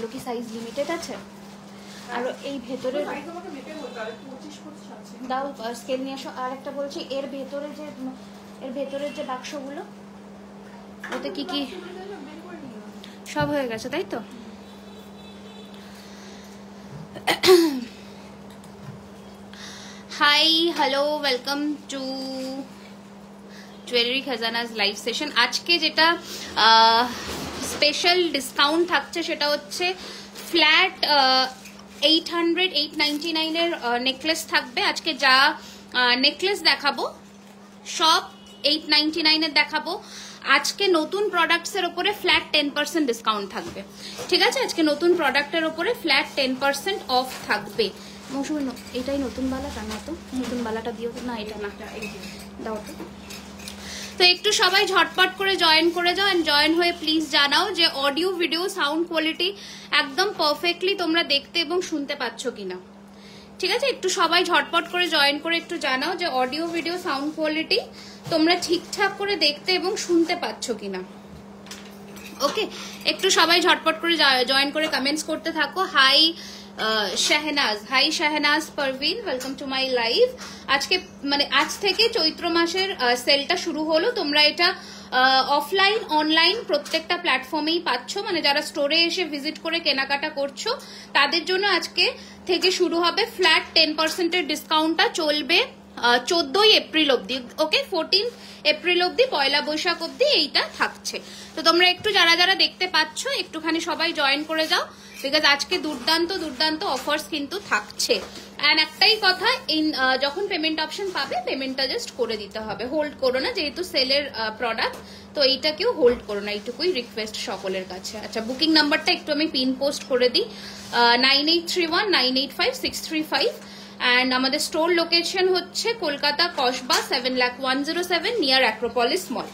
এগুলো কি size limited আছে? আর এই ভেতরে দাও স্কেল নিয়ে আসো। আর একটা বলছি, এর ভেতরের যে বাক্সগুলো, ওতে কি কি সব হয়ে গেছে তাই তো? Hi, hello, welcome to jewellery Khazanas live session. আজকে যেটা স্পেশাল ডিসকাউন্ট থাকছে সেটা হচ্ছে ফ্ল্যাট 899 এর নেকলেস থাকবে। আজকে যা নেকলেস দেখাবো সব 899 এর দেখাবো। আজকে নতুন প্রোডাক্টস এর উপরে ফ্ল্যাট 10% ডিসকাউন্ট থাকবে। ঠিক আছে, আজকে নতুন প্রোডাক্টের উপরে ফ্ল্যাট 10% অফ থাকবে। মৌসুমী, এটাই নতুন বালাটা না? তো নতুন বালাটা দিও না, এটা না, দাও তো। তো একটু সবাই ঝটপট করে জয়েন করে যাও, এন্ড জয়েন হয়ে প্লিজ জানাও যে অডিও ভিডিও সাউন্ড কোয়ালিটি একদম পারফেক্টলি তোমরা দেখতে এবং শুনতে পাচ্ছ কিনা। ঠিক আছে, একটু সবাই ঝটপট করে জয়েন করে একটু জানাও যে অডিও ভিডিও সাউন্ড কোয়ালিটি তোমরা ঠিকঠাক করে দেখতে এবং শুনতে পাচ্ছ কিনা। ওকে, একটু সবাই ঝটপট করে জয়েন করে কমেন্টস করতে থাকো। Hi Shahnaz, hi Shahnaz Parvin, welcome to my live. আজকে মানে আজ থেকে চৈত্র মাসের সেলটা শুরু হলো। তোমরা এটা অফলাইন অনলাইন প্রত্যেকটা প্ল্যাটফর্মেই পাচ্ছ। মানে যারা স্টোরে এসে ভিজিট করে কেনাকাটা করছো তাদের জন্য আজকে থেকে শুরু হবে ফ্ল্যাট 10% এর ডিসকাউন্টটা চলবে 14 এপ্রিল অব্দি। ওকে, 14 এপ্রিল অব্দি, পয়লা বৈশাখ অব্দি এইটা থাকছে। তো তোমরা একটু যারা যারা দেখতে পাচ্ছ একটুখানি সবাই জয়েন করে যাও, বিকজ আজকে দুর্দান্ত দুর্দান্ত অফার্স কিন্তু থাকছে। অ্যান্ড একটাই কথা, যখন পেমেন্ট অপশন পাবে পেমেন্টটা জাস্ট করে দিতে হবে, হোল্ড করো না, যেহেতু সেলের প্রোডাক্ট তো এইটাকেও হোল্ড করো না, এইটুকুই রিকোয়েস্ট সকলের কাছে। আচ্ছা, বুকিং নাম্বারটা একটু আমি পিন পোস্ট করে দিই, 9831985635। অ্যান্ড আমাদের স্টোর লোকেশন হচ্ছে Kolkata Kasba 7,01,07 near Acropolis mall.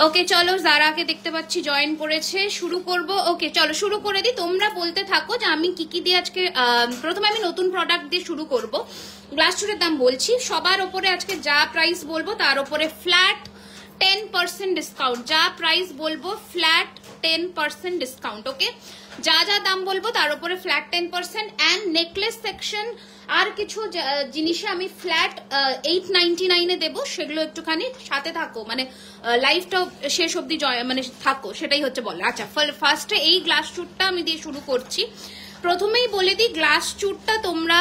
Okay, চলো, যারাকে দেখতে পাচ্ছি জয়েন করেছে, শুরু করব। ওকে, চলো শুরু করে দিই। তোমরা বলতে থাকো যে আমি কি কি দিয়ে আজকে, প্রথমে আমি নতুন প্রোডাক্ট দিয়ে শুরু করব। গ্লাস চুরের দাম বলছি, সবার ওপরে আজকে যা প্রাইস বলবো তার ওপরে ফ্ল্যাট 10% ডিসকাউন্ট। যা প্রাইস বলবো ফ্ল্যাট 10% ডিসকাউন্ট। ওকে, যা যা দাম বলবো তার উপরে ফ্ল্যাট 10%। অ্যান্ড নেকলেস সেকশন আর কিছু জিনিসে আমি ফ্ল্যাট 899 এ দেবো, সেগুলো একটুখানি সাথে থাকো, মানে লাইভটাও শেষ অব্দি মানে থাকো, সেটাই হচ্ছে বলে। আচ্ছা, ফার্স্টে এই গ্লাস চুরটা আমি দিয়ে শুরু করছি। প্রথমেই বলে দিই, গ্লাস চুরটা তোমরা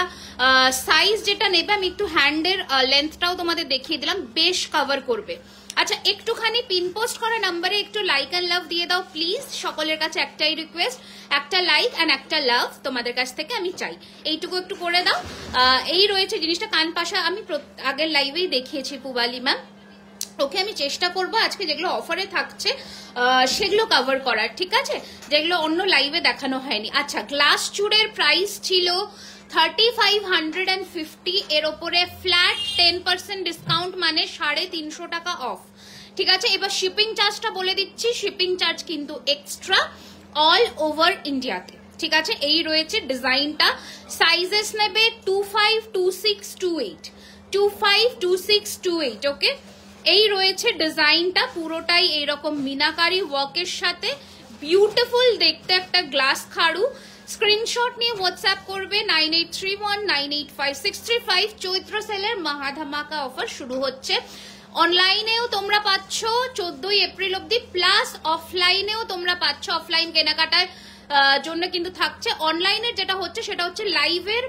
সাইজ যেটা নেবে, আমি একটু হ্যান্ডের লেন্থটাও তোমাদের দেখিয়ে দিলাম, বেশ কভার করবে। আচ্ছা, একটুখানি পিন পোস্ট করা নাম্বারে একটু লাইক অ্যান্ড লাভ দিয়ে দাও প্লিজ। সকলের কাছে একটাই রিকোয়েস্ট, একটা লাইক অ্যান্ড একটা লাভ তোমাদের কাছ থেকে আমি চাই, এইটুকু একটু করে দাও। এই রয়েছে জিনিসটা, কান পাশা আমি আগের লাইভেই দেখিয়েছি পুবালি ম্যাম। ওকে, আমি চেষ্টা করব আজকে যেগুলো অফারে থাকছে সেগুলো কভার করার, ঠিক আছে, যেগুলো অন্য লাইভে দেখানো হয়নি। আচ্ছা, গ্লাস চুরের প্রাইস ছিল 3550, এর ওপরে ফ্ল্যাট 10% ডিসকাউন্ট, মানে 350 টাকা অফ। ঠিক আছে, এবার শিপিং চার্জটা বলে দিচ্ছি। শিপিং চার্জ কিন্তু এক্সট্রা অল ওভার ইন্ডিয়াতে। ঠিক আছে, এই রয়েছে ডিজাইনটা। সাইজেস নেবে 25, 26, 28, 25, 26, 28। ওকে, এই রয়েছে ডিজাইনটা, পুরোটাই এইরকম মিনাকারি ওয়ার্কের সাথে বিউটিফুল দেখতে একটা গ্লাস খাড়ু। স্ক্রিনশট নিয়ে হোয়াটসঅ্যাপ করবে 9831985635। চৈত্র সেলের মহাধামাকা অফার শুরু হচ্ছে। অনলাইনেও তোমরা পাচ্ছ 14 এপ্রিল অব্দি, প্লাস অফলাইনেও তোমরা পাচ্ছ। অফলাইন কেনাকাটার জন্য কিন্তু থাকছে। অনলাইনের যেটা হচ্ছে সেটা হচ্ছে লাইভের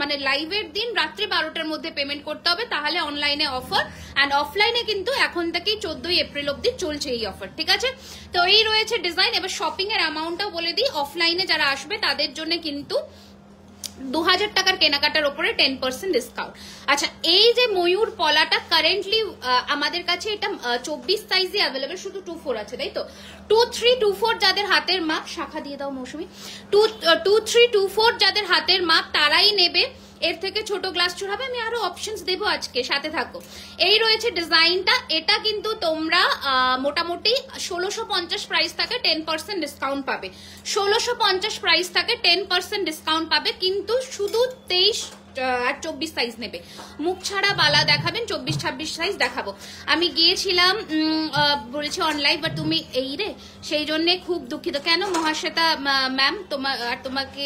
মানে লাইভের দিন রাত্রি 12টার মধ্যে পেমেন্ট করতে হবে, তাহলে অনলাইনে অফার। অ্যান্ড অফলাইনে কিন্তু এখন থেকেই 14 এপ্রিল অব্দি চলছে এই অফার। ঠিক আছে, তো এই রয়েছে ডিজাইন। এবার শপিং এর অ্যামাউন্টটাও বলে দিই। অফলাইনে যারা আসবে তাদের জন্য কিন্তু 2000 টাকার কেনাকাটার উপরে 10% ডিসকাউন্ট। আচ্ছা, এই যে ময়ূর পলাটা কারেন্টলি আমাদের কাছে এটা 24 সাইজে অ্যাভেলেবেল, শুধু 24 আছে, তাই তো? 23, 24 যাদের হাতের মাপ, শাখা দিয়ে দাও মৌসুমী, 23, 24 যাদের হাতের মাপ তারাই নেবে। এর থেকে ছোট গ্লাস চুর হবে, আমি আরো অপশনস দেবো আজকে, সাথে থাকো। এই রয়েছে ডিজাইনটা, এটা কিন্তু তোমরা মোটামুটি 1650 প্রাইস থাকে, 10% ডিসকাউন্ট পাবে। 1650 প্রাইস থাকে, 10% ডিসকাউন্ট পাবে, কিন্তু শুধু আর 24 সাইজ নেবে। মুখ ছাড়া বালা দেখাবেন, 24-26 সাইজ দেখাবো। আমি গিয়েছিলাম বলেছি অনলাইন, বাট তুমি এই রে, সেই জন্য খুব দুঃখিত। কেন মহাশ্বেতা ম্যাম, তোমাকে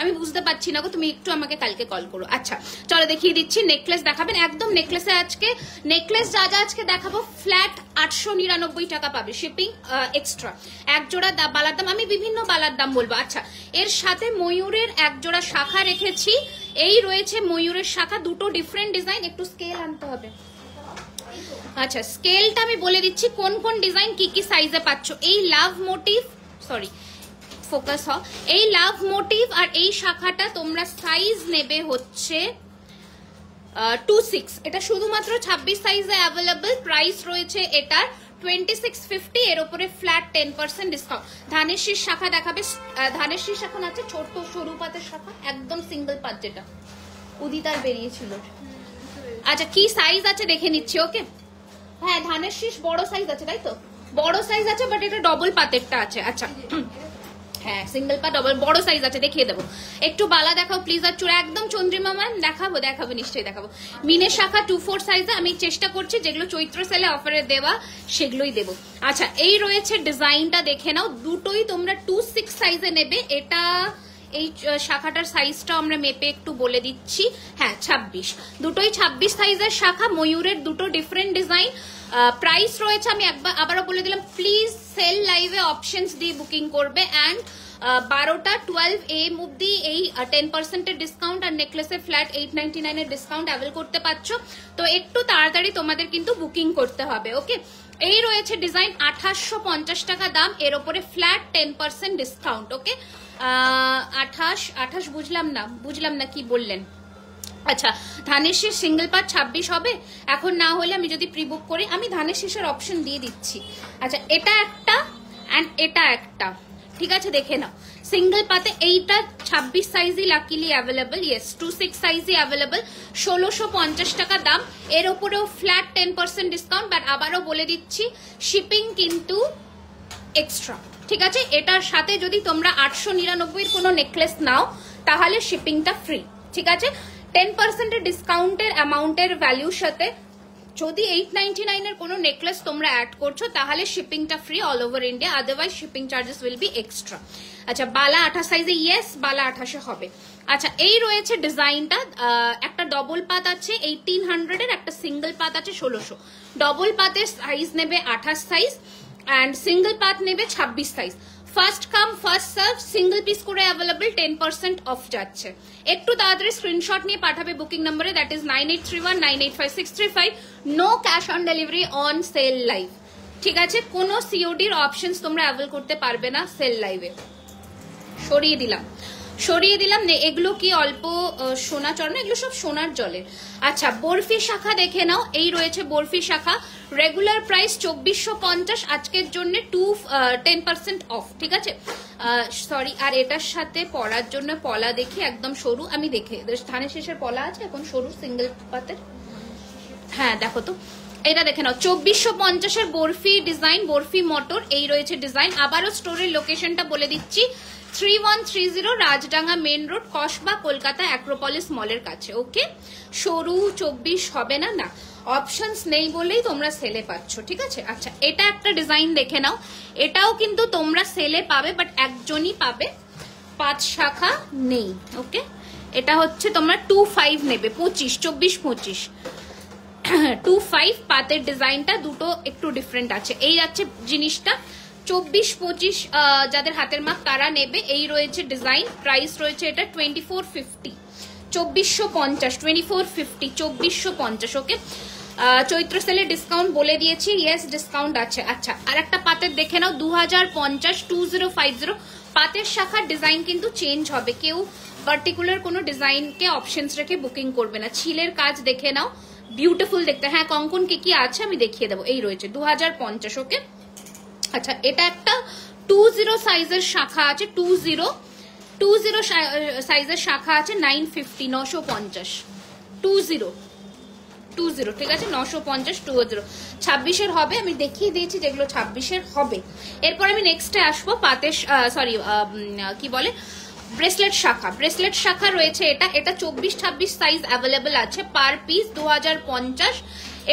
আমি বুঝতে পারছি না গো, তুমি একটু আমাকে কালকে কল করো। আচ্ছা চলো দেখিয়ে দিচ্ছি। নেকলেস দেখাবেন, একদম নেকলেসে আজকে নেকলেস যা যা আজকে দেখাবো ফ্ল্যাট 899 টাকা পাবে, শিপিং এক্সট্রা। এক জোড়া বালার দাম, আমি বিভিন্ন বালার দাম বলবো। আচ্ছা এর সাথে ময়ূরের এক জোড়া শাখা রেখেছি, এই রয়েছে ময়ূরের শাখা, দুটো ডিফারেন্ট ডিজাইন। একটু স্কেল আনতে হবে। আচ্ছা স্কেলটা আমি বলে দিচ্ছি কোন কোন ডিজাইন কি কি সাইজে পাচ্ছ। এই লাভ মোটিভ, সরি ফোকাস হ, এই লাভ মোটিভ আর এই শাখাটা তোমরা সাইজ নেবে হচ্ছে 26। এটা শুধুমাত্র 26 সাইজে অ্যাভেলেবল। প্রাইস রয়েছে এটার 2650, এর উপরে ফ্ল্যাট 10% ডিসকাউন্ট। ধানেশীর শাখা দেখাবে, ধানেশীর শাখা আছে ছোট সরু পাতের শাখা, একদম সিঙ্গেল পাত যেটা উদিতার বেরিয়েছিল। আচ্ছা কি সাইজ আছে দেখে নিচ্ছি। ওকে হ্যাঁ ধানেশীর বড় সাইজ আছে, তাই তো বড় সাইজ আছে, বাট এটা ডবল পাতেরটা আছে। আচ্ছা হ্যাঁ সিঙ্গেল পা ডবল বড় সাইজ আছে, দেখিয়ে দেবো। একটু বালা দেখাও প্লিজ। আর চূড়া একদম চন্দ্রিমা ম্যাম দেখাবো নিশ্চয়ই দেখাবো। মিনের শাখা 24 সাইজে, আমি চেষ্টা করছি যেগুলো চৈত্র সেলে অফারে দেওয়া সেগুলোই দেবো। আচ্ছা এই রয়েছে ডিজাইনটা দেখে নাও, দুটোই তোমরা 26 সাইজে নেবে। এটা এই শাখাটার সাইজটা আমরা মেপে একটু বলে দিচ্ছি। হ্যাঁ 26, দুটোই 26 সাইজের শাখা, ময়ূরের দুটো ডিফারেন্ট ডিজাইন। প্রাইস রয়েছে, আমি আবারও বলে দিলাম, প্লিজ সেল লাইভে অপশনস দিয়ে বুকিং করবে। অ্যান্ড 12টা 12 AM অব্দি এই 10% ডিসকাউন্ট আর নেকলেসে ফ্ল্যাট 899 এর ডিসকাউন্ট অ্যাভেল করতে পারছো। তো একটু তাড়াতাড়ি তোমাদের কিন্তু বুকিং করতে হবে। ওকে এই রয়েছে ডিজাইন, 2850 টাকা দাম, এর ওপরে ফ্ল্যাট 10% ডিসকাউন্ট। ওকে 28 বুঝলাম না কি বললেন। আচ্ছা ধানেশীর সিঙ্গেল পার্ট 26 হবে, এখন না হলে আমি যদি প্রি বুক করি আমি ধানেশীর অপশন দিয়ে দিচ্ছি। আচ্ছা এটা একটা অ্যান্ড এটা একটা, ঠিক আছে দেখে নাও। সিঙ্গেল পাতে এইটা 26 সাইজই লাকিলি অ্যাভেলেবল, ইয়েস 26 সাইজই অ্যাভেলেবল, 1650 টাকা দাম, এর উপরেও ফ্ল্যাট 10% ডিসকাউন্ট। বাট আবারও বলে দিচ্ছি শিপিং কিন্তু এক্সট্রা, ঠিক আছে। এটার সাথে যদি তোমরা 899 কোনো নেকলেস নাও তাহলে শিপিংটা ফ্রি, ঠিক আছে। 10% ডিসকাউন্টের অ্যামাউন্টের ভ্যালুর সাথে যদি 899 এর কোনো নেকলেস তোমরা অ্যাড করছো তাহলে শিপিংটা free all over India, otherwise shipping charges will be extra. আচ্ছা বালা 28 সাইজে, ইয়েস বালা 28 হবে। আচ্ছা এই রয়েছে ডিজাইনটা, একটা ডবল পাত আছে 1800 এর, একটা সিঙ্গেল পাত আছে 1600। ডবল পাতের সাইজ নেবে 28 সাইজ অ্যান্ড সিঙ্গেল পাত নেবে 26 size. First come first serve, single piece করে অ্যাভেলেবল, 10% অফ যাচ্ছে। একটু তাড়াতাড়ি স্ক্রিনশট নিয়ে পাঠাবে বুকিং নম্বরে, that is 9831985635। No cash on delivery on sale live, ঠিক আছে। কোনো সিওডির অপশনস তোমরা অ্যাভেল করতে পারবে না সেল লাইভে। সরিয়ে দিলাম এগুলো কি অল্প সোনা চল না, এগুলো সব সোনার জলের। আচ্ছা বরফি শাখা দেখে নাও, এই রয়েছে বরফি শাখা, রেগুলার প্রাইস 2450, আজকের জন্য 10% অফ, ঠিক আছে। সরি আর এটার সাথে পরার জন্য পলা দেখি একদম সরু, আমি দেখে ধানের শেষের পলা আছে এখন সরু সিঙ্গেল পাতের। হ্যাঁ দেখো তো এটা দেখে নাও, 2450 এর বরফি ডিজাইন, বরফি মোটর, এই রয়েছে ডিজাইন। আবারও স্টোরের লোকেশনটা বলে দিচ্ছি, 3130 Rajdanga main road, Kasba, Kolkata, Acropolis মলের কাছে। ওকে সরু 24 হবে না, না অপশনস নেই বলেই তোমরা সেলে পাচ্ছ, ঠিক আছে। আচ্ছা এটা একটা ডিজাইন দেখে নাও, এটাও কিন্তু তোমরা সেলে পাবে বাট একজনই পাবে, 5 শাখা নেই। ওকে এটা হচ্ছে তোমরা 25 নেবে, 24-25 25 পাতের ডিজাইনটা দুটো একটু ডিফারেন্ট আছে। এই যাচ্ছে জিনিসটা 24-25 যাদের হাতের মাপ তারা নেবে। এই রয়েছে ডিজাইন, প্রাইস রয়েছে এটা 2450, 2450, 2450, 2450। ওকে চৈত্র সেলে ডিসকাউন্ট বলে দিয়েছি, ইয়েস ডিসকাউন্ট আছে। আচ্ছা আর একটা পাতের দেখে নাও, 2050, 2050 পাতের শাখার ডিজাইন কিন্তু চেঞ্জ হবে, কেউ পার্টিকুলার কোনো ডিজাইনকে অপশনস রেখে বুকিং করবে না। ছিলের কাজ দেখে নাও, বিউটিফুল দেখতে। হ্যাঁ কঙ্কন কি আছে আমি দেখিয়ে দেবো, এই রয়েছে 2050। ওকে আচ্ছা এটা একটা 20 সাইজের শাখা আছে, 20 সাইজের শাখা আছে, 950, 950, 20, ঠিক আছে 950, 20 26-এর হবে, আমি দেখিয়ে দিয়েছি যেগুলো 26-এর হবে। এরপর আমি নেক্সটে আসবো পাতের, সরি কি বলে ব্রেসলেট শাখা রয়েছে, এটা 24-26 সাইজ অ্যাভেলেবল আছে, পার পিস 2050।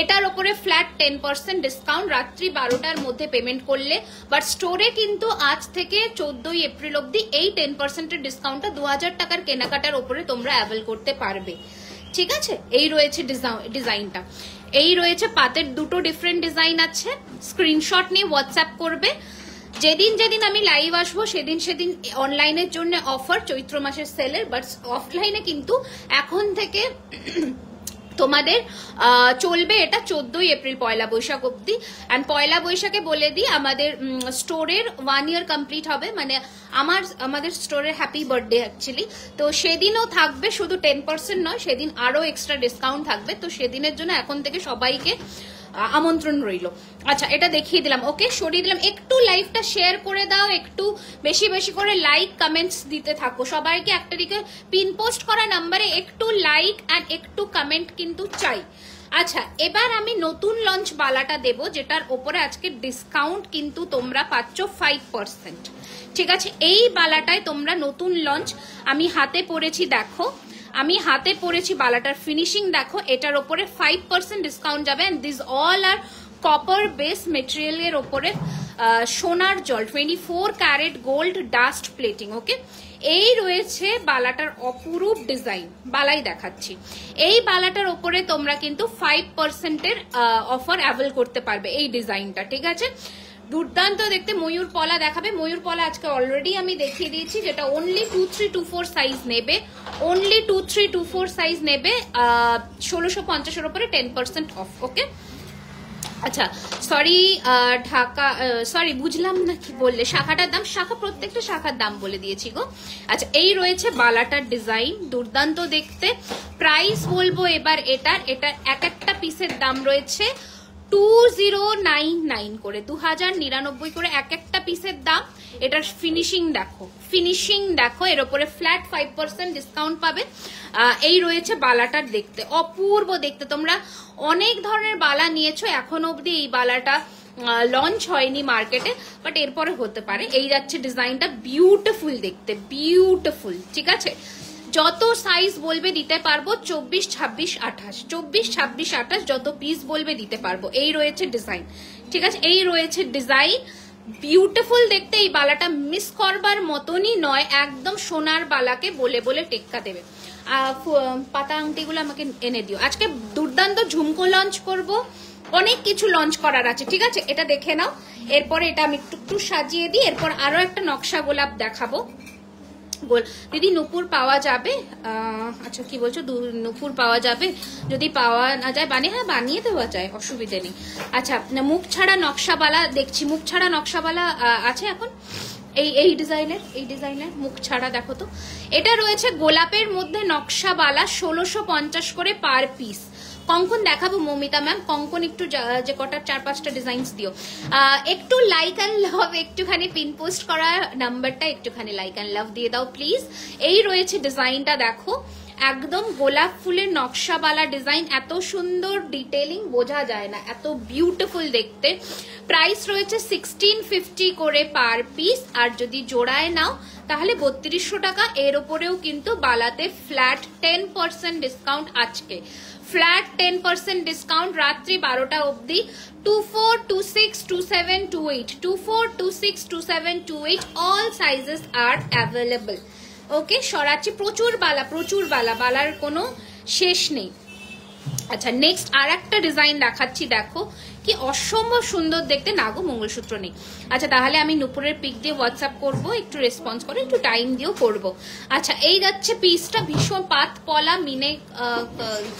এটার উপরে ফ্ল্যাট 10% ডিসকাউন্ট রাত্রি 12টার মধ্যে পেমেন্ট করলে। বাট স্টোরে কিন্তু আজ থেকে 14 এপ্রিল অব্দি এই 10% ডিসকাউন্টটা 2000 টাকার কেনাকাটার উপরে তোমরা অ্যাভেল করতে পারবে। ঠিক আছে, এই রয়েছে ডিজাইনটা, এই রয়েছে পাতের দুটো ডিফারেন্ট ডিজাইন আছে। স্ক্রিনশট নিয়ে হোয়াটসঅ্যাপ করবে। যেদিন আমি লাইভ আসবো সেদিন অনলাইনের জন্য অফার, চৈত্র মাসের সেলের, বাট অফলাইনে কিন্তু এখন থেকে তোমাদের চলবে এটা 14 এপ্রিল পয়লা বৈশাখ অব্দি। অ্যান্ড পয়লা বৈশাখে বলে দিই আমাদের স্টোরের 1 ইয়ার কমপ্লিট হবে, মানে আমাদের স্টোরের হ্যাপি বার্থডে অ্যাকচুয়ালি। তো সেদিনও থাকবে, শুধু 10% নয়, সেদিন আরো এক্সট্রা ডিসকাউন্ট থাকবে। তো সেদিনের জন্য এখন থেকে সবাইকে আমন্ত্রণ রইল। আচ্ছা, এটা দেখিয়ে দিলাম, ওকে, সরিয়ে দিলাম। একটু লাইভটা শেয়ার করে দাও, একটু বেশি বেশি করে লাইক কমেন্টস দিতে থাকো। সবাইকে একটা দিকে পিন পোস্ট করা নাম্বারে একটু লাইক অ্যান্ড একটু কমেন্ট কিন্তু চাই। আচ্ছা, এবার আমি নতুন লঞ্চ বালাটা দেব, যেটার ওপরে আজকে ডিসকাউন্ট কিন্তু তোমরা পাচ্ছ 5%। ঠিক আছে, এই বালাটায় তোমরা নতুন লঞ্চ আমি হাতে পরেছি, দেখো আমি হাতে পরেছি, বালাটার ফিনিশিং দেখো, এটার ওপরে 5% ডিসকাউন্ট যাবে। And this all are copper base মেটেরিয়ালের ওপরে সোনার জল 24 carat gold dust plating. Okay, এই রয়েছে বালাটার অপরূপ ডিজাইন, বালাই দেখাচ্ছি। এই বালাটার ওপরে তোমরা কিন্তু 5%-এর অফার অ্যাভেল করতে পারবে এই ডিজাইনটা। ঠিক আছে, দুর্দান্ত দেখতে। ময়ূর পলা দেখাবে, ময়ূর পলা আজকে অলরেডি আমি দেখিয়ে দিয়েছি, যেটা অনলি 2324 সাইজ নেবে, অনলি 2324 সাইজ নেবে, 1650-এর উপরে 10% অফ। ওকে, আচ্ছা সরি ঢাকা, সরি বুঝলাম না কি বললে, শাখাটার দাম, শাখা প্রত্যেকটা শাখার দাম বলে দিয়েছি গো। আচ্ছা, এই রয়েছে বালাটার ডিজাইন, দুর্দান্ত দেখতে। প্রাইস বলবো এবার এটার এক একটা পিসের দাম রয়েছে 2099 করে, 2099 করে এক একটা পিসের দাম। এটার ফিনিশিং দেখো, এর উপরে ফ্ল্যাট 5% ডিসকাউন্ট পাবে। এই রয়েছে বালাটার দেখতে, অপূর্ব দেখতে। তোমরা অনেক ধরনের বালা নিয়েছো, এখনো অবধি এই বালাটা লঞ্চ হয়নি মার্কেটে, বাট এরপরে হতে পারে। এই যাচ্ছে ডিজাইনটা, বিউটিফুল দেখতে, বিউটিফুল। ঠিক আছে, যত সাইজ বলবে দিতে পারবো, 24, 26, 28, 24, 26, 28 যত পিস বলবে দিতে পারবো। এই রয়েছে ডিজাইন। ঠিক আছে, এই রয়েছে ডিজাইন, বিউটিফুল দেখতে। এই বালাটা মিস করবার মতনই নয়, একদম সোনার বালাকে বলে বলে টেক্কা দেবে। পাতা আংটিগুলো আমাকে এনে দিও। আজকে দুর্দান্ত ঝুমকো লঞ্চ করব, অনেক কিছু লঞ্চ করার আছে। ঠিক আছে, এটা দেখে নাও, এরপরে এটা আমি একটু সাজিয়ে দিই, এরপর আরো একটা নকশা গোলাপ দেখাবো। দিদি নুপুর পাওয়া যাবে? আচ্ছা, কি বলছো, নুপুর পাওয়া যাবে? যদি পাওয়া না যায় হ্যাঁ বানিয়ে দেওয়া যায়, অসুবিধে নেই। আচ্ছা, মুখ ছাড়া নকশাবালা দেখছি, মুখ ছাড়া নকশাবালা আছে এখন এই ডিজাইনের মুখ ছাড়া দেখো তো। এটা রয়েছে গোলাপের মধ্যে নকশাবালা, 1650 করে পার পিস। কঙ্কন দেখাবো মমিতা ম্যাম, কঙ্কন একটু যে কটার 4-5টা ডিজাইনস দিও। একটু লাইক অ্যান্ড লাভ, একটুখানি পিন পোস্ট করা নাম্বারটা একটুখানি লাইক অ্যান্ড লাভ দিয়ে দাও প্লিজ। এই রয়েছে ডিজাইনটা দেখো, একদম গোলাপ ফুলের নকশাওয়ালা ডিজাইন, এত সুন্দর ডিটেইলিং বোঝা যায় না, এত বিউটিফুল দেখতে। প্রাইস রয়েছে 1650 করে পার পিস, আর যদি জোড়ায় নাও তাহলে 3200 টাকা। এর উপরেও কিন্তু বালাতে ফ্ল্যাট 10% ডিসকাউন্ট আজকে, ফ্ল্যাট 10% ডিসকাউন্ট রাত্রি 12টা অবধি। 24262728, 24262728, অল সাইজেস আর অ্যাভেলেবল। ওকে, সরাচ্ছি, প্রচুর বালা, বালার কোনো শেষ নেই। আচ্ছা, নেক্সট আর একটা ডিজাইন দেখাচ্ছি, দেখো কি অসম্ভব সুন্দর দেখতে। না গো, মঙ্গলসূত্র নেই। আচ্ছা, তাহলে আমি নুপুরের পিক দিয়ে হোয়াটসঅ্যাপ করবো, একটু রেসপন্স করো, একটু টাইম দিয়েও করবো। আচ্ছা, এই যাচ্ছে পিসটা, ভীষণ পাত পলা মিনে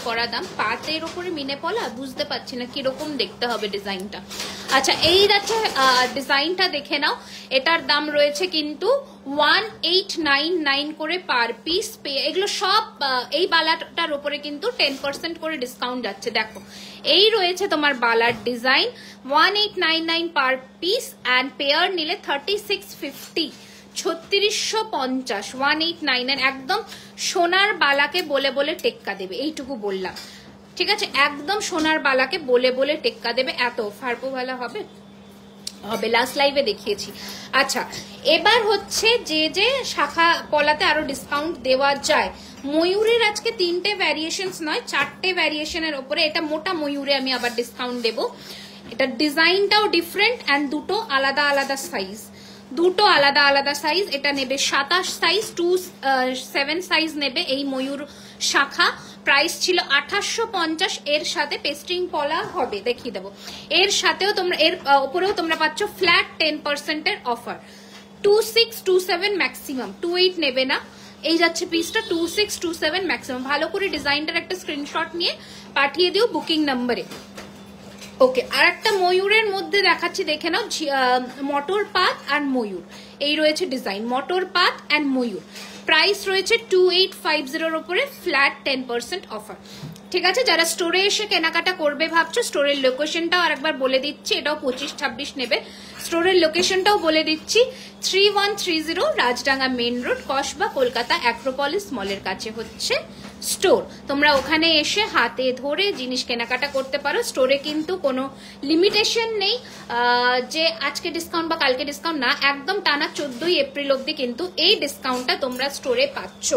করা দাম, পাতের ওপরে মিনে পলা, বুঝতে পারছি না কিরকম দেখতে হবে ডিজাইনটা। আচ্ছা, এই যাচ্ছে ডিজাইনটা, দেখে নাও। এটার দাম রয়েছে কিন্তু 1899 করে পার পিস। এগুলো সব এই বালাটার উপরে কিন্তু 10% করে ডিসকাউন্ট যাচ্ছে। দেখো, এই রয়েছে তোমার বালার design, 1899 per piece, and pair নিলে 3650, 3650, 1899। একদম সোনার বালাকে বলে বলে টেক্কা দেবে, এইটুকু বললাম। ঠিক আছে, একদম সোনার বালাকে বলে বলে টেক্কা দেবে। এত ফারপো বালা হবে, হবে, লাস্ট লাইভে দেখিয়েছি। আচ্ছা, এবার হচ্ছে যে যে শাখা পলাতে আরো ডিসকাউন্ট দেওয়া যায়। ময়ূরের আজকে 3টে ভ্যারিয়েশনস নয় 4টে ভ্যারিয়েশনের উপরে, এটা মোটা ময়ূরে আমি আবার ডিসকাউন্ট দেব। এটা ডিজাইনটাও ডিফারেন্ট অ্যান্ড দুটো আলাদা আলাদা সাইজ, দুটো আলাদা আলাদা সাইজ। এটা নেবে 27 সাইজ, 27 সাইজ নেবে এই ময়ূর শাখা। প্রাইস ছিল 2850, এর সাথে পেস্টিং পলা হবে, দেখিয়ে দেবো। এর সাথেও তোমরা, এর উপরেও তোমরা পাচ্ছ ফ্ল্যাট 10% এর অফার। 2627 ম্যাক্সিমাম, 28 নেবে না। এই যাচ্ছে পিসটা 2627 ম্যাক্সিমাম। ভালো করে ডিজাইনটার একটা স্ক্রিনশট নিয়ে পাঠিয়ে দিও বুকিং নাম্বারে। ওকে, আর একটা ময়ূরের মধ্যে দেখাচ্ছি, দেখে নাও। মটর পাত আর ময়ূর, এই রয়েছে ডিজাইন, মটর পাত অ্যান্ড ময়ূর। প্রাইস রয়েছে 2850 উপরে, ফ্ল্যাট 10% অফার। ঠিক আছে, যারা স্টোরে এসে কেনাকাটা করবে ভাবছো, স্টোরের লোকেশনটাও আরেকবার বলে দিচ্ছি, এটাও 2526 নেবে। স্টোরের লোকেশনটাও বলে দিচ্ছি, 3130 Rajdanga main road, Kasba, Kolkata, Acropolis মলের কাছে হচ্ছে স্টোর। তোমরা ওখানে এসে হাতে ধরে জিনিস কেনাকাটা করতে পারো। স্টোরে কিন্তু কোনো লিমিটেশন নেই যে আজকে ডিসকাউন্ট বা কালকে ডিসকাউন্ট না, একদম টানা 14 এপ্রিল অব্দি কিন্তু এই ডিসকাউন্টটা তোমরা স্টোরে পাচ্ছ।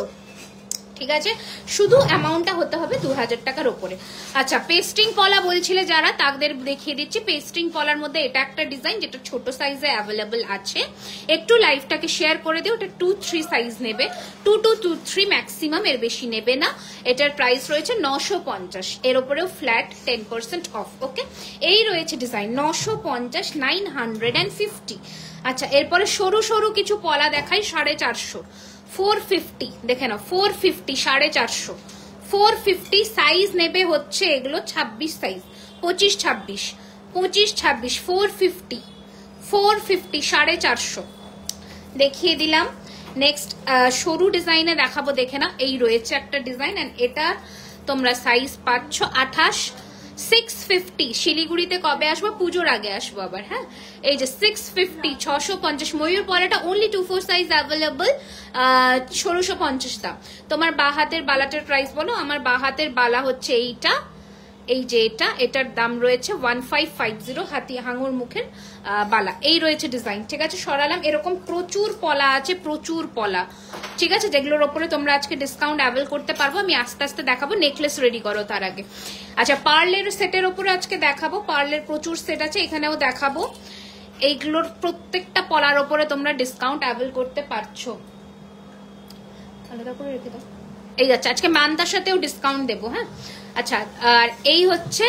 ঠিক আছে, শুধু অ্যামাউন্টটা হতে হবে 2000 টাকার উপরে। আচ্ছা, পেস্টিং পলা বলছিলে যারা, তাদের দেখিয়ে দিচ্ছি। পেস্টিং পলার মধ্যে এটা একটা ডিজাইন যেটা ছোট সাইজে অ্যাভেলেবল আছে। একটু লাইভটাকে শেয়ার করে দিও। ওটা 2-3 সাইজ নেবে, 2-3 ম্যাক্সিমাম, এর বেশি নেবে না। এটার প্রাইস রয়েছে 950, এর উপরেও ফ্ল্যাট 10% অফ। ওকে, এই রয়েছে ডিজাইন 950, 950। আচ্ছা, এরপরে সরু সরু কিছু পলা দেখাই, 450, 450 দেখে নাও, 450, 450, 450 সাইজ নেবে হচ্ছে এগুলো 26 সাইজ, 25-26, 25-26, 450, 450, 450 দেখিয়ে দিলাম। নেক্সট সরু ডিজাইনে দেখাবো, দেখে না। এই রয়েছে একটা ডিজাইন, এন্ড এটা তোমরা সাইজ পাচ্ছ 28, 650। শিলিগুড়িতে কবে আসবো? পুজোর আগে আসবো আবার। হ্যাঁ, এই যে 650, 650। ময়ূর পলাটা অনলি 2-4 সাইজ অ্যাভেলেবল, 1650 দাম। তোমার বা হাতের বালাটার প্রাইস বলো। আমার বা হাতের বালা হচ্ছে এইটা, এই যে এটা, এটার দাম রয়েছে 1550, হাতি হাঙুর মুখের বালা। এই রয়েছে ডিজাইন। ঠিক আছে, সরালাম। এরকম প্রচুর পলা আছে, প্রচুর পলা। ঠিক আছে, যেগুলোর ওপরে তোমরা আজকে ডিসকাউন্ট অ্যাভেল করতে পারবো। আমি আস্তে আস্তে দেখাবো। নেকলেস রেডি করো তার আগে। আচ্ছা, পার্লের সেটের ওপরে আজকে দেখাবো। পার্লের প্রচুর সেট আছে, এখানেও দেখাবো। এইগুলোর প্রত্যেকটা পলার ওপরে তোমরা ডিসকাউন্ট অ্যাভেল করতে পারছো। আলাদা করে রেখে দাও। এই যাচ্ছে, আজকে মান্তার সাথেও ডিসকাউন্ট দেবো। হ্যাঁ, আচ্ছা, আর এই হচ্ছে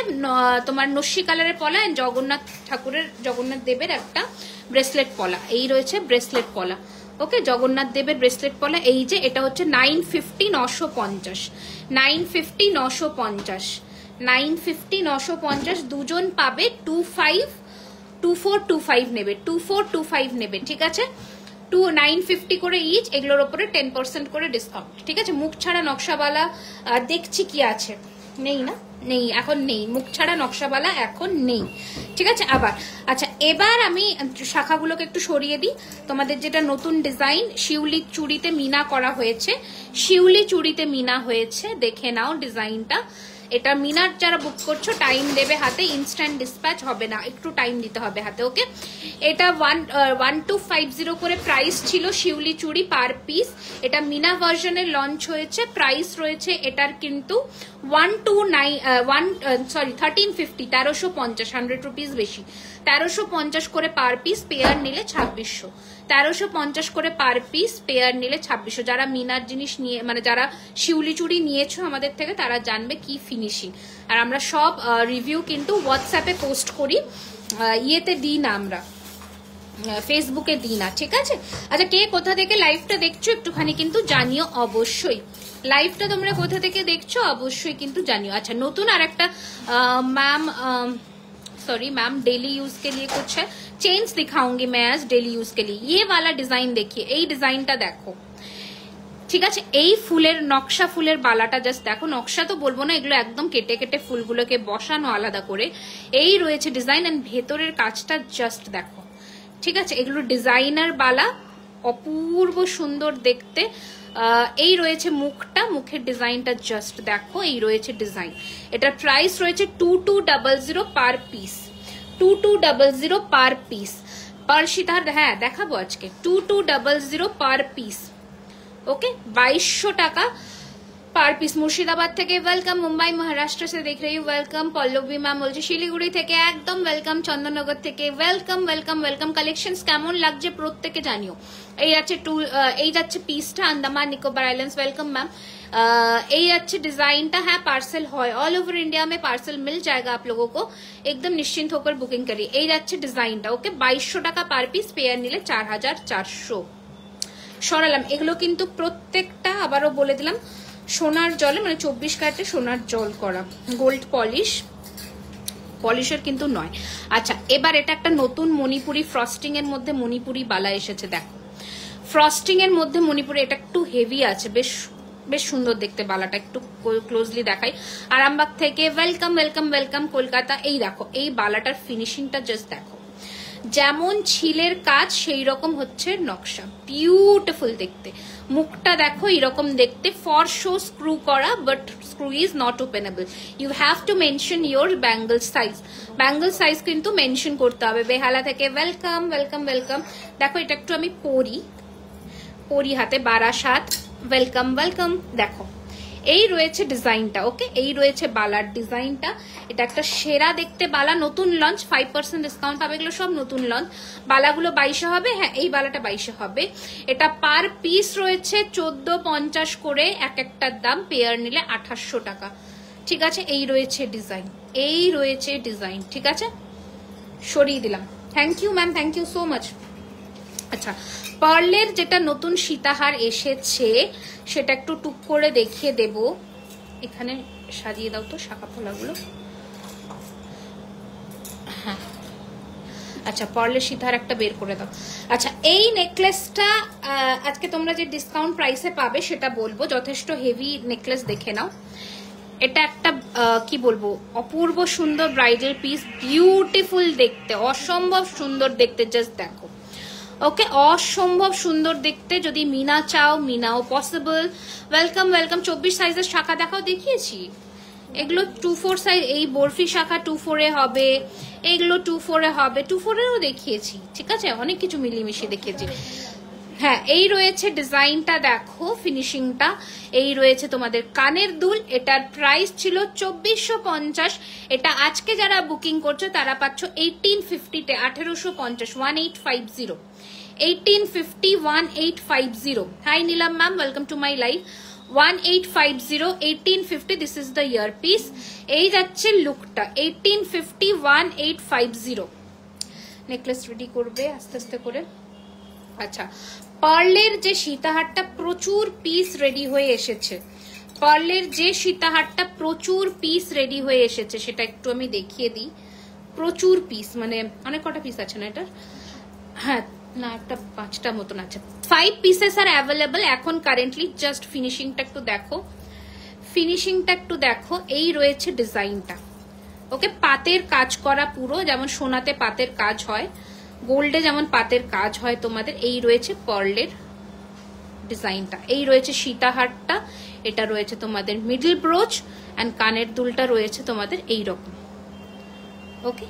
তোমার নস্যি কালারের পলা, জগন্নাথ ঠাকুরের, জগন্নাথ দেবের একটা ব্রেসলেট পলা। এই রয়েছে ব্রেসলেট পলা। ওকে, জগন্নাথ দেবের ব্রেসলেট পলা। এই যে এটা হচ্ছে 950, 950, 950, 950, 950, 950। দুজন পাবে 2425 নেবে, 2425 নেবে। ঠিক আছে, 950 করে ইচ। এগুলোর উপরে 10% করে ডিসকাউন্ট। ঠিক আছে, মুখ ছাড়া নকশাওয়ালা দেখছি কি আছে, নেই না, নেই, এখন নেই। মুখ ছাড়া নকশাওয়ালা এখন নেই। ঠিক আছে, আবার। আচ্ছা, এবার আমি শাখাগুলোকে একটু সরিয়ে দিই। তোমাদের যেটা নতুন ডিজাইন, শিউলি চুড়িতে মিনা করা হয়েছে, শিউলি চুড়িতে মিনা হয়েছে, দেখে নাও ডিজাইনটা। এটা মিনার যারা বুক করছো টাইম দেবে হাতে, ইনস্ট্যান্ট ডিসপ্যাচ হবে না, একটু টাইম দিতে হবে হাতে। ওকে, এটা 1250 করে প্রাইস ছিল শিউলি চুড়ি পার পিস। এটা মিনা ভার্সনের লঞ্চ হয়েছে। প্রাইস রয়েছে এটার কিন্তু 1350, 1350, 100 রুপিস বেশি, 1350 করে পার পিস। পেয়ার নিলে 2600, 1350 করে পার পিস, পেয়ার নিলে 2600। যারা মিনার জিনিস নিয়ে, মানে যারা শিউলি চুড়ি নিয়েছো আমাদের থেকে, তারা জানবে কি ফিনিশিং। আর আমরা সব রিভিউ কিন্তু হোয়াটসঅ্যাপে পোস্ট করি, ইয়েতে দিই না, আমরা ফেসবুকে দিই না। ঠিক আছে, আচ্ছা, কে কোথা থেকে লাইভটা দেখছো একটুখানি কিন্তু জানিও অবশ্যই। লাইভটা তোমরা কোথা থেকে দেখছো অবশ্যই কিন্তু জানিও। আচ্ছা, নতুন আর একটা ma'am, sorry ma'am, daily use के लिए कुछ है, चेन्स दिखाऊंगी मैं आज डेली यूज के लिए। ये वाला डिजाइन देखिए, এই ডিজাইনটা দেখো। ঠিক আছে, এই ফুলের নকশা, ফুলের বালাটা জাস্ট দেখো। নকশা তো বলবো না, এগুলো একদম কেটে কেটে ফুলগুলোকে বসানো আলাদা করে। এই রয়েছে ডিজাইন, এন্ড ভেতরের কাজটা জাস্ট দেখো। ঠিক আছে, এগুলো ডিজাইনার বালা, অপূর্ব সুন্দর দেখতে। এই রয়েছে মুখটা, মুখের ডিজাইনটা জাস্ট দেখো। এই রয়েছে ডিজাইন। এটার প্রাইস রয়েছে 2200 পার পিস, 2200 পার পিস। পার সীতাহার হ্যাঁ দেখাবো আজকে 2200 পার পিস। ओके 2200 টাকা পার পিস। মুর্শিদাবাদ থেকে ওয়েলকাম, মুম্বাই মহারাষ্ট্র से देख रही हूँ वेलकम, পল্লবী ম্যাম বলছে শিলিগুড়ি থেকে একদম ওয়েলকাম, চন্দননগর থেকে ওয়েলকাম ওয়েলকাম ওয়েলকাম। কালেকশনস কেমন লাগছে প্রত্যেকে জানিও। এই যাচ্ছে পিসটা Andaman Nicobar islands, welcome ma'am. এই যাচ্ছে ডিজাইনটা, হ্যাঁ পার্সেল হয় ऑल ओवर इंडिया में पार्सल मिल जाएगा आप लोगों को, एकदम निश्चिंत होकर बुकिंग करिए। এই যাচ্ছে ডিজাইনটা, ওকে 2200 টাকা পার পিস, পেয়ার নিলে 4400। সরালাম এগুলো কিন্তু প্রত্যেকটা, আবারও বলে দিলাম সোনার জলে মানে 24 ক্যারেটে সোনার জল করা, গোল্ড পলিশের কিন্তু নয়। আচ্ছা এবার এটা একটা নতুন মণিপুরি ফ্রস্টিং এর মধ্যে মণিপুরি বালা এসেছে, দেখো ফ্রস্টিং এর মধ্যে মণিপুরি, এটা একটু হেভি আছে, বেশ বেশ সুন্দর দেখতে বালাটা, একটু ক্লোজলি দেখাই। আরামবাগ থেকে ওয়েলকাম ওয়েলকাম ওয়েলকাম কলকাতা। এই দেখো এই বালাটার ফিনিশিংটা জাস্ট দেখো, যেমন ছিলের কাজ সেই রকম হচ্ছে নকশা, বিউটিফুল দেখতে। মুখটা দেখো এরকম দেখতে, ফর শো স্ক্রু করা, but screw is not openable. You have to mention your bangle size, bangle size কিন্তু মেনশন করতে হবে। বেহালা থেকে ওয়েলকাম ওয়েলকাম ওয়েলকাম। দেখো এটা একটু আমি পরি হাতে, বারাসাত ওয়েলকাম ওয়েলকাম। দেখো এই রয়েছে ডিজাইনটা, ওকে এই রয়েছে বালার ডিজাইনটা। এটা একটা সেরা দেখতে বালা, নতুন লঞ্চ, 5% ডিসকাউন্ট পাবে, এগুলো সব নতুন লঞ্চ। বালাগুলো 2200 হবে, হ্যাঁ এই বালাটা 2200 হবে। এটা পার পিস রয়েছে 1450 করে, এক একটার দাম, পেয়ার নিলে 2800 টাকা। ঠিক আছে এই রয়েছে ডিজাইন, ঠিক আছে সরিয়ে দিলাম। Thank you ma'am, thank you so much. আচ্ছা পার্লের যেটা নতুন সীতাহার এসেছে সেটা একটু টুক করে দেখিয়ে দেব। এখানে সাজিয়ে দাও তো শাখা ফলাগুলো। হ্যাঁ আচ্ছা পার্লের সীতাহার একটা বের করে দাও। আচ্ছা এই নেকলেসটা আজকে তোমরা যে ডিসকাউন্ট প্রাইসে পাবে সেটা বলবো, যথেষ্ট হেভি নেকলেস, দেখে নাও। এটা একটা কি বলবো অপূর্ব সুন্দর ব্রাইডাল পিস, বিউটিফুল দেখতে, অসম্ভব সুন্দর দেখতে, জাস্ট দেখো ওকে অসম্ভব সুন্দর দেখতে। যদি মিনা চাও মিনাও পসিবল। Welcome welcome. 24 সাইজের শাখা দেখাও, দেখিয়েছি এগুলো 24 সাইজ, এই বরফি শাখা 24 এ হবে, এগুলো 24 এ হবে, 24 এরও দেখিয়েছি, ঠিক আছে অনেক কিছু মিলিয়ে দেখিয়েছি। হ্যাঁ এই রয়েছে ডিজাইনটা, দেখো ফিনিশিংটা। এই রয়েছে তোমাদের কানের দুল, এটার প্রাইস ছিল 2450, এটা আজকে যারা বুকিং করছো তারা পাচ্ছ 1850-তে, 1850, 1850, 1850, 1850। Hi Neelam ma'am, welcome to my live. 1850, 1850, this is the year piece. এই যাচ্ছে লুকটা 1850, 1850। নেকলেস রেডি করবে আস্তে আস্তে করে। আচ্ছা পার্লের যে সীতাহারটা প্রচুর পিস রেডি হয়ে এসেছে, পার্লের যে সীতাহারটা প্রচুর পিস রেডি হয়ে এসেছে সেটা একটু আমি দেখিয়ে দিই। প্রচুর পিস মানে অনেক কটা পিস আছে না এটার, হ্যাঁ না একটা 5টা মতন আছে। 5 পিসেস আর অ্যাভেলেবল এখন কারেন্টলি। জাস্ট ফিনিশিংটা একটু দেখো, ফিনিশিংটা একটু দেখো। এই রয়েছে ডিজাইনটা, ওকে পাতের কাজ করা পুরো, যেমন সোনাতে পাতের কাজ হয়, গোল্ডে যেমন পাতের কাজ হয় তোমাদের। এই রয়েছে পার্লের ডিজাইনটা, এই রয়েছে সীতাহারটা, এটা রয়েছে তোমাদের মিডল ব্রোচ, এন্ড কানের দুলটা রয়েছে তোমাদের এই রকম, ওকে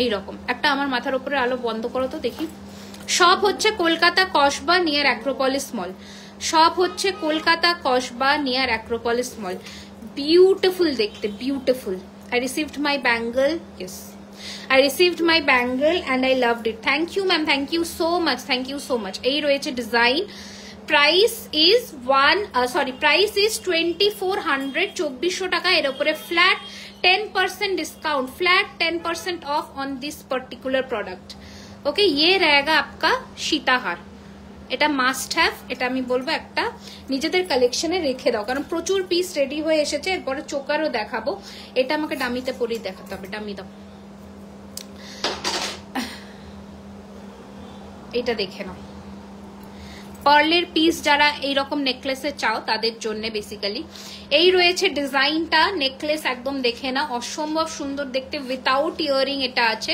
এই রকম। একটা আমার মাথার উপরে আলো বন্ধ করো তো দেখি। সব হচ্ছে কলকাতা কসবা নিয়ার অ্যাক্রোপলিস মল, সব হচ্ছে কলকাতা কসবা নিয়ার অ্যাক্রোপলিস মল। বিউটিফুল দেখতে, beautiful. I received my bangle, yes I received my bangle and I loved it. Thank you ma'am, thank you so much, thank you so much. এই রয়েছে ডিজাইন, price is 2400, 2400 টাকা। এর উপরে flat 10% discount, flat 10% off on this particular product. Okay, ये रहेगा आपका सीताहार। এটা must have, এটা আমি বলবো একটা নিজেদের কালেকশনে রেখে দাও, কারণ প্রচুর পিস রেডি হয়ে এসেছে। এরপরে চোকারও দেখাবো, এটা আমাকে ডামিতে পরেই দেখাতে হবে। ডামি দাও, এটা দেখে নাও। পার্লের পিস যারা এইরকম নেকলেসে চাও তাদের জন্য বেসিক্যালি এই রয়েছে ডিজাইনটা। নেকলেস একদম দেখে না, অসম্ভব সুন্দর দেখতে, উইথাউট ইয়ারিং এটা আছে।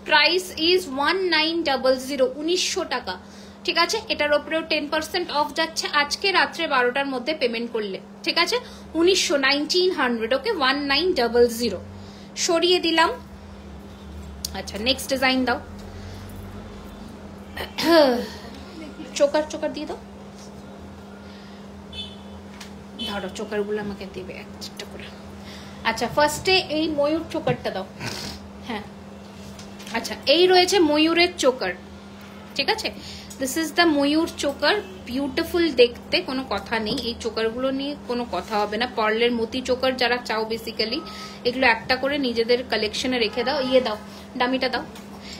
প্রাইস ইজ 1900, 1900 টাকা, ঠিক আছে। এটার উপরেও 10% অফ যাচ্ছে আজকে রাত্রে 12টার মধ্যে পেমেন্ট করলে, ঠিক আছে। 1900, ওকে 1900 সরিয়ে দিলাম। আচ্ছা নেক্সট ডিজাইন দাও, চোকার চোকার দিয়ে দাও, ধরো চোকার গুলো আমাকে দেবে একটা করে। আচ্ছা ফার্স্টে এই ময়ূর চোকারটা দাও। হ্যাঁ আচ্ছা এই রয়েছে ময়ূরের চোকার, ঠিক আছে, this is the Mayur choker, beautiful দেখতে, কোনো কথা নেই, এই চোকারগুলো নিয়ে কোনো কথা হবে না। পার্লের মতি চোকার যারা চাও বেসিক্যালি এগুলো একটা করে নিজেদের কালেকশনে রেখে দাও। ইয়ে দাও, ডামিটা দাও।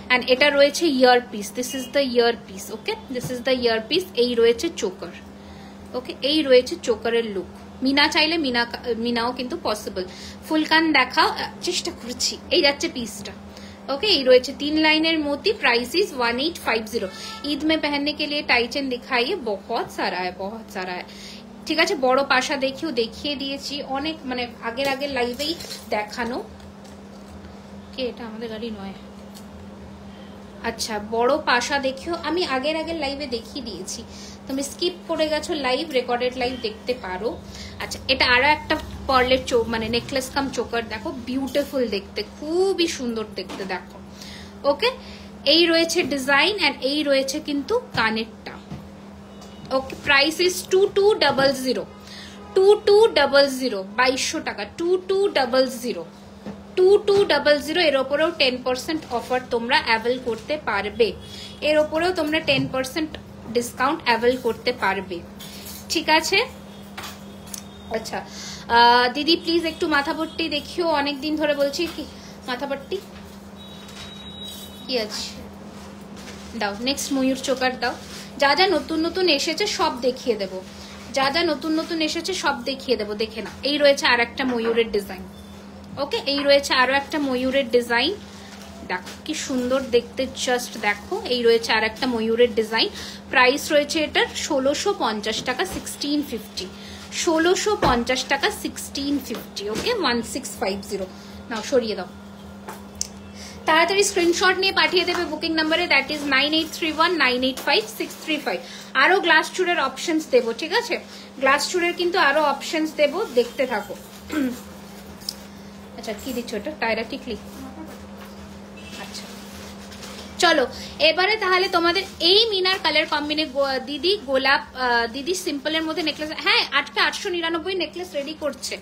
অ্যান্ড এটা রয়েছে earpiece, this is the year piece, okay, this is the year piece. এই রয়েছে চোকার, ওকে, এই রয়েছে চোকারের লুক। মিনা চাইলে মিনাও কিন্তু পসিবল। ফুলকান দেখাও, চেষ্টা করছি। এই যাচ্ছে পিসটা, ओके ये रही 3 लाइनर मोती, प्राइस इज 1850। ईद में पहनने के लिए टाई चेन दिखाइए, बहुत सारा है, बहुत सारा है, ঠিক আছে। বড় পাশা দেখিয়ে দিয়েছি অনেক, মানে আগের লাইভেই দেখানো। কে এটা আমাদের গাড়ি নয়। আচ্ছা বড় পাশা দেখিও, আমি আগের লাইভে দেখিয়ে দিয়েছি, তুমি স্কিপ করে গেছো লাইভ, রেকর্ডেড লাইভ দেখতে পারো। আচ্ছা এটা আরো একটা পার্লের মানে নেকলেস কাম চোকার, দেখো বিউটিফুল দেখতে, খুবই সুন্দর দেখতে, দেখো। ওকে এই রয়েছে ডিজাইন অ্যান্ড এই রয়েছে কিন্তু কানেরটা। ওকে প্রাইস ইজ 2200, 2200 টাকা, 2200, 2200। এর ওপরেও 10% অফার তোমরা অ্যাভেল করতে পারবে, এর ওপরেও তোমরা 10% ডিসকাউন্ট অ্যাভেল করতে পারবে, ঠিক আছে। আচ্ছা দিদি প্লিজ একটু মাথাপট্টি দেখিও, অনেকদিন ধরে বলছি কি মাথাপট্টি কি আছে দাও। নেক্সট ময়ূর চোকার দাও। যা যা নতুন এসেছে সব দেখিয়ে দেব, যা যা নতুন এসেছে সব দেখিয়ে দেব, দেখে না। এই রয়েছে আর একটা ময়ূরের ডিজাইন, ওকে এই রয়েছে আরো একটা ময়ূরের ডিজাইন, দেখো কি সুন্দর দেখতে, জাস্ট দেখো। এই রয়েছে আর একটা ময়ূরের ডিজাইন, প্রাইস রয়েছে এটার 1650 টাকা, 1650, 1650 টাকা, 1650, ওকে 1650। নাও সরিয়ে দাও, তাড়াতাড়ি স্ক্রিনশট নিয়ে পাঠিয়ে দেবে বুকিং নাম্বারে, দ্যাট ইজ 9831985635। আরো গ্লাস চুড়ের অপশনস দেবো, ঠিক আছে, গ্লাস চুড়ের কিন্তু আরো অপশনস দেবো, দেখতে থাকো। আচ্ছা কি দিচ্ছ এটা, টায়রা টিকলি। আচ্ছা চলো এবারে তাহলে তোমাদের এই মিনার কালার কম্বিনে দিদি গোলাপ, দিদি সিম্পলের মধ্যে নেকলেস, হ্যাঁ আজকে 899 নেকলেস রেডি করছে।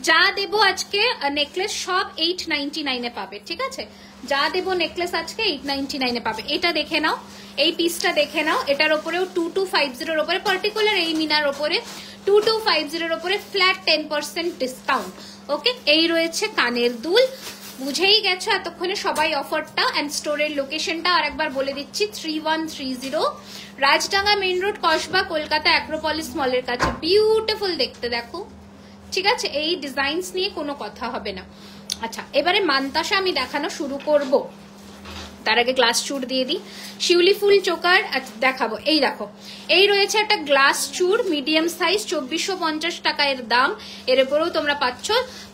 যা দেবো আজকে নেকলেস সব 899 পাবে, ঠিক আছে, যা দেবো নেকলেস আজকে 899 পাবে। এটা দেখে নাও, এই পিসটা দেখে নাও, এটার উপরেও 2250 উপরে, পার্টিকুলার এই মিনার উপরে 2250 উপরে ফ্ল্যাট 10% ডিসকাউন্ট, ওকে। এই রয়েছে কানের দুল, বুঝেই গেছো এতক্ষণে সবাই অফারটা। অ্যান্ড স্টোরের লোকেশনটা আর একবার বলে দিচ্ছি, 3130 Rajdanga main road, Kasba, Kolkata, Acropolis মলের কাছে। বিউটিফুল দেখতে দেখো, ঠিক আছে, এই ডিজাইনস নিয়ে কোনো কথা হবে না। আচ্ছা এবারে মান্তাসা আমি দেখানো শুরু করব, তার আগে গ্লাস চুড় দিয়ে দিই। শিউলি ফুল চোকার দেখাবো, এই দেখো এই রয়েছে একটা গ্লাস চুড় মিডিয়াম সাইজ, 2450 টাকা এর দাম। এর উপরেও তোমরা পাচ্ছ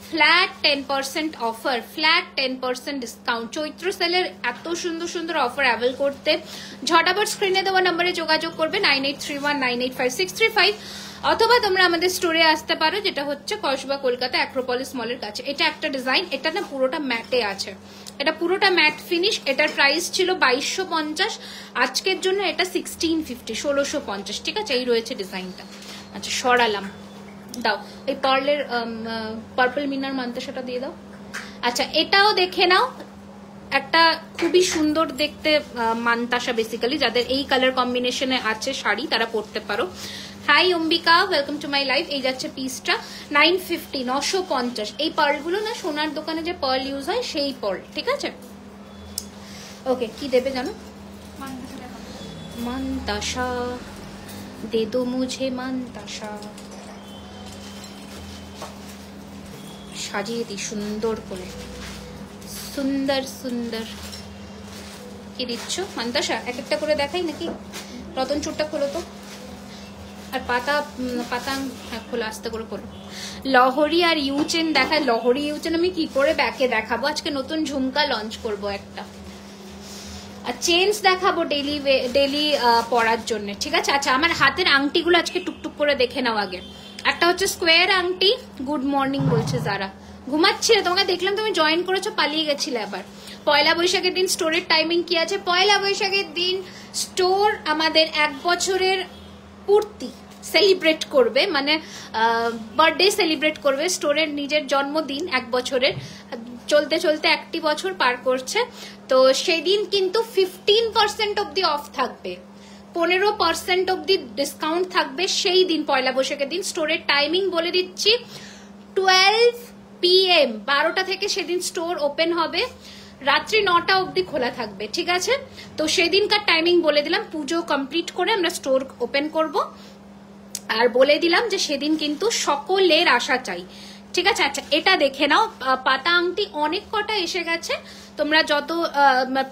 ফ্ল্যাট 10% অফার, ফ্ল্যাট 10% ডিসকাউন্ট। চৈত্র সেলের এত সুন্দর অফার অ্যাভেল করতে ঝটাপট স্ক্রিনে দেওয়া নম্বরে যোগাযোগ করবে, 9831985635, অথবা তোমরা আমাদের স্টোরে আসতে পারো, যেটা হচ্ছে কসবা, কলকাতা, অ্যাক্রোপলিস মলের কাছে। এটা একটা ডিজাইন, এটা না পুরোটা ম্যাটে আছে, এটা পুরোটা ম্যাট ফিনিশ। এটার প্রাইস ছিল 2250, আজকের জন্য এটা 1650, 1650, ঠিক আছে। এই রয়েছে ডিজাইনটা। আচ্ছা সরালাম, দাও এই পার্লের পার্পল মিনার মান্তাসাটা দিয়ে দাও। আচ্ছা এটাও দেখে নাও, একটা খুবই সুন্দর দেখতে মান্তাসা, বেসিক্যালি যাদের এই কালার কম্বিনেশনে আছে শাড়ি তারা পরতে পারো। Hi Ambika, welcome to my life. এই যাচ্ছে পিসটা 950, 950। এই পার্লগুলো না সোনার দোকানে যে পার্ল ইউজ হয় সেই পার্ল, ঠিক আছে। ওকে কি দেবে জানো, মান্তাসা দে দো মুঝে, মান্তাসা সাজিয়ে দিই সুন্দর করে, সুন্দর সুন্দর। কি দিচ্ছ মান্তাসা, এক একটা করে দেখাই নাকি? রতন চুরটা খোলো তো, আর পাতা হ্যাঁ খোলো, আস্তে করে খোলো। লহরি আর ইউচেন দেখা, লহরি ইউচেন আমি কি করে ব্যাকে দেখাবো, আজকে নতুন ঝুমকা লঞ্চ করব একটা। আর চেনস দেখাবো ডেলি পরার জন্য, ঠিক আছে। আচ্ছা আমার হাতের আংটিগুলো আজকে টুকটুক করে দেখে নাও আগে। একটা হচ্ছে স্কোয়ার আংটি, গুড মর্নিং বলছে যারা, ঘুমাচ্ছিলে, তোমাকে দেখলাম তুমি জয়েন করেছো, পালিয়ে গেছিলে আবার। পয়লা বৈশাখের দিন স্টোরের টাইমিং কি আছে? পয়লা বৈশাখের দিন স্টোর আমাদের 1 বছরের পূর্তি সেলিব্রেট করবে, মানে বার্থডে সেলিব্রেট করবে। স্টোরের নিজের জন্মদিন 1 বছরের, চলতে চলতে 1টি বছর পার করছে। তো সেদিন কিন্তু 15% অব্দি অফ থাকবে, 15% অব্দি ডিসকাউন্ট থাকবে সেই দিন, পয়লা বৈশাখের দিন। স্টোরের টাইমিং বলে দিচ্ছি, 12 PM 12টা থেকে সেদিন স্টোর ওপেন হবে, রাত্রি 9টা অব্দি খোলা থাকবে, ঠিক আছে? তো সেদিনকার টাইমিং বলে দিলাম, পুজো কমপ্লিট করে আমরা স্টোর ওপেন করব। আর বলে দিলাম যে সেদিন কিন্তু সকলের আশা চাই, ঠিক আছে? আচ্ছা, এটা দেখে নাও, পাতা আংটি অনেক কটা এসে গেছে, তোমরা যত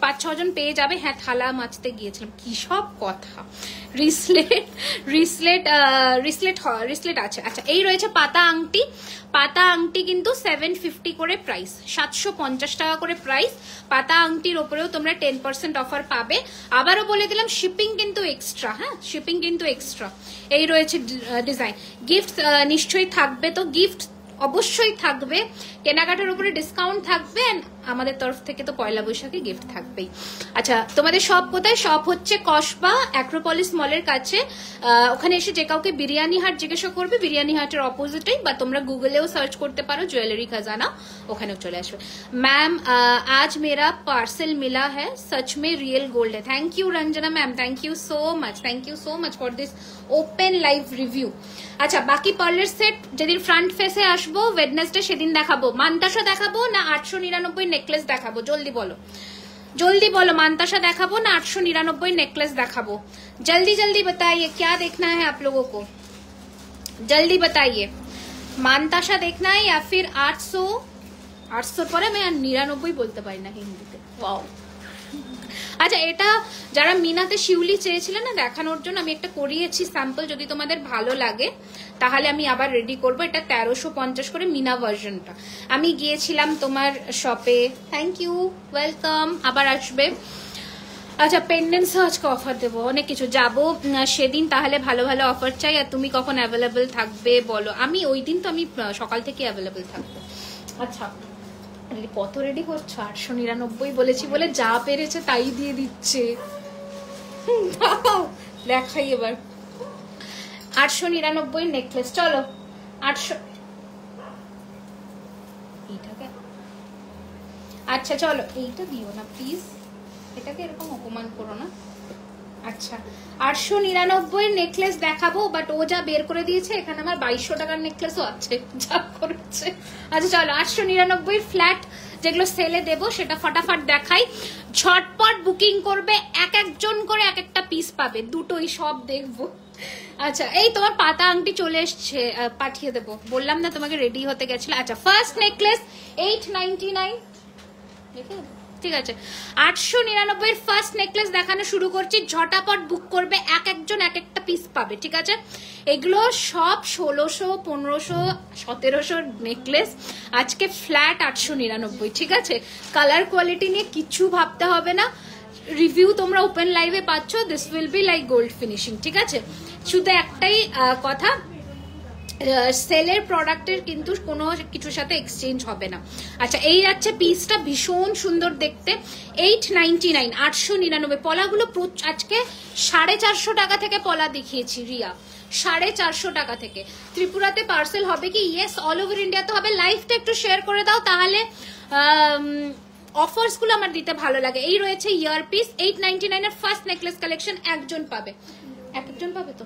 5-6 জন পেয়ে যাবে। হ্যাঁ, থালা মাজতে গিয়েছিলাম, কি সব কথা। রিসলেট আছে। আচ্ছা, এই রয়েছে পাতা আংটি। পাতা আংটি কিন্তু 750 করে প্রাইস, 750 টাকা করে প্রাইস। পাতা আংটির ওপরেও তোমরা 10% অফার পাবে। আবারও বলে দিলাম, শিপিং কিন্তু এক্সট্রা। হ্যাঁ, শিপিং কিন্তু এক্সট্রা। এই রয়েছে ডিজাইন। গিফট নিশ্চয়ই থাকবে, তো গিফট অবশ্যই থাকবে, কেনাকাটার উপরে ডিসকাউন্ট থাকবে, আমাদের তরফ থেকে তো পয়লা বৈশাখে গিফট থাকবেই। আচ্ছা, তোমাদের শপ কোথায়? শপ হচ্ছে কসবা অ্যাক্রোপলিস মলের কাছে। ওখানে এসে যে কাউকে বিরিয়ানি হাট জিজ্ঞাসা করবে, বিরিয়ানি হাটের অপোজিটেই, বা তোমরা গুগলেও সার্চ করতে পারো জুয়েলারি খাজানা, ওখানেও চলে আসবে। ম্যাম, আজ মেরা পার্সেল মিলা হ্যায়, সচ মে রিয়েল গোল্ড হ্যায়। Thank you Ranjana ma'am, thank you so much for this open live review. আচ্ছা, বাকি পার্লার সেট যেদিন ফ্রন্ট ফেসে আসবো ওয়েডনেসডে সেদিন দেখাবো। মান্তাসা দেখাবো না 899 নেকলেস দেখাবো? জলদি বলো, মান্তাসা দেখাবো না 899 নেকলেস দেখাবো? जल्दी बताइए, क्या देखना है आप लोगों को? जल्दी बताइए, मानताशा देखना है या फिर 800 পরে আমি আর 99 বলতে পারি না হিন্দিতে। ওয়াও। আচ্ছা, এটা যারা মিনাতে শিউলি চেয়েছিলেন না দেখানোর জন্য, আমি একটা করিয়েছি স্যাম্পল, যদি তোমাদের ভালো লাগে তাহলে আমি আবার রেডি করব। এটা 1350 করে মিনা ভার্সনটা। আমি গিয়েছিলাম তোমার শপে। থ্যাংক ইউ, ওয়েলকাম, আবার আসবে। আচ্ছা, পেন্ডেন্টস আজকে অফার দেবো, অনেক কিছু। যাবো সেদিন, তাহলে ভালো ভালো অফার চাই। আর তুমি কখন অ্যাভেলেবেল থাকবে বলো? আমি ওই দিন তো আমি সকাল থেকে অ্যাভেলেবেল থাকবো। আচ্ছা, কত রেডি করছো? 899 বলেছি বলে যা পেরেছে তাই দিয়ে দিচ্ছে। দেখাই এবার 899 নেকলেস। চলো 800। এইটাকে, আচ্ছা চলো এইটা দিও না প্লিজ, এটাকে এরকম অপমান করো না। আচ্ছা, 899 নেকলেস দেখাবো, বাট ও যা বের করে দিয়েছে এখানে আমার 2200 টাকার নেকলেসও আছে, যা করেছে। আচ্ছা চলো, 899 ফ্ল্যাট যেগুলো সেলে দেবো সেটা ফটাফট দেখাই। ঝটপট বুকিং করবে, এক একজন করে এক একটা পিস পাবে, দুটোই সব দেখবো। আচ্ছা, এই তোমার পাতা আংটি চলে এসছে, পাঠিয়ে দেবো। বললাম না তোমাকে রেডি হতে গেছিল। আচ্ছা, ফার্স্ট নেকলেস 899, দেখে ঠিক আছে। 899 ফার্স্ট নেকলেস দেখানো শুরু করছি। ঝটাপট বুক করবে, এক একজন এক একটা পিস পাবে, ঠিক আছে? এগুলো সব 1600, 1500, 1700 নেকলেস, আজকে ফ্ল্যাট 899, ঠিক আছে? কালার কোয়ালিটি নিয়ে কিছু ভাবতে হবে না, রিভিউ তোমরা ওপেন লাইভে পাচ্ছ, this will be like gold finishing, ঠিক আছে? শুধু একটাই কথা, সেলের প্রোডাক্টের কিন্তু কোনো কিছুর সাথে এক্সচেঞ্জ হবে না। আচ্ছা, এই যাচ্ছে পিসটা, ভীষণ সুন্দর দেখতে, 899, 899। পলাগুলো আজকে 450 টাকা থেকে পলা দেখিয়েছি রিয়া, 450 টাকা থেকে। ত্রিপুরাতে পার্সেল হবে কি? ইয়েস, অল ওভার ইন্ডিয়াতে হবে। লাইভটা একটু শেয়ার করে দাও, তাহলে অফার্স গুলো আমার দিতে ভালো লাগে। এই রয়েছে ইয়ার পিস, 899 এর ফার্স্ট নেকলেস কালেকশন, একজন পাবে, একজন পাবে তো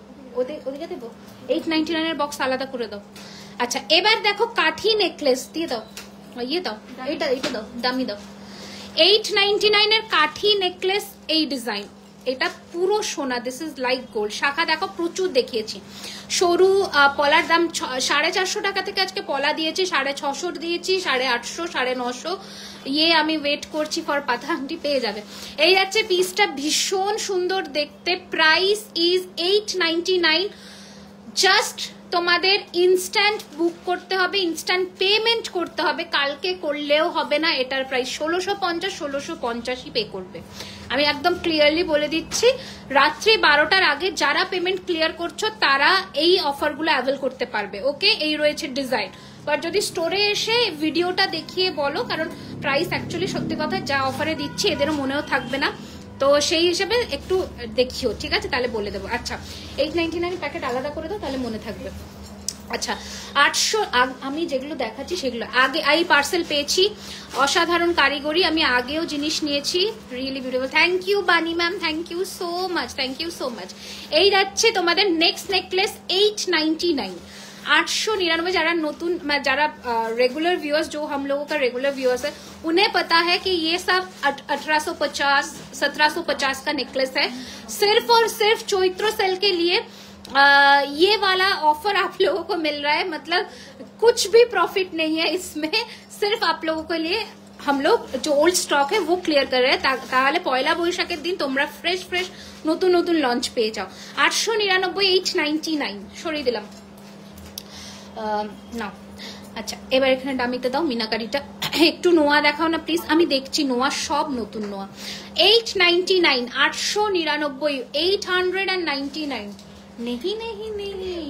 ওদিকে দেবো। 899 এর বক্স আলাদা করে দাও। আচ্ছা, এবার দেখো কাঠি নেকলেস দিয়ে দাও, ইয়ে দাও, এটা দাও, দামি দাও। 899 এর কাঠি নেকলেস, এই ডিজাইন, এটা পুরো সোনা, দিস ইজ লাইক গোল্ড। শাখা দেখো প্রচুর দেখিয়েছি। সরু পলার দাম 450 টাকা থেকে আজকে পলা দিয়েছি, 650 দিয়েছি, 850, 950। ইয়ে আমি ওয়েট করছি ফর পাতা আংটি, পেয়ে যাবে। এই যাচ্ছে পিসটা, ভীষণ সুন্দর দেখতে। Price is 899। জাস্ট তোমাদের ইনস্ট্যান্ট বুক করতে হবে, ইনস্ট্যান্ট পেমেন্ট করতে হবে, কালকে করলেও হবে না। এটার প্রাইস 1650, 1650 পে করবে। আমি একদম ক্লিয়ারলি বলে দিচ্ছি, রাত্রি 12টার আগে যারা পেমেন্ট ক্লিয়ার করছো তারা এই অফারগুলো অ্যাভেল করতে পারবে। ওকে, এই রয়েছে ডিজাইন, বাট যদি স্টোরে এসে ভিডিওটা দেখিয়ে বলো, কারণ প্রাইস অ্যাকচুয়ালি সত্যি কথা যা অফারে দিচ্ছি এদেরও মনেও থাকবে না, তো সেই হিসেবে একটু দেখিও, ঠিক আছে? তাহলে বলে দেবো। আচ্ছা 899 প্যাকেট আলাদা করে দাও, তাহলে মনে থাকবে। আচ্ছা 800, আমি যেগুলো দেখাচ্ছি সেগুলো আগে এই পার্সেল পেয়েছি, অসাধারণ কারিগরি, আমি আগেও জিনিস নিয়েছি, really beautiful. Thank you Bani ma'am, thank you so much, thank you so much. এই যাচ্ছে তোমাদের নেক্সট নেকলেস 899, 899। যারা नतून, যারা रेगुलर व्यूअर्स, जो हम लोगों का रेगुलर व्यूअर्स है, उन्हें पता है कि ये सब 1850 1750 का नेकलेस है। सिर्फ और सिर्फ चैत्र सेल के लिए ये वाला ऑफर आप लोगों को मिल रहा है, मतलब कुछ भी प्रॉफिट नहीं है इसमें, सिर्फ आप लोगों के लिए हम लोग जो ओल्ड स्टॉक है वो क्लियर कर रहे हैं, ताहले पयला বৈশাখের দিন তোমরা ফ্রেশ ফ্রেশ নতুন নতুন লঞ্চ পেয়ে যাও। 899, 899 সরিয়ে দিলাম না। আচ্ছা এবার এখানে ডামিতে দাও মিনাকারিটা, একটু নোয়া দেখাও না প্লিজ, আমি দেখছি নোয়া, সব নতুন নোয়া। 899, 899, 899 नहीं नहीं नहीं,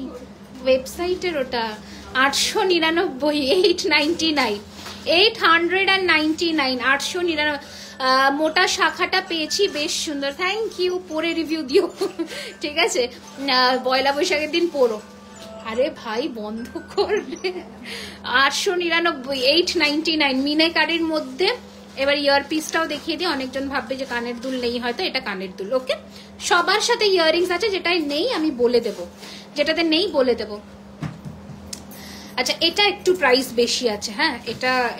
ওয়েবসাইটের ওটা। 899, 899, 899, 899। মোটা শাখাটা পেয়েছি, বেশ সুন্দর, থ্যাংক ইউ। পরে রিভিউ দিও, ঠিক আছে? পয়লা বৈশাখের দিন পড়ো। আরে ভাই বন্ধ করবে। 899, 899 মিনাকারির মধ্যে। এবার ইয়ার পিসটাও দেখিয়ে দিই, অনেকজন ভাববে যে কানের দুল নেই, হয়তো এটা কানের দুল। ওকে, সবার সাথে ইয়াররিংস আছে, যেটাই নেই আমি বলে দেবো, যেটাতে নেই বলে দেবো। আচ্ছা এটা একটু প্রাইস বেশি আছে, হ্যাঁ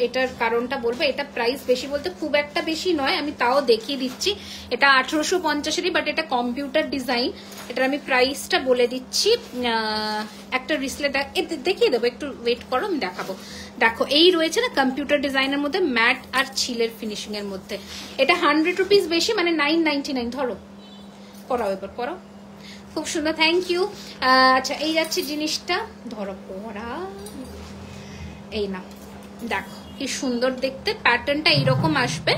এটার কারণটা বলবো। এটা প্রাইস বেশি বলতে খুব একটা বেশি নয়, আমি তাও দেখিয়ে দিচ্ছি। এটা 1850-এরই, বাট এটা কম্পিউটার ডিজাইন। এটার আমি প্রাইসটা বলে দিচ্ছি। একটা রিসলেট দেখিয়ে দেবো, একটু ওয়েট করো, আমি দেখাবো। দেখো এই রয়েছে না কম্পিউটার ডিজাইনের মধ্যে, ম্যাট আর ছিলের ফিনিশিং এর মধ্যে। এটা 100 রুপিস বেশি, মানে 999। ধরো পরাও, এবার পরাও, খুব সুন্দর, থ্যাংক ইউ। আচ্ছা এই যাচ্ছে জিনিসটা, ধরো পরা, এই না, দেখো কি সুন্দর দেখতে। প্যাটার্নটা এইরকম আসবে,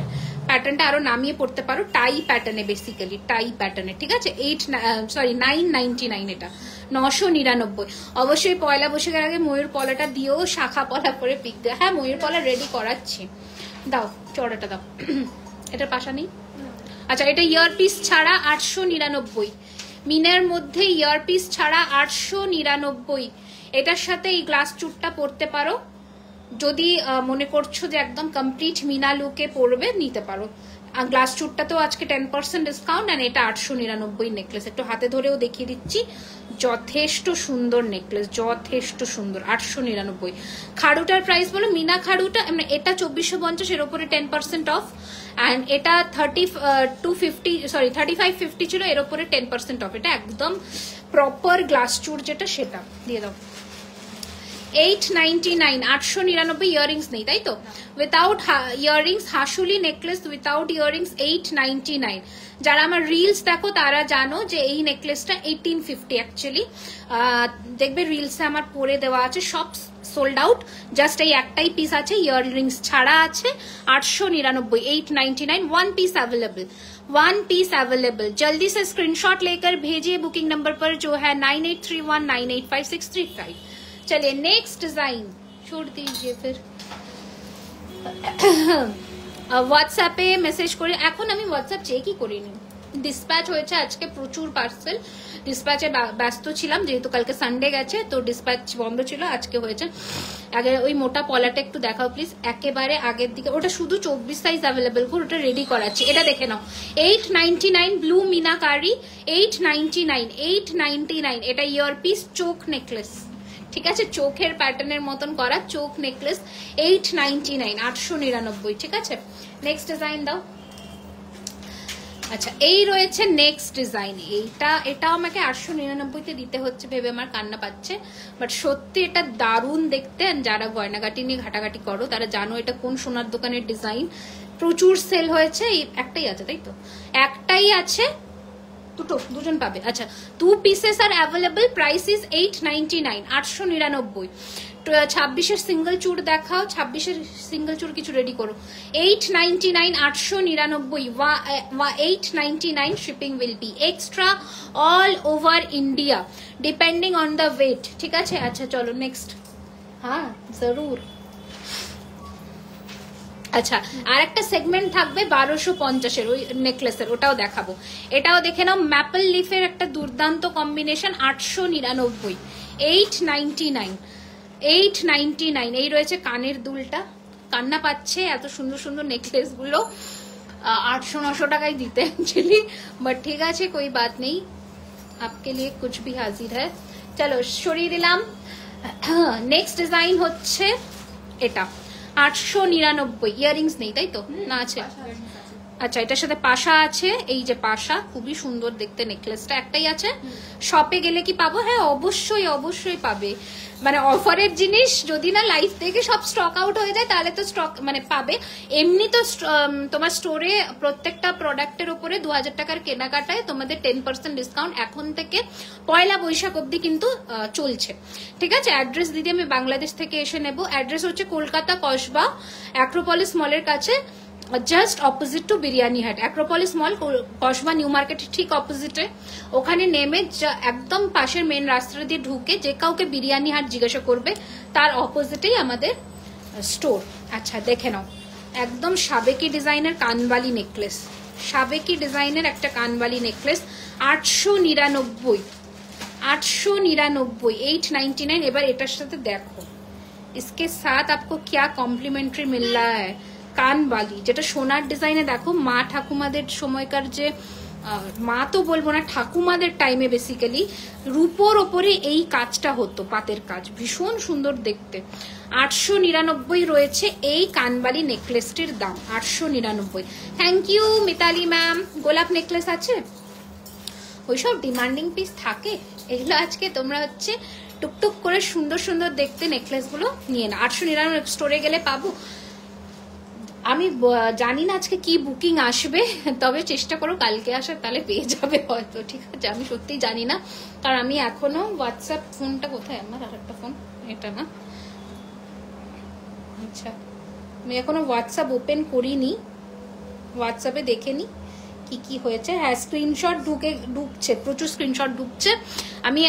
প্যাটার্নটা আরো নামিয়ে পড়তে পারো, টাই প্যাটার্নে, বেসিক্যালি টাই প্যাটার্নে, ঠিক আছে? 999 এটা 999। অবশ্যই পয়লা বৈশাখের আগে ময়ূর পলাটা দিয়েও শাখা পলা করে পিক দেয়। হ্যাঁ ময়ূর পলা রেডি করাচ্ছি, দাও চড়াটা দাও। এটার পাশা নেই। আচ্ছা এটা ইয়ারপিস ছাড়া 899, মিনের মধ্যে ইয়ারপিস ছাড়া 899। এটার সাথে এই গ্লাস চুটটা পরতে পারো, যদি মনে করছো যে একদম কমপ্লিট মিনা লুকে পরবে, নিতে পারো। গ্লাস চুটটা তো আজকে 10% ডিসকাউন্ট, আর এটা 899 নেকলেস। একটু হাতে ধরেও দেখিয়ে দিচ্ছি, যথেষ্ট সুন্দর নেকলেস, যথেষ্ট সুন্দর। 899। খাড়ুটার প্রাইস বলো, মিনা খাড়ুটা, এটা 2450, এর উপরে 10% অফ। অ্যান্ড এটা 3550 ছিল, এর উপরে 10% অফ। এটা একদম প্রপার গ্লাস চুর যেটা, সেটা দিয়ে দাও। 899, 899। ইয়ারিংস নেই তাই তো? উইথাউট ইয়ারিংস, হাসুলি নেকলেস উইথাউট ইয়ারিংস 899। যারা আমার রিলস দেখো তারা জানো যে এই নেকলেসটা 1850 অ্যাকচুয়ালি। দেখবে রিলসে আমার পরে দেওয়া আছে, সব সোল্ড আউট, জাস্ট এই একটাই পিস আছে, ইয়াররিংস ছাড়া আছে। 899, 899, 1 पीस अवेलेबल, 1 पीस अवेलेबल। जल्दी से स्क्रीनशॉट लेकर भेजिए बुकिंग नंबर पर जो है 9831985635। चलिए नेक्स्ट डिजाइन छोड़ दीजिए फिर। হোয়াটসঅ্যাপে মেসেজ করে, এখন আমি হোয়াটসঅ্যাপ চেকই করিনি। ডিসপ্যাচ হয়েছে আজকে প্রচুর পার্সেল, ডিসপ্যাচে ব্যস্ত ছিলাম, যেহেতু কালকে সানডে গেছে তো ডিসপ্যাচ বন্ধ ছিল, আজকে হয়েছে। আগে ওই মোটা পলাটা একটু দেখাও প্লিজ, একেবারে আগের দিকে। ওটা শুধু 24 সাইজ অ্যাভেলেবেল, ওটা রেডি করাচ্ছি। এটা দেখে নাও, 899 ব্লু মিনাকারি, 899, 899। এটা ইয়ারপিস চোখ নেকলেস, ঠিক আছে? চোখের প্যাটার্নের মতন করা চোখ নেকলেস, 899, 899, ঠিক আছে? নেক্সট ডিজাইন দাও। আচ্ছা এই রয়েছে নেক্সট ডিজাইন। এটাও আমাকে 899-তে দিতে হচ্ছে ভেবে আমার কান্না পাচ্ছে, বাট সত্যি এটা দারুণ দেখতে। যারা গয়নাগাটি নিয়ে ঘাটাঘাটি করো তারা জানো এটা কোন সোনার দোকানের ডিজাইন। প্রচুর সেল হয়েছে, একটাই আছে তাই তো? একটাই আছে, দুজন পাবে। আচ্ছা 2 pieces আর অ্যাভেলেবল, প্রাইস ইজ 899, 899। 26-এর সিঙ্গেল চুর দেখাও, 26-এর সিঙ্গেল চুর কিছু রেডি করো। 899, 899, 899 shipping will be extra all over India depending on the weight, ঠিক আছে? আচ্ছা চলো নেক্সট। হ্যাঁ জরুর। আচ্ছা, আর একটা সেগমেন্ট থাকবে 1250-এর ওই নেকলেসের, ওটাও দেখাবো। এটাও দেখে নাও, ম্যাপল লিফের একটা দুর্দান্ত কম্বিনেশন, 899, 899, 899। এই রয়েছে কানের দুলটা, কান্না পাচ্ছে এত সুন্দর সুন্দর নেকলেস গুলো 800-900 টাকায় দিতে অ্যাকচুয়ালি, বাট ঠিক আছে কোই বাত নেই, আপকে লিয়ে কুছ ভি হাজির হ্যায়। চলো সরিয়ে দিলাম। নেক্সট ডিজাইন হচ্ছে এটা 899, ইয়ারিংস নেই তাই তো? না আছে। আচ্ছা, এটার সাথে পাশা আছে, এই যে পাশা, খুবই সুন্দর দেখতে নেকলেসটা। একটাই আছে, শপে গেলে কি পাবো? হ্যাঁ অবশ্যই অবশ্যই পাবে, মানে অফারের জিনিস যদি না লাইফ থেকে সব স্টক আউট হয়ে যায় তাহলে তো স্টক মানে পাবে। এমনি তো তোমার স্টোরে প্রত্যেকটা প্রোডাক্টের উপরে 2000 টাকার কেনাকাটায় তোমাদের 10% ডিসকাউন্ট এখন থেকে পয়লা বৈশাখ অব্দি কিন্তু চলছে। ঠিক আছে, অ্যাড্রেস দিদি আমি বাংলাদেশ থেকে এসে নেব। অ্যাড্রেস হচ্ছে কলকাতা কসবা অ্যাক্রোপলিস মলের কাছে, জাস্ট অপোজিট টু বিরিয়ানি হাট। অ্যাক্রোপলিস মল কসবা নিউ মার্কেট ঠিক অপোজিটে, ওখানে নেমে একদম পাশের মেন রাস্তা দিয়ে ঢুকে যে কাউকে বিরিয়ানি হাট জিজ্ঞাসা করবে, তার অপোজিটেই আমাদের স্টোর। আচ্ছা দেখে নাও, একদম সাবেকি ডিজাইনের কানবালি নেকলেস, সাবেকি ডিজাইনের একটা কানবালি নেকলেস, 899, 899, 899। এবার এটার সাথে দেখো इसके साथ आपको क्या कॉम्प्लीमेंट्री मिल रहा है, কানবালি, যেটা সোনার ডিজাইনে দেখো মা ঠাকুমাদের সময়কার যে, মা তো বলবো না, ঠাকুমাদের টাইমে বেসিক্যালি রূপোর ওপরে এই কাজটা হতো, পাতের কাজ, ভীষণ সুন্দর দেখতে। 899 রয়েছে এই কানবালি নেকলেসটির দাম, 899। Thank you Mitali ma'am. গোলাপ নেকলেস আছে, ওইসব ডিমান্ডিং পিস থাকে, এগুলো আজকে তোমরা হচ্ছে টুকটুক করে সুন্দর সুন্দর দেখতে নেকলেস গুলো নিয়ে না। 899 স্টোরে গেলে পাবো। আমি জানি না আজকে কি বুকিং আসবে, তবে চেষ্টা করো কালকে আসার, তাহলে পেয়ে যাবে হয়তো। ঠিক আছে, আমি সত্যিই জানি না, কারণ আমি এখনো হোয়াটসঅ্যাপ, ফোনটা কোথায় আমার, আর একটা ফোন, এটা না, আচ্ছা আমি এখনো হোয়াটসঅ্যাপ ওপেন করিনি, হোয়াটসঅ্যাপে দেখে নি কি কি হয়েছে। হ্যাঁ স্ক্রিনশট ঢুকছে, প্রচুর স্ক্রিনশট ঢুকছে, আমি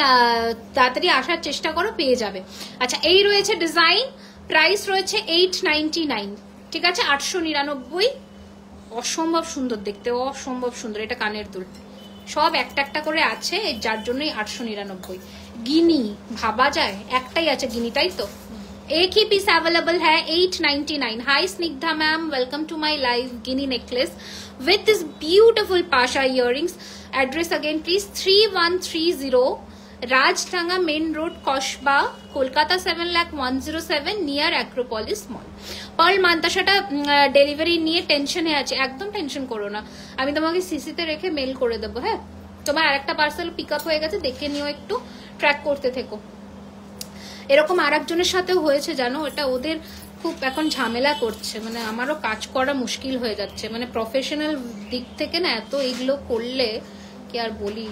তাড়াতাড়ি আসার চেষ্টা করো, পেয়ে যাবে। আচ্ছা এই রয়েছে ডিজাইন, প্রাইস রয়েছে 899, ঠিক আছে, 899, অসম্ভব সুন্দর দেখতে, অসম্ভব সুন্দর। এটা কানের দুল, সব একটা একটা করে আছে, যার জন্যই 899। গিনি ভাবা যায়, একটাই আছে গিনি, তাই তো? एक ही पीस अवेलेबल है, 899। Hi Snigdha ma'am, welcome to my live. Guinea necklace with this beautiful pasha earrings. Address again please, 3130 Rajtanga Main Road, Koshba, Kolkata 7,01,07 near Acropolis Mall. Pearl মান্তাসাটা ডেলিভারি নিয়ে টেনশনে আছে, একদম টেনশন করো না, আমি তোমাকে সিসিতে রেখে মেল করে দেবো। হ্যাঁ তোমার আরেকটা পার্সেল পিক আপ হয়ে গেছে, দেখে নিও, একটু ট্র্যাক করতে থেকো। এরকম আর একজনের সাথেও হয়েছে জানো, এটা ওদের খুব এখন ঝামেলা করছে, মানে আমারও কাজ করা মুশকিল হয়ে যাচ্ছে, মানে প্রফেশনাল দিক থেকে না এত এগুলো করলে কি আর বলি।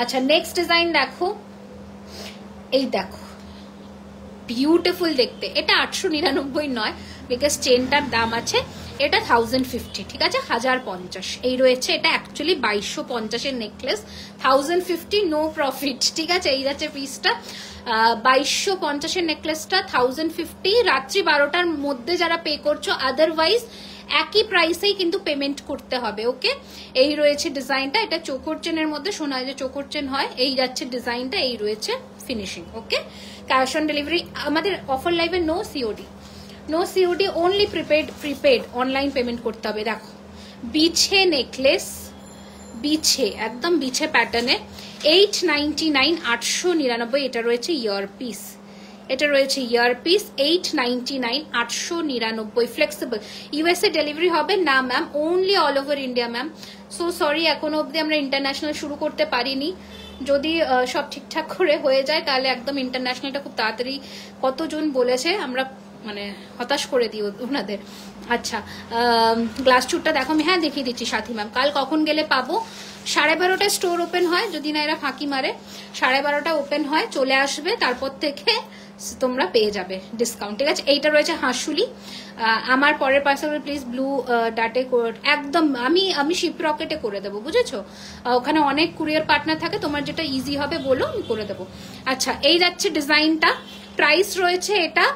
আচ্ছা নেক্সট ডিজাইন দেখো, এই দেখো বিউটিফুল দেখতে, এটা 899 নয়, বিকজ চেনটার দাম আছে, এটা 1050, ঠিক আছে, 1050। এই রয়েছে, এটা অ্যাকচুয়ালি 2250-এর নেকলেস, 1050 নো প্রফিট, ঠিক আছে। এই যাচ্ছে পিসটা 2250-এর নেকলেসটা 1050, রাত্রি 12টার মধ্যে যারা পে করছো, আদারওয়াইজ একই প্রাইসেই কিন্তু পেমেন্ট করতে হবে। ওকে, এই রয়েছে ডিজাইনটা, এটা চোখর চেনের মধ্যে, শোনা যে চোখর চেন হয়, এই যাচ্ছে ডিজাইনটা, এই রয়েছে finishing. Okay, cash on delivery আমাদের অফার লাইভে no COD, no COD, only prepaid online payment করতে হবে। দেখো বিছে নেকলেস, বিছে একদম বিছে প্যাটার্নে, 899, 899। এটা রয়েছে ইয়ার পিস, এটা রয়েছে ইয়ার পিস, 899, 899, ফ্লেক্সিবল। ইউএসএ ডেলিভারি হবে না ma'am, only all over India ma'am. So sorry, এখনো অব্দি আমরা ইন্টারন্যাশনাল শুরু করতে পারিনি, যদি সব ঠিকঠাক করে হয়ে যায় তাহলে একদম ইন্টারন্যাশনালটা খুব তাড়াতাড়ি, কতজন বলেছে, আমরা মানে হতাশ করে দিই ওনাদের। আচ্ছা গ্লাস চুটটা দেখো, আমি হ্যাঁ দেখিয়ে দিচ্ছি সাথী ম্যাম। কাল কখন গেলে পাবো? 12:30 স্টোর ওপেন হয়, যদি না এরা ফাঁকি মারে, 12:30 ওপেন হয়, চলে আসবে, তারপর থেকে তোমরা পেয়ে যাবে ডিসকাউন্ট, ঠিক আছে। এইটা রয়েছে হাঁসুলি, আমার পরের পার্সেল প্লিজ ব্লু ডাটে একদম আমি শিপ রকেটে করে দেবো, বুঝেছো, ওখানে অনেক কুরিয়ার পার্টনার থাকে, তোমার যেটা ইজি হবে বলো, আমি করে দেবো। আচ্ছা এই যাচ্ছে ডিজাইনটা, প্রাইস রয়েছে এটা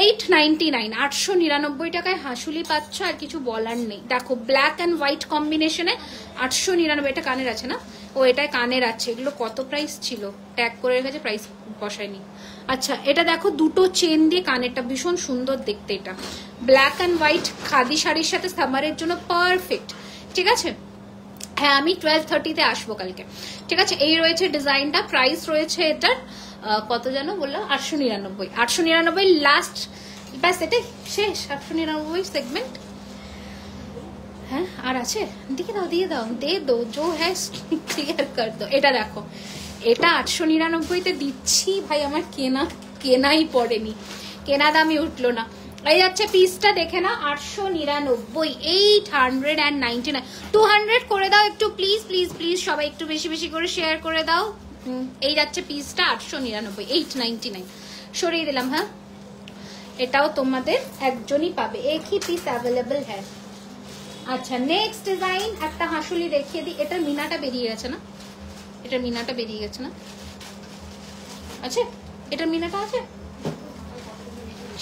899, 899 টাকায় হাসুলি পাচ্ছ, আর কিছু বলার নেই। দেখো ব্ল্যাক অ্যান্ড হোয়াইট কম্বিনেশনে 899, এটা কানের আছে না? ও এটাই কানের আছে। এগুলো কত প্রাইস ছিল, ট্যাগ করে রেখেছে, প্রাইস বসায়নি। আচ্ছা এটা দেখো দুটো চেন দিয়ে কানেরটা ভীষণ সুন্দর দেখতে। এটা ব্ল্যাক অ্যান্ড হোয়াইট খাদি শাড়ির সাথে সামারের জন্য পারফেক্ট, ঠিক আছে? হ্যাঁ আমি 12:30-তে আসবো কালকে, ঠিক আছে? এই রয়েছে ডিজাইনটা, প্রাইস রয়েছে এটার কত জানো বললাম? 899। 899 লাস্ট, ব্যাস এটাই শেষ। 899 সেগমেন্ট। হ্যাঁ আর আছে? দিয়ে দাও দিয়ে দাও, দে দো জো হ্যাঁ ক্লিয়ার কর দো। এটা দেখো, এটা 899-তে দিচ্ছি ভাই, আমার কেনাই পড়েনি, কেনা দামই উঠলো না। এই যাচ্ছে পিসটা দেখে না, 899, 899। 200 করে দাও একটু প্লিজ প্লিজ প্লিজ, সবাই একটু বেশি বেশি করে শেয়ার করে দাও। এই যাচ্ছে পিসটা 899, 899 সরিয়ে দিলাম। হ্যাঁ এটাও তোমাদের একজনই পাবে, একই পিস অ্যাভেলেবল হ্যাঁ। আচ্ছা নেক্সট ডিজাইন একটা হাসুলি দেখিয়ে দিই। এটার মিনাটা বেরিয়ে গেছে না? এটার মিনাটা বেরিয়ে গেছে না? আছে এটার মিনাটা আছে?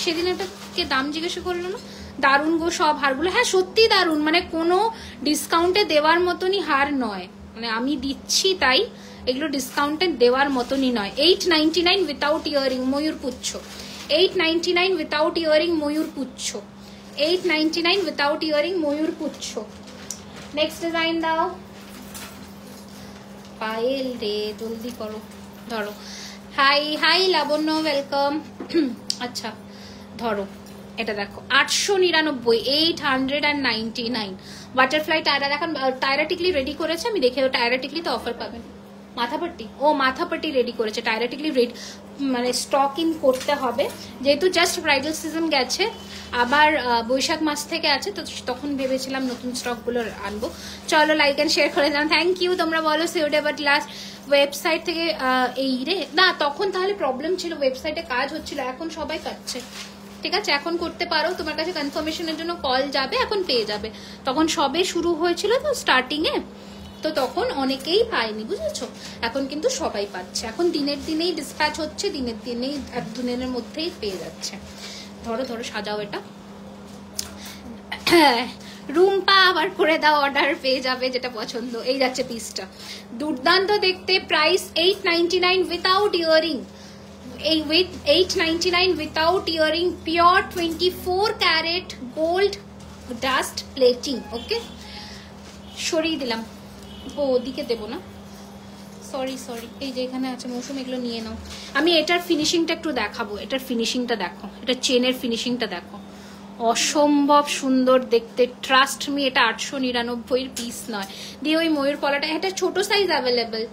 সেদিন এটাকে দাম জিজ্ঞাসা করলো না? দারুন গো সব হারগুলো, হ্যাঁ সত্যি দারুন, মানে কোনো ডিসকাউন্টে দেওয়ার মতনই হার নয়, মানে আমি দিচ্ছি তাই, এগুলো ডিসকাউন্টে দেওয়ার মতনই নয়। 899 উইথাউট ইয়ারিং ময়ূর পুচ্ছ, 899 উইথাউট ইয়ারিং ময়ূর পুচ্ছ, 899 উইথাউট ইয়ারিং ময়ূর পুচ্ছ। নেক্সট ডিজাইন দাও পায়েল রে, জলদি করো, ধরো। হাই হাই লাবণ্য, ওয়েলকাম। আচ্ছা ধরো এটা দেখো 899, 899 বাটারফ্লাই টায়রা। দেখুন টায়রা টিকলি রেডি করেছে, আমি দেখে টায়রা টিকলি তো অফার পাবেন। মাথাপট্টি, ও মাথাপট্টি রেডি করেছে, টায়রা টিকলি রেডি মানে স্টক ইন করতে হবে, যেহেতু জাস্ট ব্রাইডাল সিজন গেছে, আবার বৈশাখ মাস থেকে আছে, তো তখন ভেবেছিলাম নতুন স্টকগুলো আনবো। চলো লাইক অ্যান্ড শেয়ার করে দিলাম, থ্যাংক ইউ। তোমরা বলো সিওডে বাট লাস্ট ওয়েবসাইট থেকে এই রে না, তখন তাহলে প্রবলেম ছিল, ওয়েবসাইটে কাজ হচ্ছিল, এখন সবাই পাচ্ছে, ঠিক আছে? এখন করতে পারো, তোমার কাছে কনফার্মেশনের জন্য কল যাবে, এখন পেয়ে যাবে। তখন সবে শুরু হয়েছিল তো স্টার্টিং এ, তো তখন অনেকেই পায়নি, বুঝেছো? এখন কিন্তু সবাই পাচ্ছে, এখন দিনের দিনেই ডিসপ্যাচ হচ্ছে, দিনের দিনেই 1-2 দিনের মধ্যেই পেয়ে যাচ্ছে। ধরো ধরো সাজাও এটা। রুম্পা আবার করে দাও অর্ডার, পেয়ে যাবে যেটা পছন্দ। এই যাচ্ছে পিসটা, দুর্দান্ত দেখতে, প্রাইস 899 উইথাউট ইয়ারিং, এই 899 without earring, pure 24 carat gold dust plating. Okay সরিয়ে দিলাম, ও ওদিকে দেবো না, সরি সরি, এই যে এখানে আছে মৌসুম, এগুলো নিয়ে নাও। আমি এটার ফিনিশিংটা একটু দেখাবো, এটার ফিনিশিংটা দেখো, এটা চেনের ফিনিশিংটা দেখো, অসম্ভব সুন্দর দেখতে, ট্রাস্ট মি। এটা 899 পিস নয় দিয়ে ওই ময়ূর পলাটা, এটা ছোট সাইজ অ্যাভেলেবেল,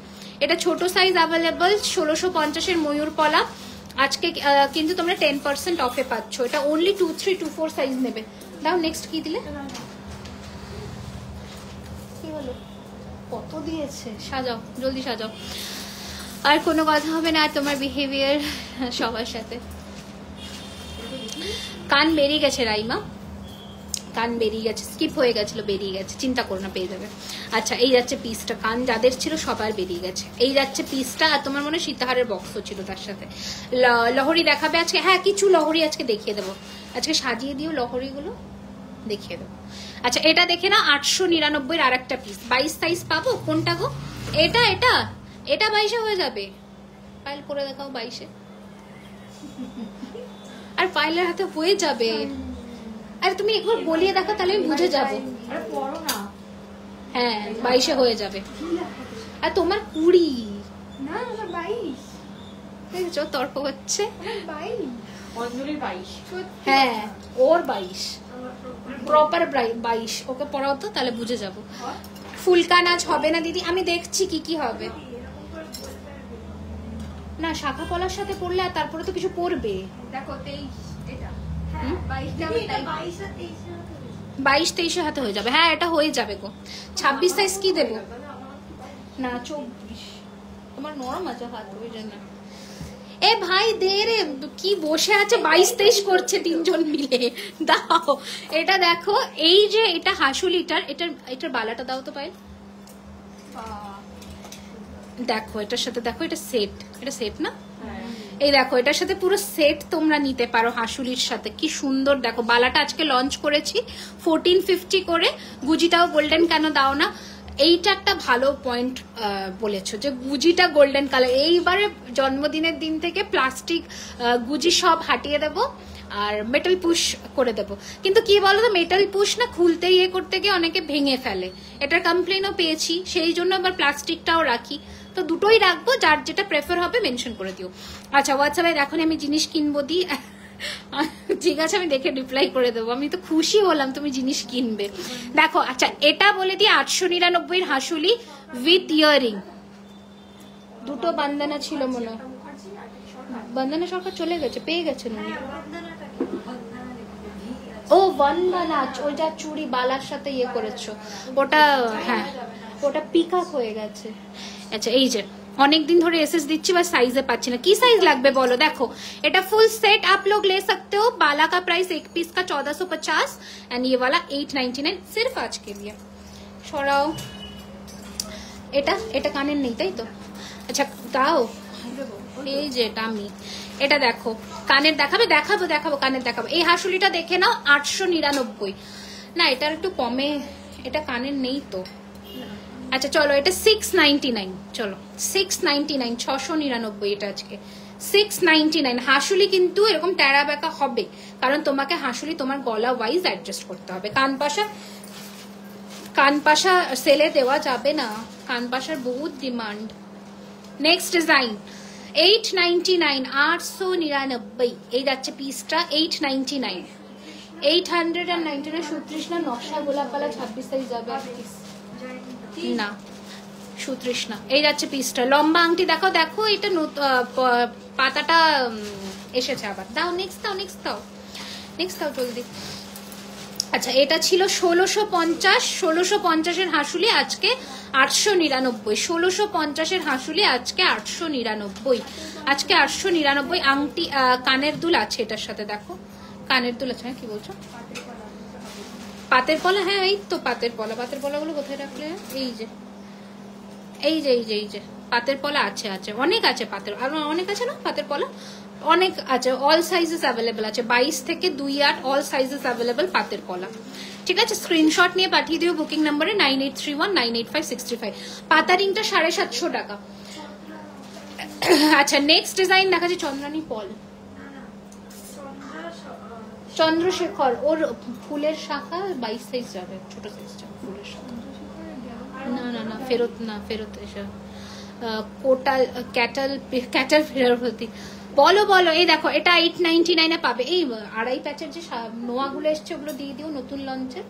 এটা ছোট সাইজ অ্যাভেলেবেল 1650-এর ময়ূর পলা। আজকে কিন্তু তোমরা 10% অফে পাচ্ছ, এটা অনলি 2, 3, 2, 4 সাইজ নেবে। দাও নেক্সট কি দিলে, কি হলো, কত দিয়েছে, সাজাও জলদি সাজাও, আর কোনো কথা হবে না। তোমার বিহেভিয়ার সবার সাথে। কান বেরিয়ে গেছে রাইমা, কান বেরিয়ে গেছে, স্কিপ হয়ে গেছিল, বেরিয়ে গেছে, চিন্তা করো না, পেয়ে যাবে। আচ্ছা এই যাচ্ছে পিসটা, কান যাদের ছিল সবার বেরিয়ে গেছে। এই যাচ্ছে পিসটা, আর তোমার মনে সীতাহারের বক্সও ছিল তার সাথে। লহরি দেখাবে আজকে, হ্যাঁ কিছু লহরি আজকে দেখিয়ে দেবো, আজকে সাজিয়ে দিও লহরিগুলো, দেখিয়ে দেবো। আচ্ছা এটা দেখে না, 899-এর আর একটা পিস, 22 সাইজ পাবো। কোনটা গো? এটা এটা এটা 22-এ হয়ে যাবে। পাইল করে দেখাও 22-এ, আর পাইলের হাতে হয়ে যাবে। আরে তুমি একবার বলিয়ে দেখো, তাহলে আমি বুঝে যাবো। হ্যাঁ 22-এ হয়ে যাবে। আর তোমার 20 না, আমার 22। দেখছো তর্ক হচ্ছে, 22 অঞ্জলির 22। হ্যাঁ ওর 22, প্রপার 22। ওকে পড়াও তো, তাহলে বুঝে যাবো। ফুলকান আজ হবে না দিদি, আমি দেখছি কি কি হবে। না শাখা পলার সাথে পড়লে, আর তারপরে তো কিছু পড়বে। দেখো 23 এটা, 22-23 হাতে হয়ে যাবে। হ্যাঁ এটা হয়ে যাবে গো। 26 সাইজ কি দেবো? না 24, তোমার নরম আছে হাত, ওই জন্য। এ ভাই দে রে, কি বসে আছে 22-23 করছে তিনজন মিলে, দাও। এটা দেখো, এই যে এটা হাসুলিটার, এটার বালাটা দাও তো পাই। দেখো এটার সাথে দেখো, এটা সেট, এটা সেট না, এই দেখো এটার সাথে পুরো সেট তোমরা নিতে পারো হাসুলির সাথে, কি সুন্দর দেখো। বালাটা আজকে লঞ্চ করেছি 1450 করে। গুজিটাও গোল্ডেন কেন দাও না, এইটা একটা ভালো পয়েন্ট বলেছো যে গুজিটা গোল্ডেন কালার। এইবারে জন্মদিনের দিন থেকে প্লাস্টিক গুজি সব হাটিয়ে দেবো আর মেটাল পুশ করে দেবো। কিন্তু কি বলতো, মেটাল পুশ না খুলতে ইয়ে করতে গিয়ে অনেকে ভেঙে ফেলে, এটার কমপ্লেনও পেয়েছি, সেই জন্য আবার প্লাস্টিকটাও রাখি। তো দুটোই রাখবো, যার যেটা প্রেফার হবে মেনশন করে দিও। আচ্ছা হোয়াটসঅ্যাপে এখন আমি জিনিস কিনবো দি, ঠিক আছে আমি দেখে রিপ্লাই করে দেবো। আমি তো খুশি হলাম তুমি জিনিস কিনবে। দেখো আচ্ছা এটা বলে দিই 899 হাসুলি উইথ ইয়ারিং, দুটো বান্দানা ছিল মনে হয়। বন্দনা সরকার চলে গেছে, পেয়ে গেছেন উনি। ও বন্দনা, ওই যা চুড়ি বালার সাথে ইয়ে করেছো ওটা, হ্যাঁ ওটা পিক আপ হয়ে গেছে। আচ্ছা এই যে অনেকদিন ধরে এসএস দিচ্ছি বা সাইজে পাচ্ছি না, কি সাইজ লাগবে বলো। দেখো এটা ফুল सेट आप लोग ले सकते हो। बाला का प्राइस एक पीस का 1450 एंड ये वाला 899 सिर्फ आज के लिए। সরাও এটা, এটা কানের নেই তাই তো, আচ্ছা দাও। এই যে এটা আমি, এটা দেখো কানের দেখাবে, দেখাবো দেখাবো কানের দেখাবো। এই হাসুলিটা দেখে নাও 899, না এটার একটু কমে, এটা কানের নেই তো। আচ্ছা চলো এটা 699, চলো 699, 699 এটা আজকে 699। হাসুলি কিন্তু এরকম টেরা বেঁকা হবে, কারণ তোমাকে হাসুলি তোমার গলা ওয়াইজ অ্যাডজাস্ট করতে হবে। কানপাশা সেলে দেওয়া যাবে না, কানপাশার বহুত ডিমান্ড। নেক্সট ডিজাইন 899, 899 এই যাচ্ছে পিসটা 899, 899 সুতৃষ্ণা নকশা গোলাপালা 26 সাইজ যাবে না, সুতৃষ্ণা এই যাচ্ছে পিসটা। লম্বা আংটি দেখো, দেখো এটা পাতাটা এসেছে আবার। দাও নেক্সট দাও, নেক্সট দাও, নেক্সট দাও জলদি। আচ্ছা এটা ছিল 1650, 1650 এর হাসুলি আজকে 899, 1650 এর হাসুলি আজকে 899, আজকে 899। আংটি কানের দুল আছে এটার সাথে, দেখো কানের দুল আছে। কি বলছো পাতের পলা, হ্যাঁ এই তো পাতের পলা। পাতের পলাগুলো কোথায় রাখলে, এই যে এই যে এই যে এই যে পাতের পলা আছে, আছে অনেক আছে পাতের, আর অনেক আছে না পাতের পলা, অনেক আছে। অল সাইজেস অ্যাভেলেবল আছে, 22 থেকে 28 অল সাইজেস অ্যাভেলেবল পাতের পলা। ঠিক আছে স্ক্রিনশট নিয়ে পাঠিয়ে দিও বুকিং নাম্বারে 9831985635। পাতা রিংটা 750 টাকা। আচ্ছা নেক্সট ডিজাইন দেখাচ্ছি চন্দ্রানী পল, চন্দ্রশেখর, ওর ফুলের শাখা 22 সাইজ যাবে, ছোট সাইজটা ফুলের শাখা। না না না ফেরত, না ফেরত এসব কোটাল ক্যাটাল ফেরার প্রতি। বলো বলো, এই দেখো এটা 899 এ পাবে। এই আড়াই প্যাচের যে নোয়াগুলো এসছে ওগুলো দিয়ে দিও নতুন লঞ্চে।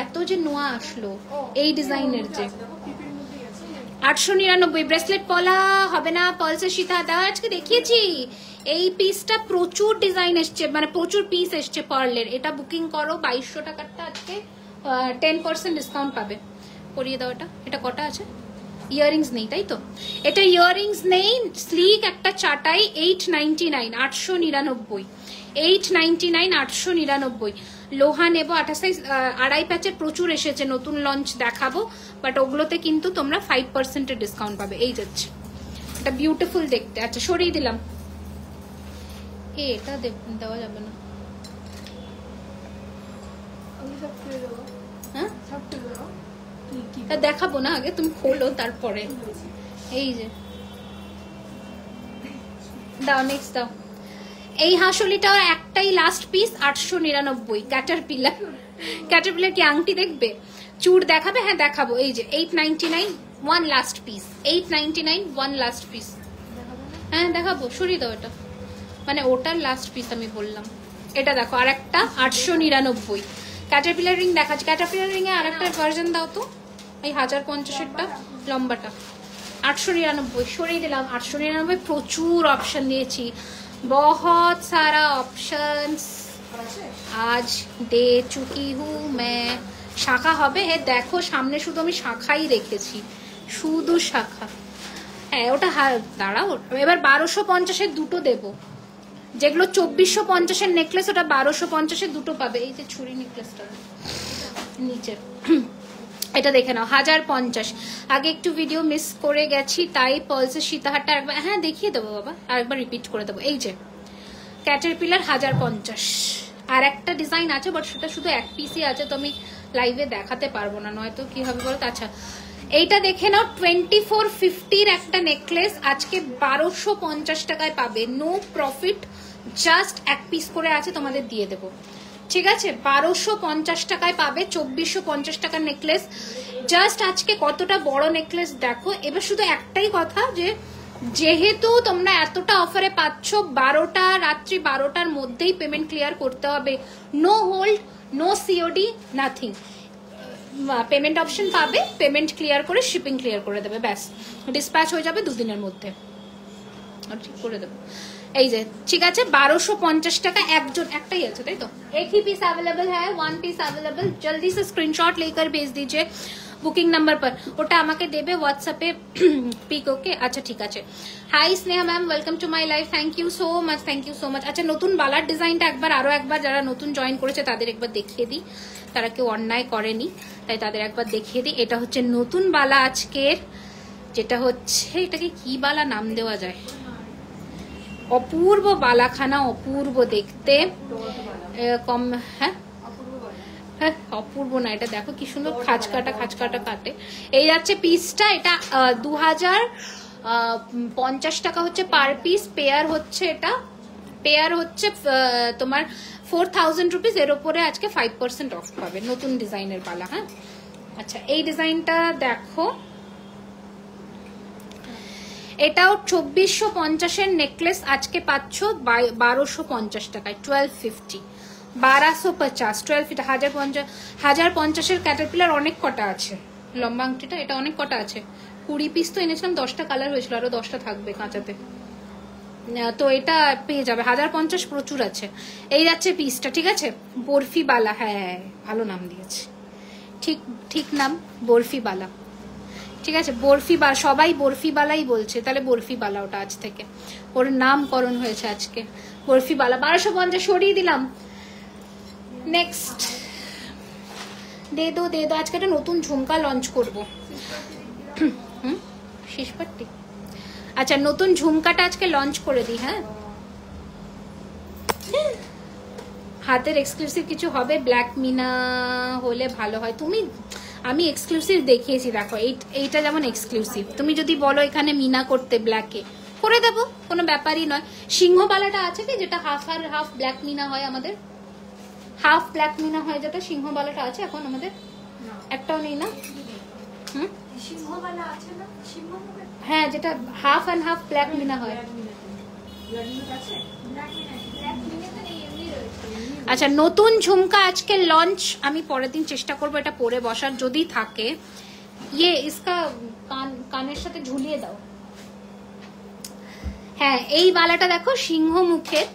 এত যে নোয়া আসলো এই ডিজাইনের, যে 899। ব্রেসলেট পলা হবে না, পালসের সীতা দাও আজকে দেখিয়েছি। এই পিসটা প্রচুর ডিজাইন এসছে, মানে প্রচুর পিস এসছে পার্লের। এটা বুকিং করো 2200 টাকারটা আজকে 10% ডিসকাউন্ট পাবে। করিয়ে দাও এটা। এটা কটা আছে? ইয়ারিংস নেই তাই তো, এটা ইয়ারিংস নেই। স্লিক একটা চাটাই 899, 899, 899, 899। লোহা নেবো 28 সাইজ, আড়াই প্যাচের প্রচুর এসেছে, নতুন লঞ্চ দেখাবো, বাট ওগুলোতে কিন্তু তোমরা 5% ডিসকাউন্ট পাবে। এই যাচ্ছে এটা বিউটিফুল দেখতে। আচ্ছা সরিয়ে দিলাম, এটা দেওয়া যাবে না। হ্যাঁ দেখাবো না, আগে তুমি খোলো তারপরে। এই যে দাও নেক্সট দাও। এই হাসুলিটা একটাই লাস্ট পিস 899। ক্যাটারপিলার কি আংটি দেখবে, চুড় দেখাবে? হ্যাঁ দেখাবো। এই যে 899 one last piece, 899 one last piece. হ্যাঁ দেখাবো, সরিয়ে দাও এটা, মানে ওটার লাস্ট পিস আমি বললাম। এটা দেখো আর একটা 899। ক্যাটারপিলার রিং দেখাচ্ছি, ক্যাটারপিলার রিং এ আর একটা ভার্জন দাও তো, এই 1050-এরটা লম্বাটা 899। সরিয়ে দিলাম 899। প্রচুর অপশন দিয়েছি, बहुत सारा ऑप्शंस आज दे चुकी हूँ मैं। শাখা হবে? হ্যাঁ দেখো সামনে শুধু আমি শাখাই রেখেছি, শুধু শাখা। হ্যাঁ ওটা দাঁড়াও, এবার 1250-এর দুটো দেবো। যেগুলো 2450-এর নেকলেস ওটা 1250-এর দুটো পাবে। এই যে ছুরি নেকলেসটা নিচে, এটা দেখে নাও 1050। আগে একটু ভিডিও মিস করে গেছি তাই পালসের সীতাহারটা একবার, হ্যাঁ দেখিয়ে দেবো বাবা, আর একবার রিপিট করে দেবো। এই যে ক্যাটারপিলার 1050। আর একটা ডিজাইন আছে বাট সেটা শুধু এক পিসই আছে, তো আমি লাইভে দেখাতে পারবো না, নয়তো কি হবে বলো। আচ্ছা এইটা দেখে নাও 2450-র একটা নেকলেস আজকে 1250 টাকায় পাবে। নো প্রফিট, জাস্ট এক পিস করে আছে, তোমাদের দিয়ে দেবো, ঠিক আছে? 1250 টাকায় পাবে 2450 টাকার নেকলেস। জাস্ট আজকে কতটা বড় নেকলেস দেখো। এবার শুধু একটাই কথা, যে যেহেতু তোমরা এতটা অফারে পাচ্ছ, 12টা রাত্রি 12টার মধ্যেই পেমেন্ট ক্লিয়ার করতে হবে। No hold, no COD, nothing. Payment option পাবে, পেমেন্ট ক্লিয়ার করে শিপিং ক্লিয়ার করে দেবে, ব্যাস ডিসপ্যাচ হয়ে যাবে 2 দিনের মধ্যে, ঠিক করে দেবো। এই যে ঠিক আছে 1250 টাকা একজন, একটাই আছে তাই তো? एक ही पीस अवेलेबल है, 1 पीस अवेलेबल। जल्दी से स्क्रीनशॉट लेकर भेज दीजिए বুকিং নাম্বার পর, ওটা আমাকে দেবে হোয়াটসঅ্যাপে পিক। ওকে আচ্ছা ঠিক আছে। Hi Sneha ma'am, welcome to my life. Thank you so much, thank you so much. আচ্ছা নতুন বালার ডিজাইনটা আরো একবার যারা নতুন জয়েন করেছে তাদের একবার দেখিয়ে দিই, তারা কেউ অন্যায় করেনি তাই তাদের একবার দেখিয়ে দিই। এটা হচ্ছে নতুন বালা আজকের, যেটা হচ্ছে এটাকে কি বালা নাম দেওয়া যায়, অপূর্ব বালাখানা, অপূর্ব দেখতে, কম হ্যাঁ হ্যাঁ অপূর্ব না, এটা দেখো কি সুন্দর খাঁচকাটা কাটে। এই যাচ্ছে পিসটা, এটা 2050 টাকা হচ্ছে পার পিস। পেয়ার হচ্ছে এটা, পেয়ার হচ্ছে তোমার 4000 রুপিস। এর উপরে আজকে 5% অফ পাবে, নতুন ডিজাইনের বালা। হ্যাঁ আচ্ছা এই ডিজাইনটা দেখো, এটাও 2450-এর নেকলেস আজকে পাচ্ছ 1250 টাকায়, 1250, 1250, 1250, 1050-এর ক্যাটারপিলার অনেক কটা আছে। লম্বা আংটিটা এটা অনেক কটা আছে, 20 পিস তো এনেছিলাম, 10টা কালার হয়েছিল, আরো 10টা থাকবে কাঁচাতে, তো এটা পেয়ে যাবে। 1050 প্রচুর আছে। এই যাচ্ছে পিসটা, ঠিক আছে? বরফি বালা, হ্যাঁ ভালো নাম দিয়েছে, ঠিক ঠিক নাম বরফি বালা, ঠিক আছে? বরফি বালা, সবাই বরফি বালাই বলছে, তাহলে বরফি বালা ওটা আজ থেকে, ওর নামকরণ হয়েছে আজকে বরফি বালা। 1250 সরিয়ে দিলাম। নেক্সট দে দো আজকে একটা নতুন ঝুমকা লঞ্চ করবো। শেষ পার্টি, আচ্ছা নতুন ঝুমকাটা আজকে লঞ্চ করে দিই। হ্যাঁ হাতের এক্সক্লুসিভ কিছু হবে, ব্ল্যাক মিনা হলে ভালো হয়। আমি এক্সক্লুসিভ দেখিয়েছি, দেখো এইটা যেমন এক্সক্লুসিভ। তুমি যদি বলো এখানে মিনা করতে ব্ল্যাকে, করে দেবো, কোনো ব্যাপারই নয়। সিংহবালাটা আছে কি, যেটা হাফ আর হাফ ব্ল্যাক মিনা হয় আমাদের, হাফ ব্ল্যাক মিনা হয় যেটা, সিংহবালাটা আছে এখন আমাদের? একটাও নেই না? সিংহবালা আছে না? হ্যাঁ যেটা হাফ অ্যান্ড হাফ ব্ল্যাক মিনা হয়। আচ্ছা নতুন ঝুমকা আজকে লঞ্চ, আমি পরের দিন চেষ্টা করবো এটা পরে বসার, যদি থাকে। ইয়ে ইসকা কানের সাথে ঝুলিয়ে দাও। হ্যাঁ এই বালাটা দেখো সিংহ মুখের,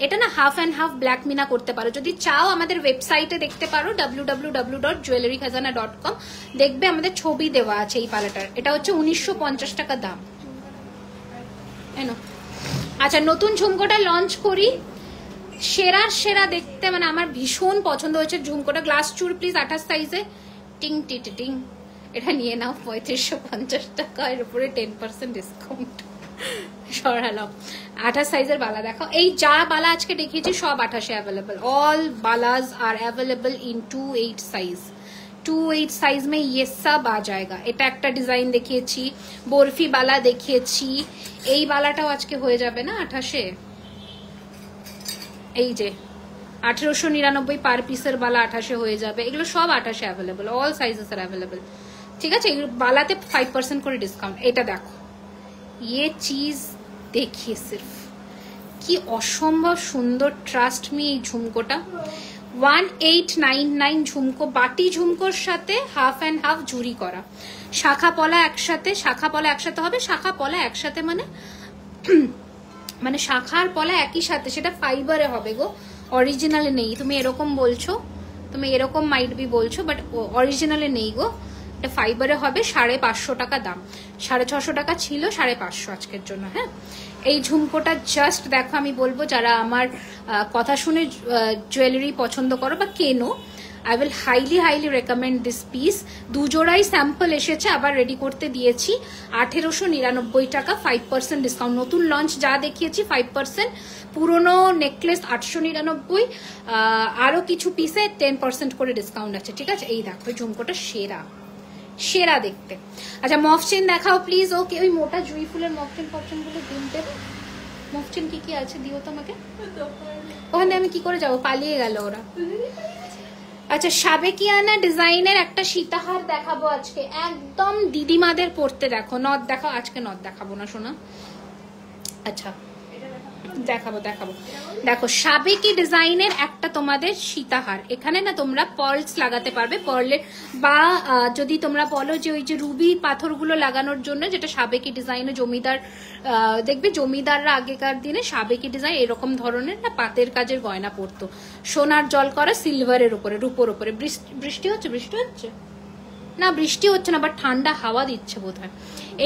এটা না হাফ অ্যান্ড হাফ ব্ল্যাক মিনা করতে পারো, যদি চাও আমাদের ওয়েবসাইটে দেখতে পারো www.jewellerykhazana.com, দেখবে আমাদের ছবি দেওয়া আছে এই পালাটার। এটা হচ্ছে 1950 টাকা দাম। আচ্ছা নতুন ঝুমকোটা লঞ্চ করি, সেরা দেখতে, মানে আমার ভীষণ পছন্দ হয়েছে ঝুমকোটা। গ্লাস চুর প্লিজ 28 সাইজে, টিং টিং, এটা নিয়ে নাও 3550 টাকা, এর উপরে 10% ডিসকাউন্ট সরালাম। 28 সাইজের বালা দেখো, এই যা বালা আজকে দেখিয়েছি সব 28-এ অ্যাভেলেবল। অল बालाज are available in 28 size, 28 size में ये सब आ जाएगा। এটা একটা ডিজাইন দেখিয়েছি, বরফি বালা দেখিয়েছি, এই বালাটাও আজকে হয়ে যাবে না 28-এ। এই যে 1899 পার পিসের বালা 28-এ হয়ে যাবে, এগুলো সব 28-এ available, all sizes are available, ঠিক আছে? এগুলো বালাতে 5% করে ডিসকাউন্ট। এটা দেখো, ये चीज देखिए सिर्फ কি অসম্ভব সুন্দর, ট্রাস্ট মি। এই ঝুমকোটা 1899 ঝুমকো, বাটি ঝুমকোর সাথে হাফ অ্যান্ড হাফ ঝুরি করা, শাখা পলা একসাথে, হবে, শাখা পলা একসাথে মানে শাখার পলা একই সাথে, সেটা ফাইবারে হবে গো, অরিজিনালে নেই। তুমি এরকম বলছো, তুমি এরকম মাইট বি বলছো, বাট অরিজিনালে নেই গো, এটা ফাইবারে হবে। 550 টাকা দাম, 650 টাকা ছিল, 550 আজকের জন্য। হ্যাঁ এই ঝুমকোটা জাস্ট দেখো, আমি বলবো যারা আমার কথা শুনে জুয়েলারি পছন্দ করো বা কেনো, I will highly recommend this piece. দুজোড়াই স্যাম্পল এসেছে, আবার রেডি করতে দিয়েছি। 1899 টাকা, 5% ডিসকাউন্ট। নতুন লঞ্চ যা দেখিয়েছি 5%, পুরনো নেকলেস 899, আরো কিছু পিসে 10% করে ডিসকাউন্ট আছে, ঠিক আছে। এই দেখো ঝুমকোটা সেরা দেখতে। আচ্ছা মফ চেন দেখাও প্লিজ। ওকে, ওই মোটা জুঁই ফুলের মফ চেন গুলো দিন দেবে। মফ চেন কি আছে দিও তো আমাকে। ওখানে আমি কি করে যাবো, পালিয়ে গেল ওরা। আচ্ছা সাবেকিয়ানা ডিজাইনের একটা সীতাহার দেখাবো আজকে, একদম দিদিমাদের পরতে। দেখো নথ দেখাও, আজকে নথ দেখাবো না শোনা। আচ্ছা দেখাবো দেখো সাবেকি ডিজাইনের একটা তোমাদের সীতাহার। এখানে না তোমরা পার্লস লাগাতে পারবে, পার্লের বা যদি তোমরা বলো যে ওই যে রুবি পাথরগুলো লাগানোর জন্য, যেটা সাবেকি ডিজাইনে জমিদার, দেখবে জমিদাররা আগেকার দিনে সাবেকি ডিজাইন এরকম ধরনের না পাতের কাজের গয়না পরতো, সোনার জল করা সিলভারের উপরে, রূপোর উপরে। বৃষ্টি হচ্ছে না, বৃষ্টি হচ্ছে না, বাট ঠান্ডা হাওয়া দিচ্ছে বোধহয়।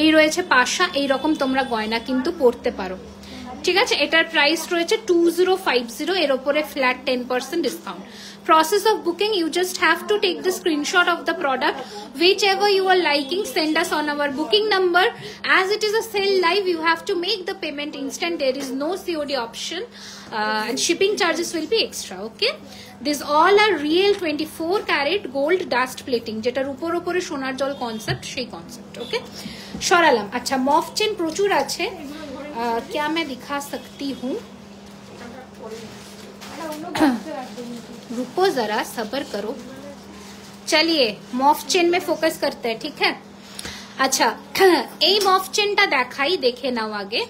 এই রয়েছে পাশা, এইরকম তোমরা গয়না কিন্তু পরতে পারো, ঠিক আছে। এটার প্রাইস রয়েছে 2050, এর উপরে flat 10% discount. Process of booking, you just have to take the screenshot of the product, whichever you are liking, send us on our booking number. As it is a sale live, you have to make the payment instant. There is no COD option, and shipping charges will be extra. Okay, these all are real 24 karat gold dust plating, যেটার উপরে সোনার জল concept, সেই concept. ওকে, সরালাম। আচ্ছা মফ chain প্রচুর আছে, क्या मैं दिखा सकती हूँ? रुको जरा, सब्र करो। चलिए मॉफ चेन में फोकस करते हैं, ठीक है। अच्छा এই মফ চেনটা দেখাই, দেখে নাও আগে।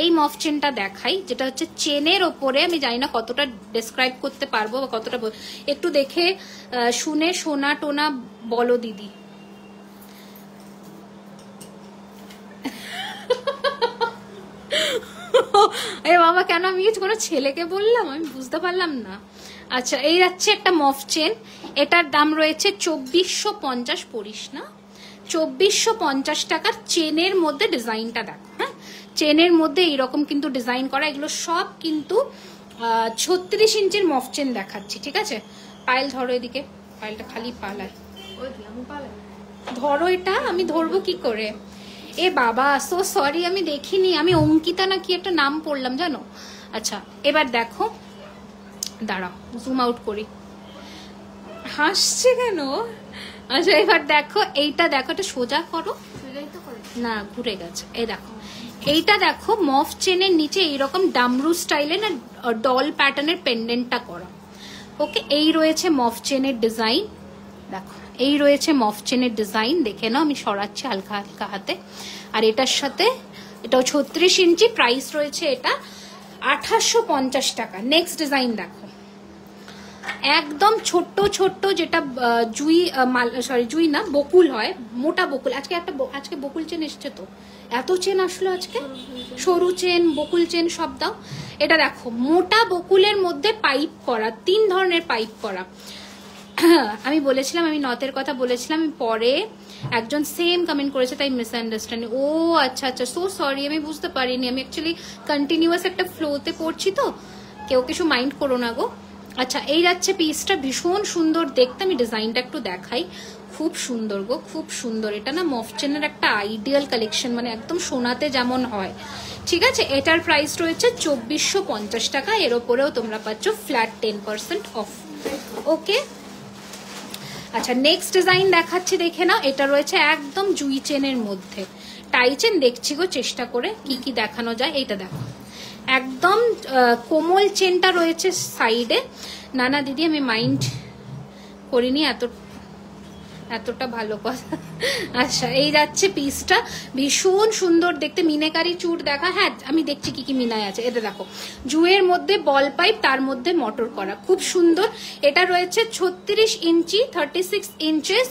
এই মফ চেনটা দেখাই, যেটা হচ্ছে চেনের ওপরে, আমি জানি না কতটা ডেসক্রাইব করতে পারবো বা কতটা, একটু দেখে শুনে সোনা টোনা বলো দিদি। আরে বাবা, কেন আমি কোনো ছেলেকে বললাম, আমি বুঝতে পারলাম না। আচ্ছা এই যাচ্ছে একটা মফ চেন, এটার দাম রয়েছে 2450, পড়িস না, 2450 টাকার। চেনের মধ্যে ডিজাইনটা দেখো, হ্যাঁ চেনের মধ্যে এইরকম কিন্তু ডিজাইন করা, এগুলো সব কিন্তু 36 ইঞ্চির মফ চেন দেখাচ্ছি, ঠিক আছে। পায়েল ধরো এদিকে, পায়েলটা খালি পালায়, ধরো এটা, আমি ধরবো কি করে? এ বাবা সো সরি, আমি দেখিনি, আমি অঙ্কিতা না কি একটা নাম পড়লাম জানো। আচ্ছা এবার দেখো, দাঁড়াও জুম আউট করি, হাসছে কেন? আচ্ছা এবার দেখো, এইটা দেখো, এটা সোজা করো না, ঘুরে গেছে। এই দেখো এইটা দেখো, মফ চেনের নিচে এইরকম ডামরু স্টাইলে না ডল প্যাটার্নের পেন্ডেন্টটা করা। ওকে, এই রয়েছে মফ চেনের ডিজাইন, দেখো এই রয়েছে মফ চেনের ডিজাইন, দেখে নাও, আমি সরাচ্ছি হালকা হালকা হাতে। আর এটার সাথে এটাও 36 ইঞ্চি, প্রাইস রয়েছে এটা 2850 টাকা। নেক্সট ডিজাইন দেখো, একদম ছোট্ট যেটা জুই, সরি জুই না, বকুল হয়, মোটা বকুল। আজকে বকুল চেন এসছে, তো এত চেন আসলো আজকে, সরু চেন বকুল চেন সব দাও। এটা দেখো মোটা বকুলের মধ্যে পাইপ করা, 3 ধরনের পাইপ করা। আমি বলেছিলাম, আমি নথের কথা বলেছিলাম, পরে একজন সেম কমেন্ট করেছে, তাই মিসআন্ডারস্ট্যান্ডিং। ও আচ্ছা সো সরি, আমি বুঝতে পারিনি, আমি অ্যাকচুয়ালি কন্টিনিউয়াস একটা ফ্লোতে পড়ছি, তো কেউ কিছু মাইন্ড করো না গো। আচ্ছা এই যাচ্ছে পিসটা, ভীষণ সুন্দর দেখতে, আমি ডিজাইনটা একটু দেখাই, খুব সুন্দর গো, খুব সুন্দর। এটা না মফ চেনের একটা আইডিয়াল কালেকশন, মানে একদম সোনাতে যেমন হয়, ঠিক আছে। এটার প্রাইস রয়েছে 2450 টাকা, এর ওপরেও তোমরা পাচ্ছ ফ্ল্যাট 10% অফ। ওকে, আচ্ছা নেক্সট ডিজাইন দেখাচ্ছি, দেখে নাও। এটা রয়েছে একদম জুই চেনের মধ্যে, টাই চেন দেখছি গো চেষ্টা করে কি কি দেখানো যায়। এইটা দেখো, একদম কোমল চেনটা রয়েছে সাইডে। না দিদি আমি মাইন্ড করিনি, এতটা ভালো কথা। আচ্ছা এই যাচ্ছে পিসটা, ভীষণ সুন্দর দেখতে, মিনাকারি চুট দেখা। হ্যাঁ আমি দেখছি কি কি মিনায় আছে। এটা দেখো জুয়ের মধ্যে বল পাইপ, তার মধ্যে মোটর করা, খুব সুন্দর। এটা রয়েছে 36 ইঞ্চি, 36 ইঞ্চেস।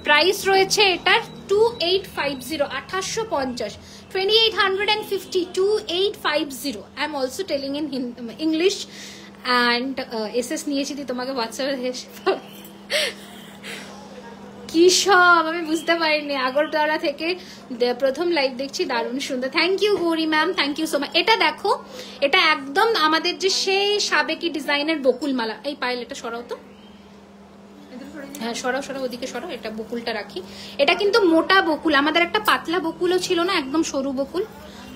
প্রাইস রয়েছে এটার 2850, 2850, 2850, 2850। I am also telling in English and SS নিয়েছি, তোমাকে হোয়াটসঅ্যাপে কি সব আমি বুঝতে পারিনি। আগরতলা থেকে প্রথম লাইভ দেখছি, দারুণ সুন্দর। Thank you Gauri ma'am, thank you so much. এটা দেখো, এটা একদম আমাদের যে সেই সাবেকি ডিজাইনের বকুলমালা। এই পায়েল এটা সরাও তো, হ্যাঁ সরাও সরাও, ওদিকে সরাও, এটা বকুলটা রাখি। এটা কিন্তু মোটা বকুল, আমাদের একটা পাতলা বকুলও ছিল না, একদম সরু বকুল,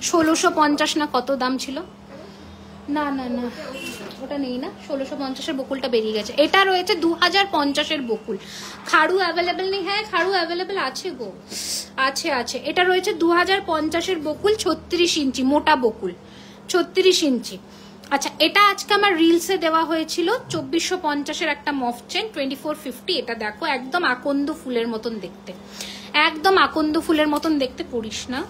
1650 না কত দাম ছিল। না না না ওটা নেই না, 1650-এর বকুলটা বেরিয়ে গেছে। এটা রয়েছে 2050-এর বকুল। খাড়ু অ্যাভেলেবেল নেই, হ্যাঁ খাড়ু অ্যাভেলেবেল আছে গো, আছে আছে। এটা রয়েছে 2050-এর বকুল, 36 ইঞ্চি মোটা বকুল, 36 ইঞ্চি। আচ্ছা এটা আজকে আমার রিলসে দেওয়া হয়েছিল 2450-এর একটা মফ চেন 2450। এটা দেখো একদম আকন্দ ফুলের মতন দেখতে, একদম আকন্দ ফুলের মতন দেখতে, পড়িস না,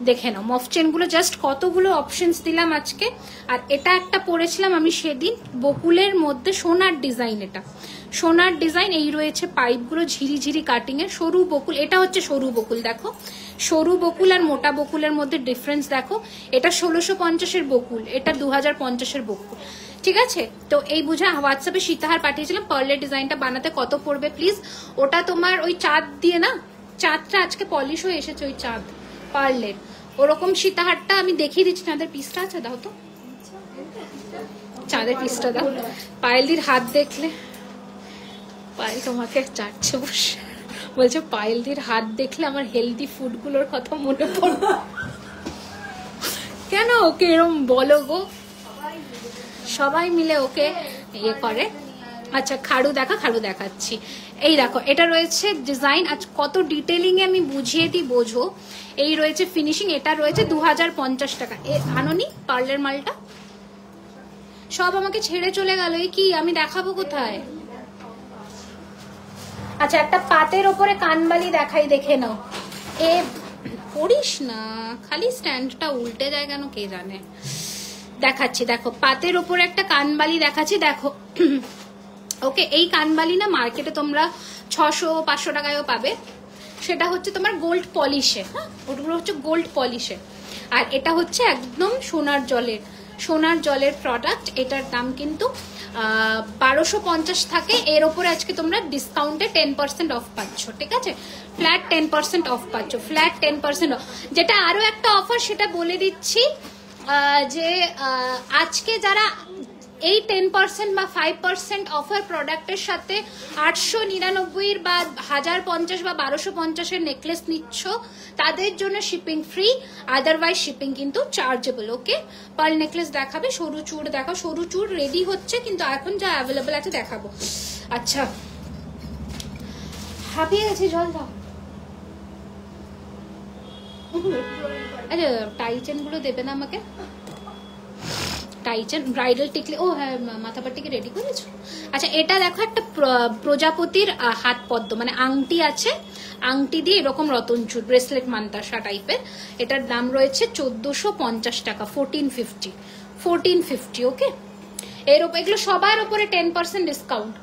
দেখে নাও মফ চেন গুলো, জাস্ট কতগুলো অপশনস দিলাম আজকে। আর এটা একটা পরেছিলাম আমি সেদিন, বকুলের মধ্যে সোনার ডিজাইন, এটা সোনার ডিজাইন। এই রয়েছে পাইপগুলো ঝিরিঝিরি কাটিং এর, সরু বকুল, এটা হচ্ছে সরু বকুল। দেখো সরু বকুল আর মোটা বকুলের মধ্যে ডিফারেন্স দেখো, এটা 1650-এর বকুল, এটা 2050-এর বকুল, ঠিক আছে। তো এই বুঝা হোয়াটসঅ্যাপে সীতাহার পাঠিয়েছিলাম, পার্লের ডিজাইনটা বানাতে কত পড়বে প্লিজ। ওটা তোমার ওই চাঁদ দিয়ে না, চাঁদটা আজকে পলিশ হয়ে এসেছে, ওই চাঁদ পার্লের ওরকম সীতাহারটা আমি দেখিয়ে দিচ্ছি। চাঁদের পিসটা আছে, দাও তো চাঁদের পিসটা দাও। পায়েলদির হাত দেখলে, পায়েল তোমাকে চাটছে বসে, বলছে পায়েলদির হাত দেখলে আমার হেলদি ফুডগুলোর কথা মনে পড়ে। কেন ওকে এরম বলো গো, সবাই মিলে ওকে ইয়ে করে। আচ্ছা খাড়ু দেখা, খাড়ু দেখাচ্ছি। এই দেখো এটা রয়েছে ডিজাইন, আজ কত ডিটেলিং এ আমি বুঝিয়ে দিই বোঝো। এই রয়েছে ফিনিশিং, এটা রয়েছে 2050 টাকা। আনোনি পার্লের মালটা, সব আমাকে ছেড়ে চলে গেল, এই কি আমি দেখাবো কোথায়। আচ্ছা একটা পাতের ওপরে কানবালি দেখাই, দেখে নাও। এ পড়িস না, খালি স্ট্যান্ডটা উল্টে যায় কেন কে জানে। দেখাচ্ছি দেখো, পাতের ওপরে একটা কানবালি দেখাচ্ছি, দেখো। ওকে এই কানবালি না মার্কেটে তোমরা 600-500 টাকায়ও পাবে, সেটা হচ্ছে তোমার গোল্ড পলিশে, হ্যাঁ ওগুলো হচ্ছে গোল্ড পলিশে। আর এটা হচ্ছে একদম সোনার জলের প্রোডাক্ট। এটার দাম কিন্তু 1250 থাকে, এর ওপরে আজকে তোমরা ডিসকাউন্টে 10% অফ পাচ্ছ, ঠিক আছে, ফ্ল্যাট 10% অফ পাচ্ছ, ফ্ল্যাট 10% অফ। যেটা আরো একটা অফার সেটা বলে দিচ্ছি, যে আজকে যারা এই 10% বা 5% অফার প্রোডাক্টের সাথে 899 বা 1050 বা 1250-এর নেকলেস নিচ্ছ, তাদের জন্য শিপিং ফ্রি, আদারওয়াইজ শিপিং কিন্তু চার্জেবল। ওকে পার্ল নেকলেস দেখাবে, সরু চূড় দেখো, সরু চূড় রেডি হচ্ছে, কিন্তু এখন যা অ্যাভেলেবেল আছে দেখাবো। আচ্ছা হাঁপিয়ে গেছি, জল দাও। আচ্ছা টাইচেন গুলো দেবে না আমাকে, টাইচেন ব্রাইডাল টিকলি, ও হ্যাঁ মাথাপাটিকে রেডি করেছো। আচ্ছা এটা দেখো একটা প্রজাপতির হাত পদ্ম, মানে আংটি আছে, আংটি দিয়ে এরকম রতনচুর ব্রেসলেট মান্তাসা টাইপের। এটার দাম রয়েছে 1450 টাকা, 1450। ওকে এর উপর এগুলো সবার উপরে 10% ডিসকাউন্ট।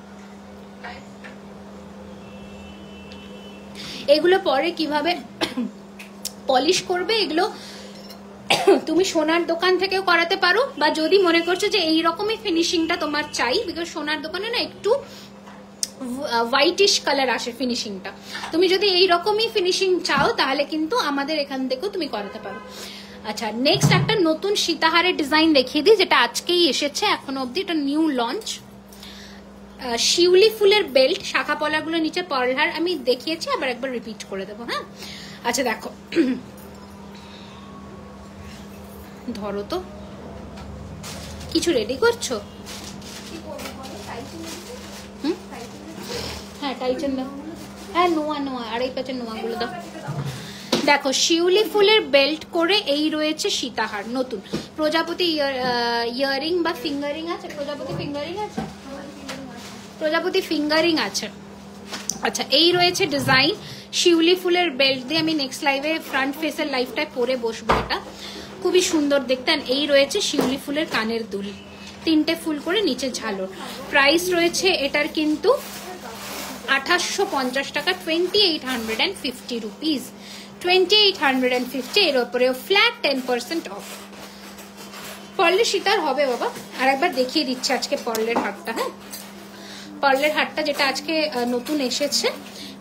এগুলো পরে কিভাবে পলিশ করবে, এগুলো তুমি সোনার দোকান থেকেও করাতে পারো, বা যদি মনে করছো যে এইরকমই ফিনিশিংটা তোমার চাই, বিকজ সোনার দোকানে না একটু হোয়াইটিশ কালার আসে ফিনিশিংটা, তুমি যদি এইরকমই ফিনিশিং চাও তাহলে কিন্তু আমাদের এখান থেকেও তুমি করাতে পারো। আচ্ছা নেক্সট একটা নতুন সীতাহারের ডিজাইন দেখিয়ে দিই, যেটা আজকেই এসেছে, এখনো অব্দি এটা নিউ লঞ্চ। শিউলি ফুলের বেল্ট, শাখা পলাগুলো নিচে পার্লহার, আমি দেখিয়েছি, আবার একবার রিপিট করে দেবো, হ্যাঁ। আচ্ছা দেখো ধরো তো, কিছু রেডি করছো? হ্যাঁ টাইচেন দাও, হ্যাঁ নোয়া 2.5 নোয়াগুলো দাও। দেখো শিউলি ফুলের বেল্ট করে এই রয়েছে সীতাহার নতুন, প্রজাপতি ইয়ারিং বা ফিঙ্গারিং আছে, প্রজাপতি ফিঙ্গারিং আছে। আচ্ছা এই রয়েছে ডিজাইন, শিউলি ফুলের বেল্ট দিয়ে আমি নেক্সট লাইভে ফ্রন্ট ফেসের লাইভটায় পরে বসবো, এটা খুবই সুন্দর দেখতে। এই রয়েছে শিউলি ফুলের কানের দুল, 3টে ফুল করে নিচে ঝালর। প্রাইস রয়েছে এটার কিন্তু 2850 টাকা, 2850 রুপিস, 2850। এর উপরেও ফ্ল্যাট 10% অফ। পার্লের সীতার হবে বাবা, আর একবার দেখিয়ে দিচ্ছে আজকে পার্লের হারটা, হ্যাঁ পার্লের হারটা যেটা আজকে নতুন এসেছে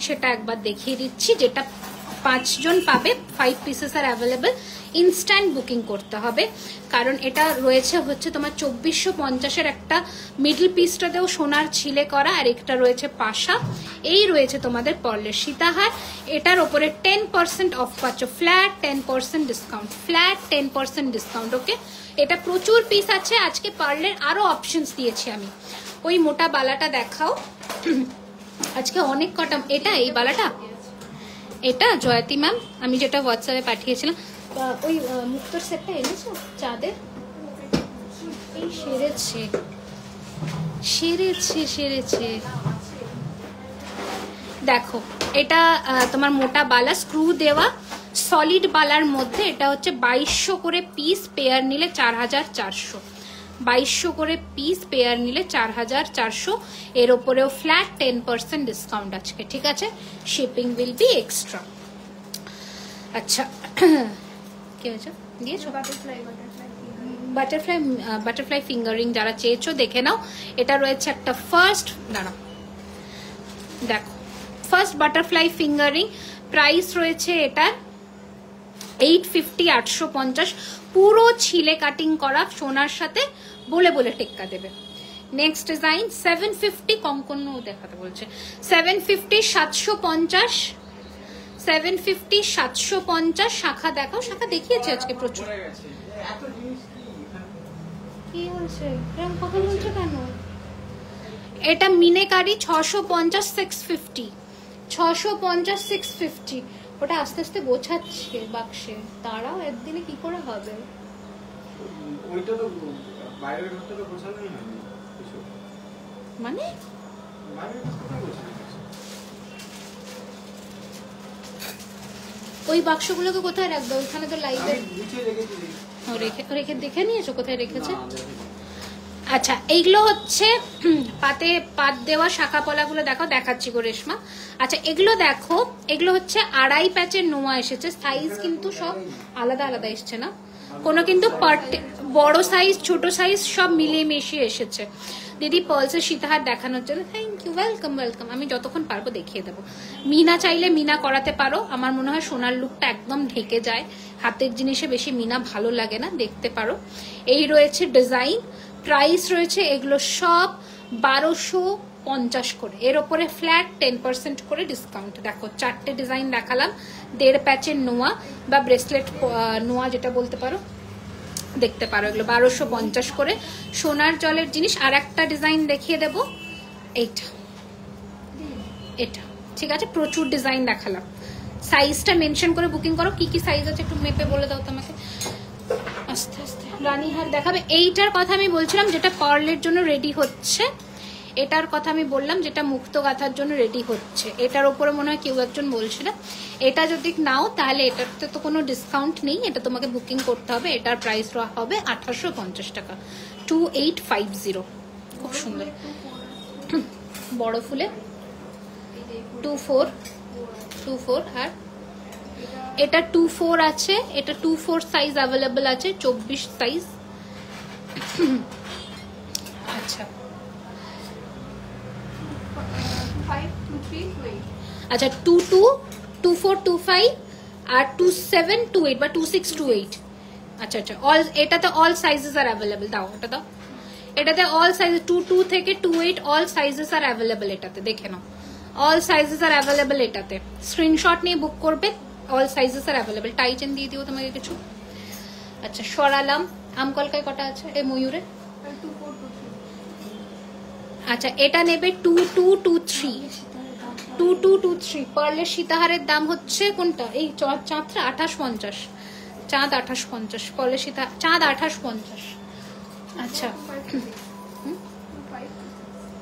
সেটা একবার দেখিয়ে দিচ্ছি, যেটা 5 জন পাবে, 5 পিসেস আর অ্যাভেলেবল। ইনস্ট্যান্ট বুকিং করতে হবে, কারণ এটা রয়েছে হচ্ছে তোমার 2450-এর একটা মিডল পিসটাতেও সোনার ছিলে করা, আর একটা রয়েছে পাশা। এই রয়েছে তোমাদের পার্লের সীতাহার, এটার ওপরে 10% অফ পাচ্ছ, ফ্ল্যাট 10% ডিসকাউন্ট, ফ্ল্যাট 10% ডিসকাউন্ট। ওকে, এটা প্রচুর পিস আছে। আজকে পার্লের আরো অপশনস দিয়েছি আমি। ওই মোটা বালাটা দেখাও, আজকে অনেক কটা। এটা এই বালাটা, এটা জয়তী ম্যাম আমি যেটা হোয়াটসঅ্যাপে পাঠিয়েছিলাম, ওই মুক্তোর সেটটা এনেছো চাঁদের? এই সেরেছে সেরেছে সেরেছে দেখো, এটা তোমার মোটা বালা স্ক্রু দেওয়া সলিড বালার মধ্যে, এটা হচ্ছে 2200 করে পিস, পেয়ার নিলে 4400, 2200 করে পিস, পেয়ার নিলে 4400। এর ওপরেও ফ্ল্যাট 10% ডিসকাউন্ট আজকে, ঠিক আছে? Shipping will be extra. আচ্ছা, কি হয়েছে? দিয়েছো বাটারফ্লাই ফিঙ্গারিং যারা চেয়েছো দেখে নাও। এটা রয়েছে একটা ফার্স্ট, দাঁড়াও দেখো, ফার্স্ট বাটারফ্লাই ফিঙ্গারিং, প্রাইস রয়েছে এটার 850, 850, পুরো ছিলে কাটিং করা, সোনার সাথে বলে বলে টেক্কা দেবে। নেক্সট ডিজাইন 750, কঙ্কন দেখাতে বলছে, 750, 750, 750, 750। শাখা দেখাও, শাখা দেখিয়েছে আজকে প্রচুর। কি হয়েছে, এরকম কথা বলছো কেন? এটা মিনেকারি 650, 650, 650, 650। ওটা আস্তে আস্তে গোছাচ্ছে বাক্সে, তারাও একদিনে কি করে হবে? ওইটা তো বাইরের ঘরটা তো গোছানোই হয়নি কিছু, মানে বাইরের ঘরটা গোছানো ওই বাক্সগুলোকে কোথায় রাখবে? ওইখানে তো লাইভে নিচে রেখেছি। রেখে দেখে নিয়েছো কোথায় রেখেছে? আচ্ছা, এইগুলো হচ্ছে পাতে পাত দেওয়া শাখা পলাগুলো দেখো, দেখাচ্ছি গো রেশমা। আচ্ছা, এগুলো দেখো, এগুলো হচ্ছে 2.5 প্যাচের নোয়া এসেছে, সাইজ কিন্তু সব আলাদা আলাদা এসছে না, কোনো কিন্তু বড় সাইজ ছোট সাইজ সব মিলিয়ে মিশিয়ে এসেছে। দিদি পার্লসের সীতাহার দেখানোর জন্য থ্যাংক ইউ, ওয়েলকাম ওয়েলকাম। আমি যতক্ষণ পারবো দেখিয়ে দেবো। মিনা চাইলে মিনা করাতে পারো, আমার মনে হয় সোনার লুকটা একদম ঢেকে যায়, হাতের জিনিসে বেশি মিনা ভালো লাগে না, দেখতে পারো। এই রয়েছে ডিজাইন, প্রাইস রয়েছে এগুলো সব 1250 করে, এর ওপরে ফ্ল্যাট 10% করে ডিসকাউন্ট। দেখো 4টে ডিজাইন দেখালাম, 1.5 প্যাচের নোয়া বা ব্রেসলেট নোয়া যেটা বলতে পারো, দেখতে পারো। এগুলো 1250 করে সোনার জলের জিনিস। আর একটা ডিজাইন দেখিয়ে দেব, এইটা, এটা ঠিক আছে, প্রচুর ডিজাইন দেখালাম। সাইজটা মেনশন করে বুকিং করো, কি কি সাইজ আছে একটু মেপে বলে দাও তোমাকে। আস্তে আস্তে রানীহার দেখাবে। এইটার কথা আমি বলছিলাম যেটা পার্লের জন্য রেডি হচ্ছে, এটার কথা আমি বললাম যেটা মুক্ত গাঁথার জন্য রেডি হচ্ছে। এটার উপরে মনে হয় কেউ একজন বলছিল, এটা যদি নাও তাহলে এটাতে তো কোনো ডিসকাউন্ট নেই, এটা তোমাকে বুকিং করতে হবে। এটার প্রাইস হবে 1850 টাকা, 2850। খুব সুন্দর বড় ফুলে 24, আর এটা 24 আছে, এটা 24 সাইজ অ্যাভেলেবল আছে, 24 সাইজ। আচ্ছা আচ্ছা 22, 24, 25 আর 27, 28 বা 26, 28। আচ্ছা আচ্ছা, অল, এটাতে অল সাইজেস আর অ্যাভেলেবল। দাও এটা দাও, এটাতে অল সাইজ 22 থেকে 28 অল সাইজেস আর অ্যাভেলেবল। এটাতে দেখে নাও, অল সাইজেস আর অ্যাভেলেবল। এটাতে স্ক্রিনশট নিয়ে বুক করবে, অল সাইজেস আর অ্যাভেলেবল। টাইচেন দিয়ে দিও তোমাকে কিছু। আচ্ছা সরালাম। আমকলকায় কটা আছে? এই ময়ূরে। আচ্ছা এটা নেবে 2223, 2223। পার্লের সীতাহারের দাম হচ্ছে কোনটা? এই চাঁদটা 2850, চাঁদ 2850, পার্লের সীতা চাঁদ 2850। আচ্ছা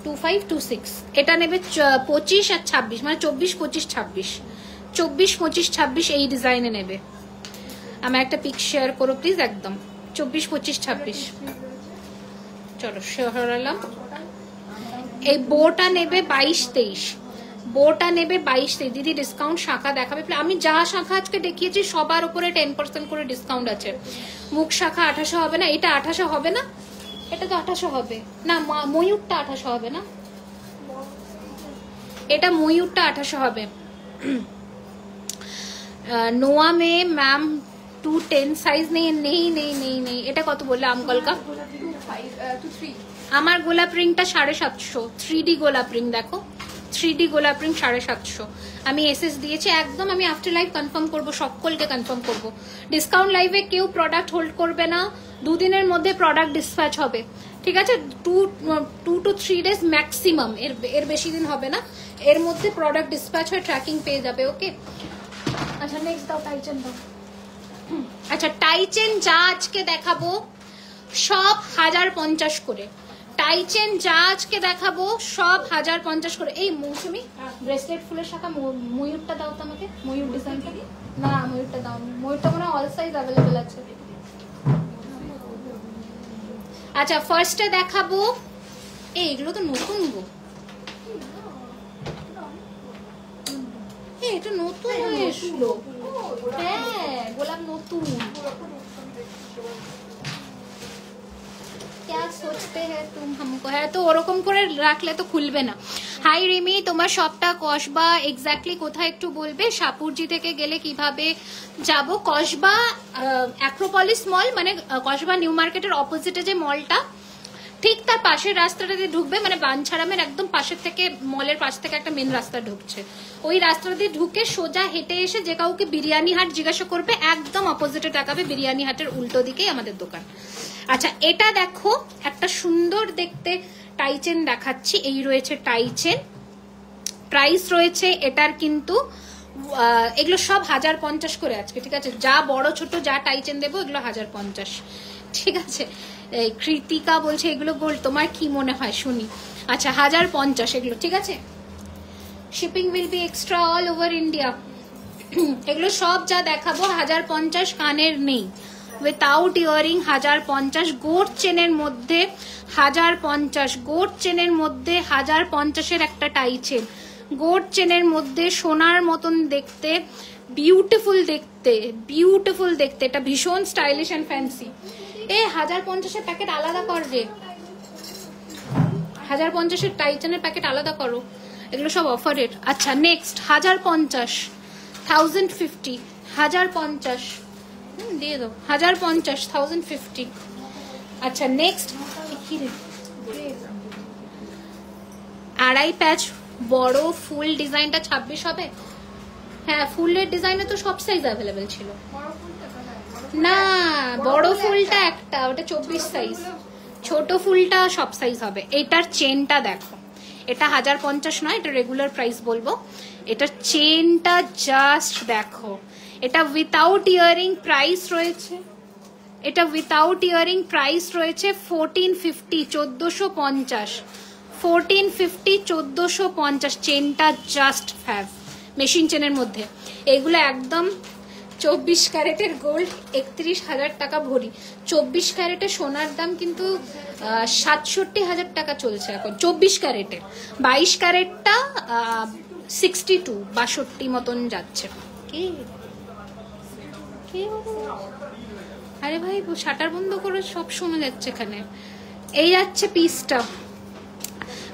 2526। এটা নেবে 25 আর 26, মানে 24, 25, 26, 24, 25, 26 এই ডিজাইনে নেবে। আমার একটা পিক শেয়ার করো প্লিজ, একদম 24, 25, 26। চলো সরালাম। এই বোটা নেবে 22, 23, বোটা নেবে 22, 23। দিদি ডিসকাউন্ট শাখা দেখাবে? আমি যা শাখা আজকে দেখিয়েছি সবার উপরে 10% করে ডিসকাউন্ট আছে। মুখ শাখা 2800 হবে না, এটা 2800 হবে না, এটা তো 2800 হবে না, ময়ূরটা 2800 হবে না, এটা ময়ূরটা 2800 হবে। নোয়া মে ম্যাম 210 সাইজ নেই। এটা কত বললে আমকল কা? 2.3 আমার গোলাপ রিংটা 750, 3D গোলাপ রিং দেখো, 3D গোলাপ রিং 750। আমি এসএস দিয়েছি একদম। আমি আফটার লাইভ কনফার্ম করবো, সকলকে কনফার্ম করবো। ডিসকাউন্ট লাইভে কেউ প্রোডাক্ট হোল্ড করবে না, 2 দিনের মধ্যে প্রোডাক্ট ডিসপ্যাচ হবে, ঠিক আছে? 2 to 3 days ম্যাক্সিমাম, এর বেশি দিন হবে না, এর মধ্যে প্রোডাক্ট ডিসপ্যাচ হয়ে ট্র্যাকিং পেয়ে যাবে। ওকে, আচ্ছা নেক্সট দাও, টাইচেন দাও। আচ্ছা টাইচেন যা আজকে দেখাবো সব 1050 করে। টাইচেন যা আজকে দেখাবো সব 1050 করে। এই মৌসুমি ব্রেসলেট ফুলের শাখা ময়ূরটা দাও তো আমাকে, ময়ূর ডিজাইনটা। না ময়ূরটা দাও, ময়ূরটা মনে হয় অল সাইজ অ্যাভেলেবেল আছে। আচ্ছা ফার্স্টে দেখাবো, এগুলো তো নতুন গো, এটা নতুন হয়ে এসলো। হ্যাঁ গোলাপ নতুন। क्या सोचते हैं तुम हमको? है तो ওরকম করে রাখলে তো খুলবে না। হাই রিমি, তোমার শপটা কসবা এক্স্যাক্টলি কোথায় একটু বলবে? সাপুরজি থেকে গেলে কিভাবে যাব? কসবা অ্যাক্রোপলিস মল, মানে কসবা নিউ মার্কেটের অপোজিটে যে মলটা, ঠিক তার পাশের রাস্তাটা দিয়ে ঢুকবে, মানে বাঞ্ছারামের একদম পাশের থেকে, মলের পাশ থেকে একটা মেন রাস্তা ঢুকছে, ওই রাস্তা দিয়ে ঢুকে সোজা হেঁটে এসে যে কাউকে বিরিয়ানি হাট জিজ্ঞাসা করবে, একদম অপোজিটে তাকাবে, বিরিয়ানি হাটের উল্টো দিকেই আমাদের দোকান। আচ্ছা এটা দেখো একটা সুন্দর দেখতে টাইচেন দেখাচ্ছি, এই রয়েছে টাইচেন, প্রাইস রয়েছে এটার কিন্তু এগুলো সব 1050 করে আজকে, ঠিক আছে? যা বড় ছোট যা টাইচেন দেবো এগুলো 1050, ঠিক আছে? কৃতিকা বলছে এগুলো গোল্ড, তোমার কি মনে হয় শুনি? আচ্ছা 1050 এগুলো, ঠিক আছে? Shipping will be extra all over India. এগুলো সব যা দেখাবো 1050, কানের নেই, উইথাউট ইয়ারিং 1050, গোট চেনের মধ্যে 1050, গোট চেনের মধ্যে 1050-এর একটা টাইচেন, গোট চেনের মধ্যে সোনার মতন দেখতে, বিউটিফুল দেখতে, এটা ভীষণ স্টাইলিশ অ্যান্ড ফ্যান্সি। 1050-এর প্যাকেট আলাদা কর রে, 1050-এর টাইচেনের প্যাকেট আলাদা করো, এগুলো সব অফারের। আচ্ছা নেক্সট 1050, 1050, 1050 দিয়ে দাও, 1050, 1050। আচ্ছা নেক্সট কি রে, আড়াই প্যাচ বড় ফুল ডিজাইনটা 26 হবে। হ্যাঁ ফুলের ডিজাইনে তো সব সাইজ অ্যাভেলেবেল ছিল না, বড় ফুলটা একটা, ওটা 24 সাইজ, ছোট ফুলটা সব সাইজ হবে। এটার চেনটা দেখো, এটা 1050 নয়, এটা রেগুলার প্রাইস বলবো। এটার চেনটা জাস্ট দেখো, এটা উইথাউট ইয়ারিং প্রাইস রয়েছে, এটা উইথাউট ইয়ারিং প্রাইস রয়েছে 1450, 1450, 1450, 1450। চেনটা জাস্ট ফ্যাব, মেশিন চেনের মধ্যে। এগুলো একদম 24 ক্যারেটের গোল্ড, 31,000 টাকা ভরি। 24 ক্যারেটের সোনার দাম কিন্তু 67,000 টাকা চলছে এখন 24 ক্যারেটের। 22 ক্যারেটটা 62, 62 মতন যাচ্ছে। কি আরে ভাই শাটার বন্ধ করে সব শোনা যাচ্ছে এখানে। এই যাচ্ছে পিসটা,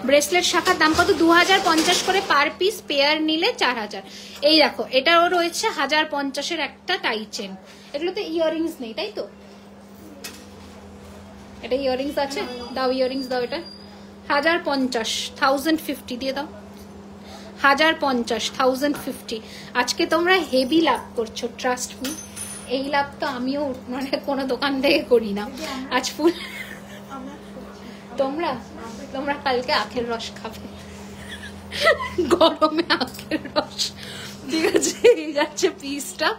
ব্রেসলেট শাখার দাম কত? 2050 করে পার পিস, পেয়ার নিলে 4000। এই দেখো এটাও রয়েছে 1050-এর একটা টাইচেন। এগুলোতে ইয়াররিংস নেই তাই তো? এটা ইয়াররিংস আছে, দাও ইয়াররিংস দাও। এটা 1050, 1050 দিয়ে দাও, 1050, 1050। আজকে তোমরা হেভি লাভ করছো, ট্রাস্ট মি। এই লাভ তো আমিও মানে কোনো দোকান থেকে করি না। আজ ফুল তোমরা কালকে আখের রস খাবে, গরমে আখের রস, ঠিক আছে? এই যাচ্ছে পিসটা,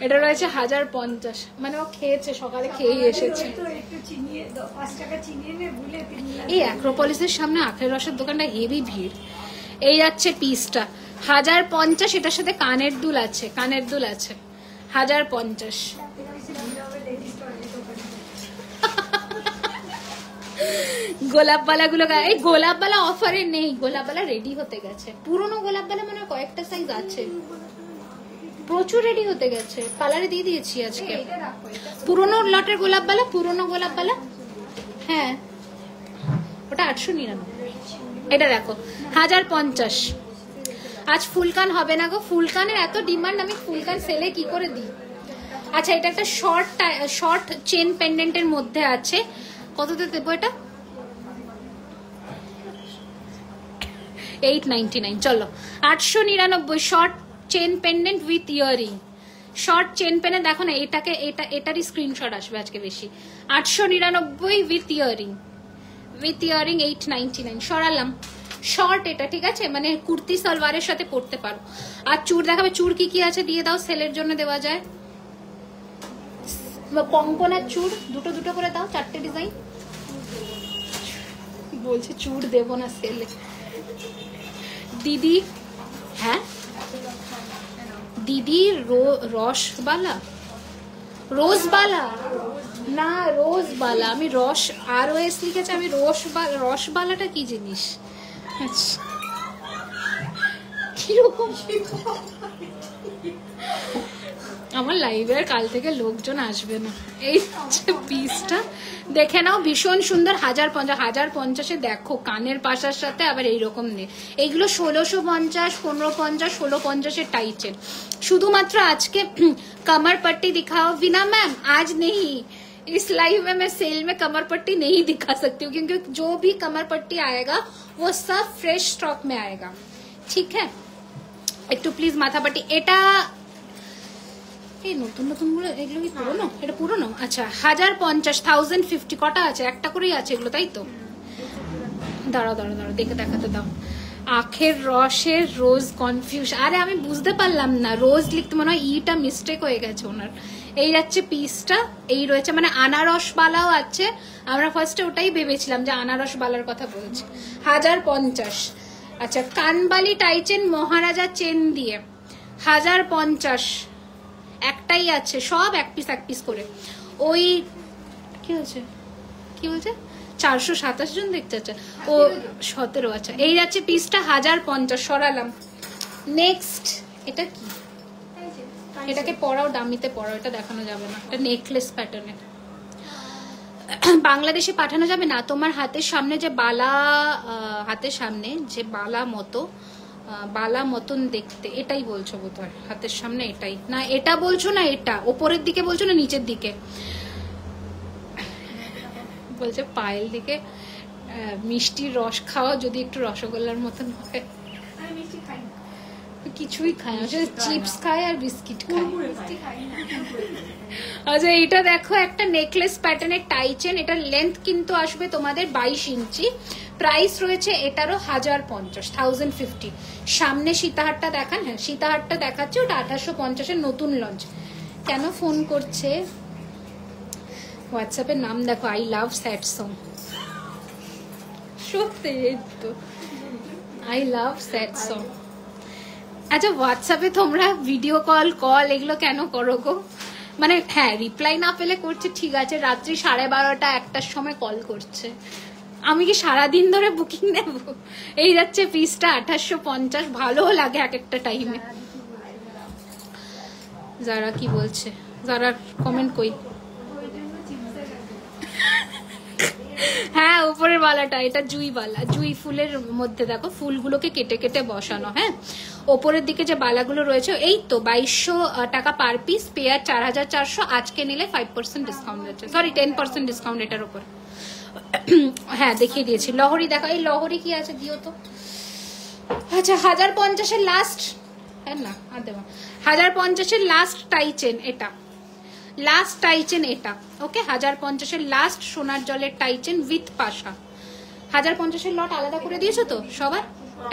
এটা রয়েছে 1050। মানে ও খেয়েছে, সকালে খেয়ে এসেছে। এই অ্যাক্রোপলিসের সামনে আখের রসের দোকানটা হেভি ভিড়। এই যাচ্ছে পিসটা 1050, এটার সাথে কানের দুল আছে, 1050। গোলাপবালা গুলো, এই গোলাপবালা অফারে নেই, গোলাপবালা রেডি হতে গেছে। পুরনো গোলাপবালা মানে কয়েকটা সাইজ আছে, প্রচুর রেডি হতে গেছে, পার্লারে দিয়ে দিয়েছি আজকে। পুরনো লটের গোলাপবালা, পুরনো গোলাপবালা, হ্যাঁ ওটা 899। এটা দেখো 1050, আজ ফুলকান হবে না গো, ফুলকানের এত ডিমান্ড, আমি ফুলকান সেলে কি করে দিই। আচ্ছা এটা একটা শর্ট চেন পেন্ডেন্টের মধ্যে আছে, কততে দেবো এটা? 899। চলো 899 short chain pendant with earring. Short chain পেনে দেখো না, এটারই স্ক্রিনশট আসবে আজকে বেশি। 899 উইথ ইয়ারিং, 899। সরালাম। শর্ট এটা, ঠিক আছে, মানে কুর্তি সালোয়ারের সাথে পরতে পারো। আর চুর দেখাবে, চুর কি কি আছে দিয়ে দাও, সেলের জন্য দেওয়া যায়। কঙ্কনার চুর দুটো দুটো করে দাও, 4টে ডিজাইন। বলছে চুর দেবো না সেলে। দিদি, হ্যাঁ দিদি রসবালা, রোজবালা না, রোজবালা। আমি ROS লিখেছি, আমি রসবালাটা কি জিনিস? আচ্ছা কিরকম, আমার লাইভে কাল থেকে লোকজন আসবে না। এই হচ্ছে পিসটা, দেখে নাও, ভীষণ সুন্দর। 1050 দেখো, কানের পাশার সাথে আবার এইরকম নেই। এইগুলো 1650, 1550, 1650 টাইচের। শুধুমাত্র আজকে कमर पट्टी दिखाओ विना मैम, आज नहीं, इस लाइव में मैं सेल में कमर पट्टी नहीं दिखा सकती हूँ, क्योंकि जो भी कमर पट्टी आएगा वो सब फ्रेश स्टॉक में आएगा, ठीक है। একটু প্লিজ মাথা পাটি। এটা এই নতুন নতুন গুলো, এগুলো কি পুরনো? এটা পুরনো। আচ্ছা 1050, 1050 কটা আছে? একটা করেই আছে এগুলো, তাই তো? দাঁড়াও দেখে দেখাতে দাও। আখের রসের রোজ কনফিউজ, আরে আমি বুঝতে পারলাম না, রোজ লিখতে মনে হয় ইটা মিস্টেক হয়ে গেছে ওনার। এই যাচ্ছে পিসটা, এই রয়েছে, মানে আনারস বালাও আছে। আমরা ফার্স্টে ওটাই ভেবেছিলাম যে আনারস বালার কথা বলছি। 1050। আচ্ছা কানবালি টাইচেন মহারাজা চেন দিয়ে 1050, একটাই আছে, সব এক পিস করে। ওই কি হয়েছে, কি বলছে? 427 জন দেখতে আছে, ও 17। আচ্ছা এই যাচ্ছে পিসটা 1050। সরালাম। নেক্সট এটা কি? এটাকে পরাও, ডামিতে পরাও, এটা দেখানো যাবে না, এটা নেকলেস প্যাটার্নের। বাংলাদেশে পাঠানো যাবে না। তোমার হাতের সামনে যে বালা, হাতের সামনে যে বালা মতন দেখতে, এটাই বলছো বোধহয়, হাতের সামনে এটাই না? এটা বলছো না, এটা ওপরের দিকে বলছো না নিচের দিকে? বলছে পায়েল দিকে মিষ্টির রস খাওয়া, যদি একটু রসগোল্লার মতন হয়। কিছুই খায় না, চিপস খায় আর বিস্কিট খায়। আচ্ছা এটা দেখো, একটা নেকলেস প্যাটার্নের টাইচেন, এটার লেন্থ কিন্তু আসবে তোমাদের 22 ইঞ্চি। প্রাইস রয়েছে এটারও 1050, 1050। সামনে সীতাহারটা দেখান, হ্যাঁ সীতাহারটা দেখাচ্ছে, ওটা 1850-এর নতুন লঞ্চ। কেন ফোন করছে? হোয়াটসঅ্যাপের নাম দেখো, আই লাভ স্যাড সং। সত্যি তো, আই লাভ স্যাড সং। আচ্ছা হোয়াটসঅ্যাপে তোমরা ভিডিও কল এগুলো কেন করো গো? মানে হ্যাঁ রিপ্লাই না পেলে করছে, ঠিক আছে, রাত্রি 12:30 1টার সময় কল করছে, আমি কি সারাদিন ধরে বুকিং নেব? এই যাচ্ছে পিসটা 1850, ভালো লাগে এক একটা টাইমে। যারা কি বলছে, যারা কমেন্ট কই? হ্যাঁ উপরের বালাটা, এটা জুই বালা, জুই ফুলের মধ্যে দেখো ফুলগুলোকে কেটে কেটে বসানো। হ্যাঁ ওপরের দিকে যে বালাগুলো রয়েছে, এই তো 2200 টাকা পার পিস, পেয়ার 4400। আজকে নিলে 5% ডিসকাউন্ট আছে, সরি 10% ডিসকাউন্ট এটার উপর। হ্যাঁ দেখিয়ে দিয়েছি। লহরি দেখো, এই লহরি কি আছে দিও তো। আচ্ছা 1050-এর লাস্ট, হ্যাঁ না আর দেবো, 1050-এর লাস্ট টাইচেন এটা, লাস্ট টাইচেন এটা, ওকে 1050-এর লাস্ট সোনার জলের টাইচেন উইথ পাশা। 1050-এর লট আলাদা করে দিয়েছো তো সবার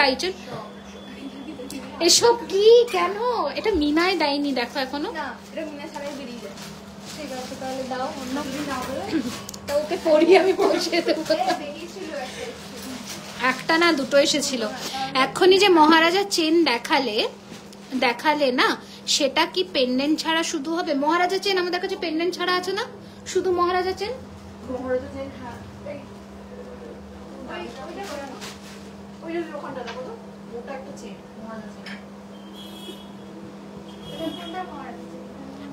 টাইচেন? এসব কি কেন? এটা মিনায় দেয়নি দেখো এখনো। তাহলে দাও, অন্য তা ওকে পরিয়ে আমি পৌঁছে দেবো। একটা না দুটো এসেছিল। এখনই যে মহারাজা চেন দেখালে না, সেটা কি পেন্ডেন্ট ছাড়া শুধু হবে? মহারাজা চেন আমাদের কাছে পেন্ডেন্ট ছাড়া আছে না, শুধু মহারাজা চেন।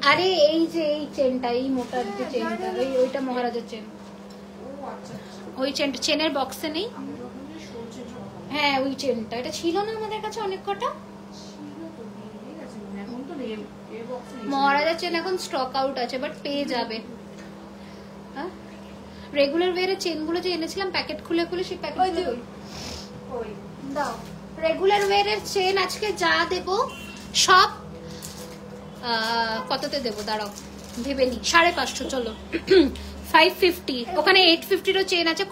আরে এই যে এই চেনটা, এই মোটার যে চেনটা, ওইটা মহারাজা চেন। ওই চেনের বক্সে নেই। হ্যাঁ ওই চেনটা, এটা ছিল না আমাদের কাছে অনেক কটা। এখন তো নেই, এ বক্স নেই। মহারাজার চেন এখন স্টক আউট আছে, বাট পেয়ে যাবে। হ্যাঁ রেগুলার ওয়্যারের চেনগুলো যে এনেছিলাম প্যাকেট খুলে খুলে, সেই প্যাকেট ওই দাও। রেগুলার ওয়্যারের চেন আজকে যা দেবো সব কততে দেবো দাঁড়াও ভেবে নি, 550 চলো 550। ওখানে 850রও চেন আছে।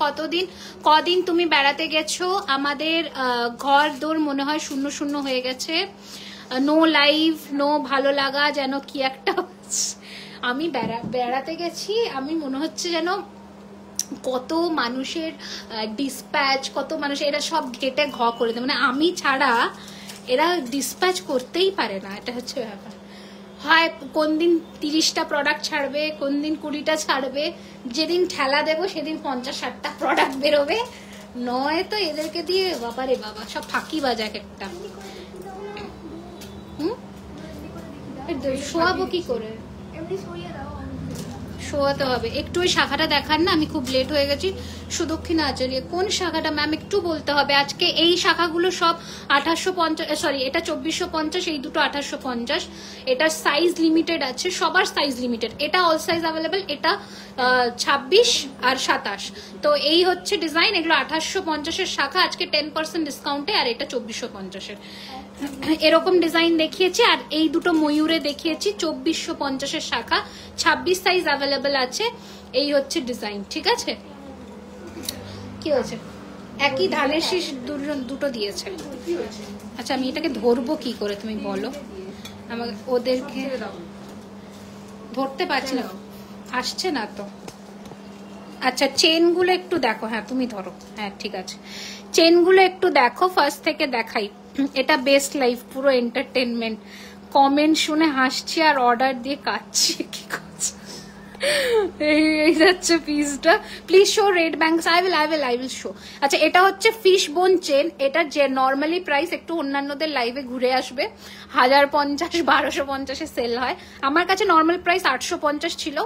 কদিন তুমি বেড়াতে গেছো, আমাদের ঘর দোর মনে হয় শূন্য শূন্য হয়ে গেছে, নো লাইভ, নো ভালো লাগা, যেন কি একটা। আমি বেড়াতে গেছি, আমি মনে হচ্ছে যেন কত মানুষের ডিসপ্যাচ, কত মানুষ, এরা সব ঘেটে ঘ করে দেয়, মানে আমি ছাড়া এরা ডিসপ্যাচ করতেই পারে না, এটা হচ্ছে ব্যাপার। হয় কোন দিন 30টা প্রোডাক্ট ছাড়বে, কোন দিন 20টা ছাড়বে, যেদিন ঠেলা দেবো সেদিন 50-60টা প্রোডাক্ট বেরোবে, নয় তো এদেরকে দিয়ে বাবারে বাবা সব ফাঁকি বাজাক একটা। শোয়াবো কি করে, এমনি সরিয়ে দাও। শোয়াতে হবে একটু। ওই শাখাটা দেখান না, আমি খুব লেট হয়ে গেছি। সুদক্ষিণা আচার্য কোন শাখাটা ম্যাম একটু বলতে হবে। আজকে এই শাখাগুলো সব 2850, সরি এটা 2450, এই দুটো 2850। এটা সাইজ লিমিটেড আছে, সবার সাইজ লিমিটেড। এটা অল সাইজ অ্যাভেলেবেল, এটা 26 আর 27। তো এই হচ্ছে ডিজাইন, এগুলো 2850-এর শাখা, আজকে 10% ডিসকাউন্টে, আর এটা 2450-এর। এরকম ডিজাইন দেখিয়েছি, আর এই দুটো ময়ূরে দেখিয়েছি 2450-এর শাখা, 26 সাইজ অ্যাভেলেবেল আছে। এই হচ্ছে ডিজাইন, ঠিক আছে। কি হয়েছে, একই ধানের শীষ দুটো দিয়েছে। আচ্ছা আমি এটাকে ধরবো কি করে তুমি বলো আমাকে, ওদেরকে ধরতে পারছি না, আসছে না তো। আচ্ছা চেনগুলো একটু দেখো, হ্যাঁ তুমি ধরো, হ্যাঁ ঠিক আছে। চেনগুলো একটু দেখো, ফার্স্ট থেকে দেখাই। এটা বেস্ট লাইফ, পুরো এন্টারটেনমেন্ট। কমেন্ট শুনে হাসছি আর অর্ডার দিয়ে কাটছি, কি করছে। এই যাচ্ছে পিসটা, please show red banks. I will show. আচ্ছা এটা হচ্ছে ফিশ বোন চেন, এটা যে নর্মালি প্রাইস একটু অন্যান্যদের লাইভে ঘুরে আসবে 1050, 1250-এ সেল হয়। আমার কাছে নর্মাল প্রাইস 850 ছিল।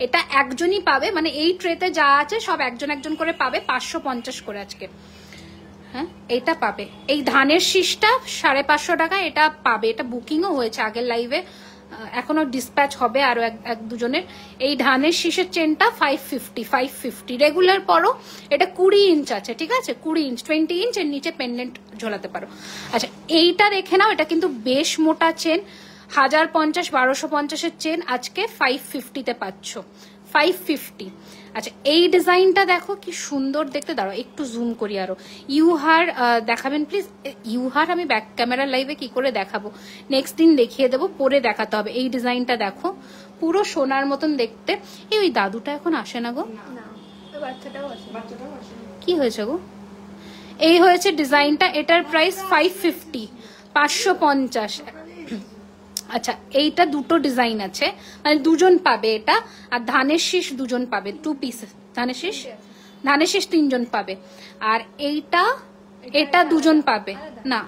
এটা একজনই পাবে, মানে এই ট্রেতে যা আছে সব একজন একজন করে পাবে, 550 করে আজকে। হ্যাঁ এটা পাবে, এই ধানের শীষটা 550 টাকা, এটা পাবে। এটা বুকিংও হয়েছে আগের লাইভে, এখনো ডিসপ্যাচ হবে আরো এক দুজনের। এই ধানের শীষের চেনটা 550 রেগুলার পরও। এটা 20 ইঞ্চ আছে, ঠিক আছে, 20 ইঞ্চ, 20 ইঞ্চ, এর নিচে পেন্ডেন্ট ঝোলাতে পারো। আচ্ছা এইটা দেখে নাও, এটা কিন্তু বেশ মোটা চেন, 1050, 1250-এর চেন আজকে 550-তে পাচ্ছ, 550। আচ্ছা এই ডিজাইনটা দেখো কি সুন্দর দেখতে, দাঁড়াও একটু জুম করি আরো। ইউহার দেখাবেন প্লিজ। ইউহার আমি ব্যাক ক্যামেরার লাইভে কি করে দেখাবো, নেক্সট দিন দেখিয়ে দেবো, পরে দেখাতে হবে। এই ডিজাইনটা দেখো, পুরো সোনার মতন দেখতে। ওই দাদুটা এখন আসে না গো, না ওই বাচ্চাটাও আছে। কি হয়েছে গো। এই হয়েছে ডিজাইনটা, এটার প্রাইস 550, 550। আচ্ছা এইটা দুটো ডিজাইন আছে, মানে দুজন পাবে এটা, আর ধানের শীষ দুজন পাবে, 2 পিস ধানের শীষ 3 জন পাবে। আর এইটা এটা দুজন পাবে না,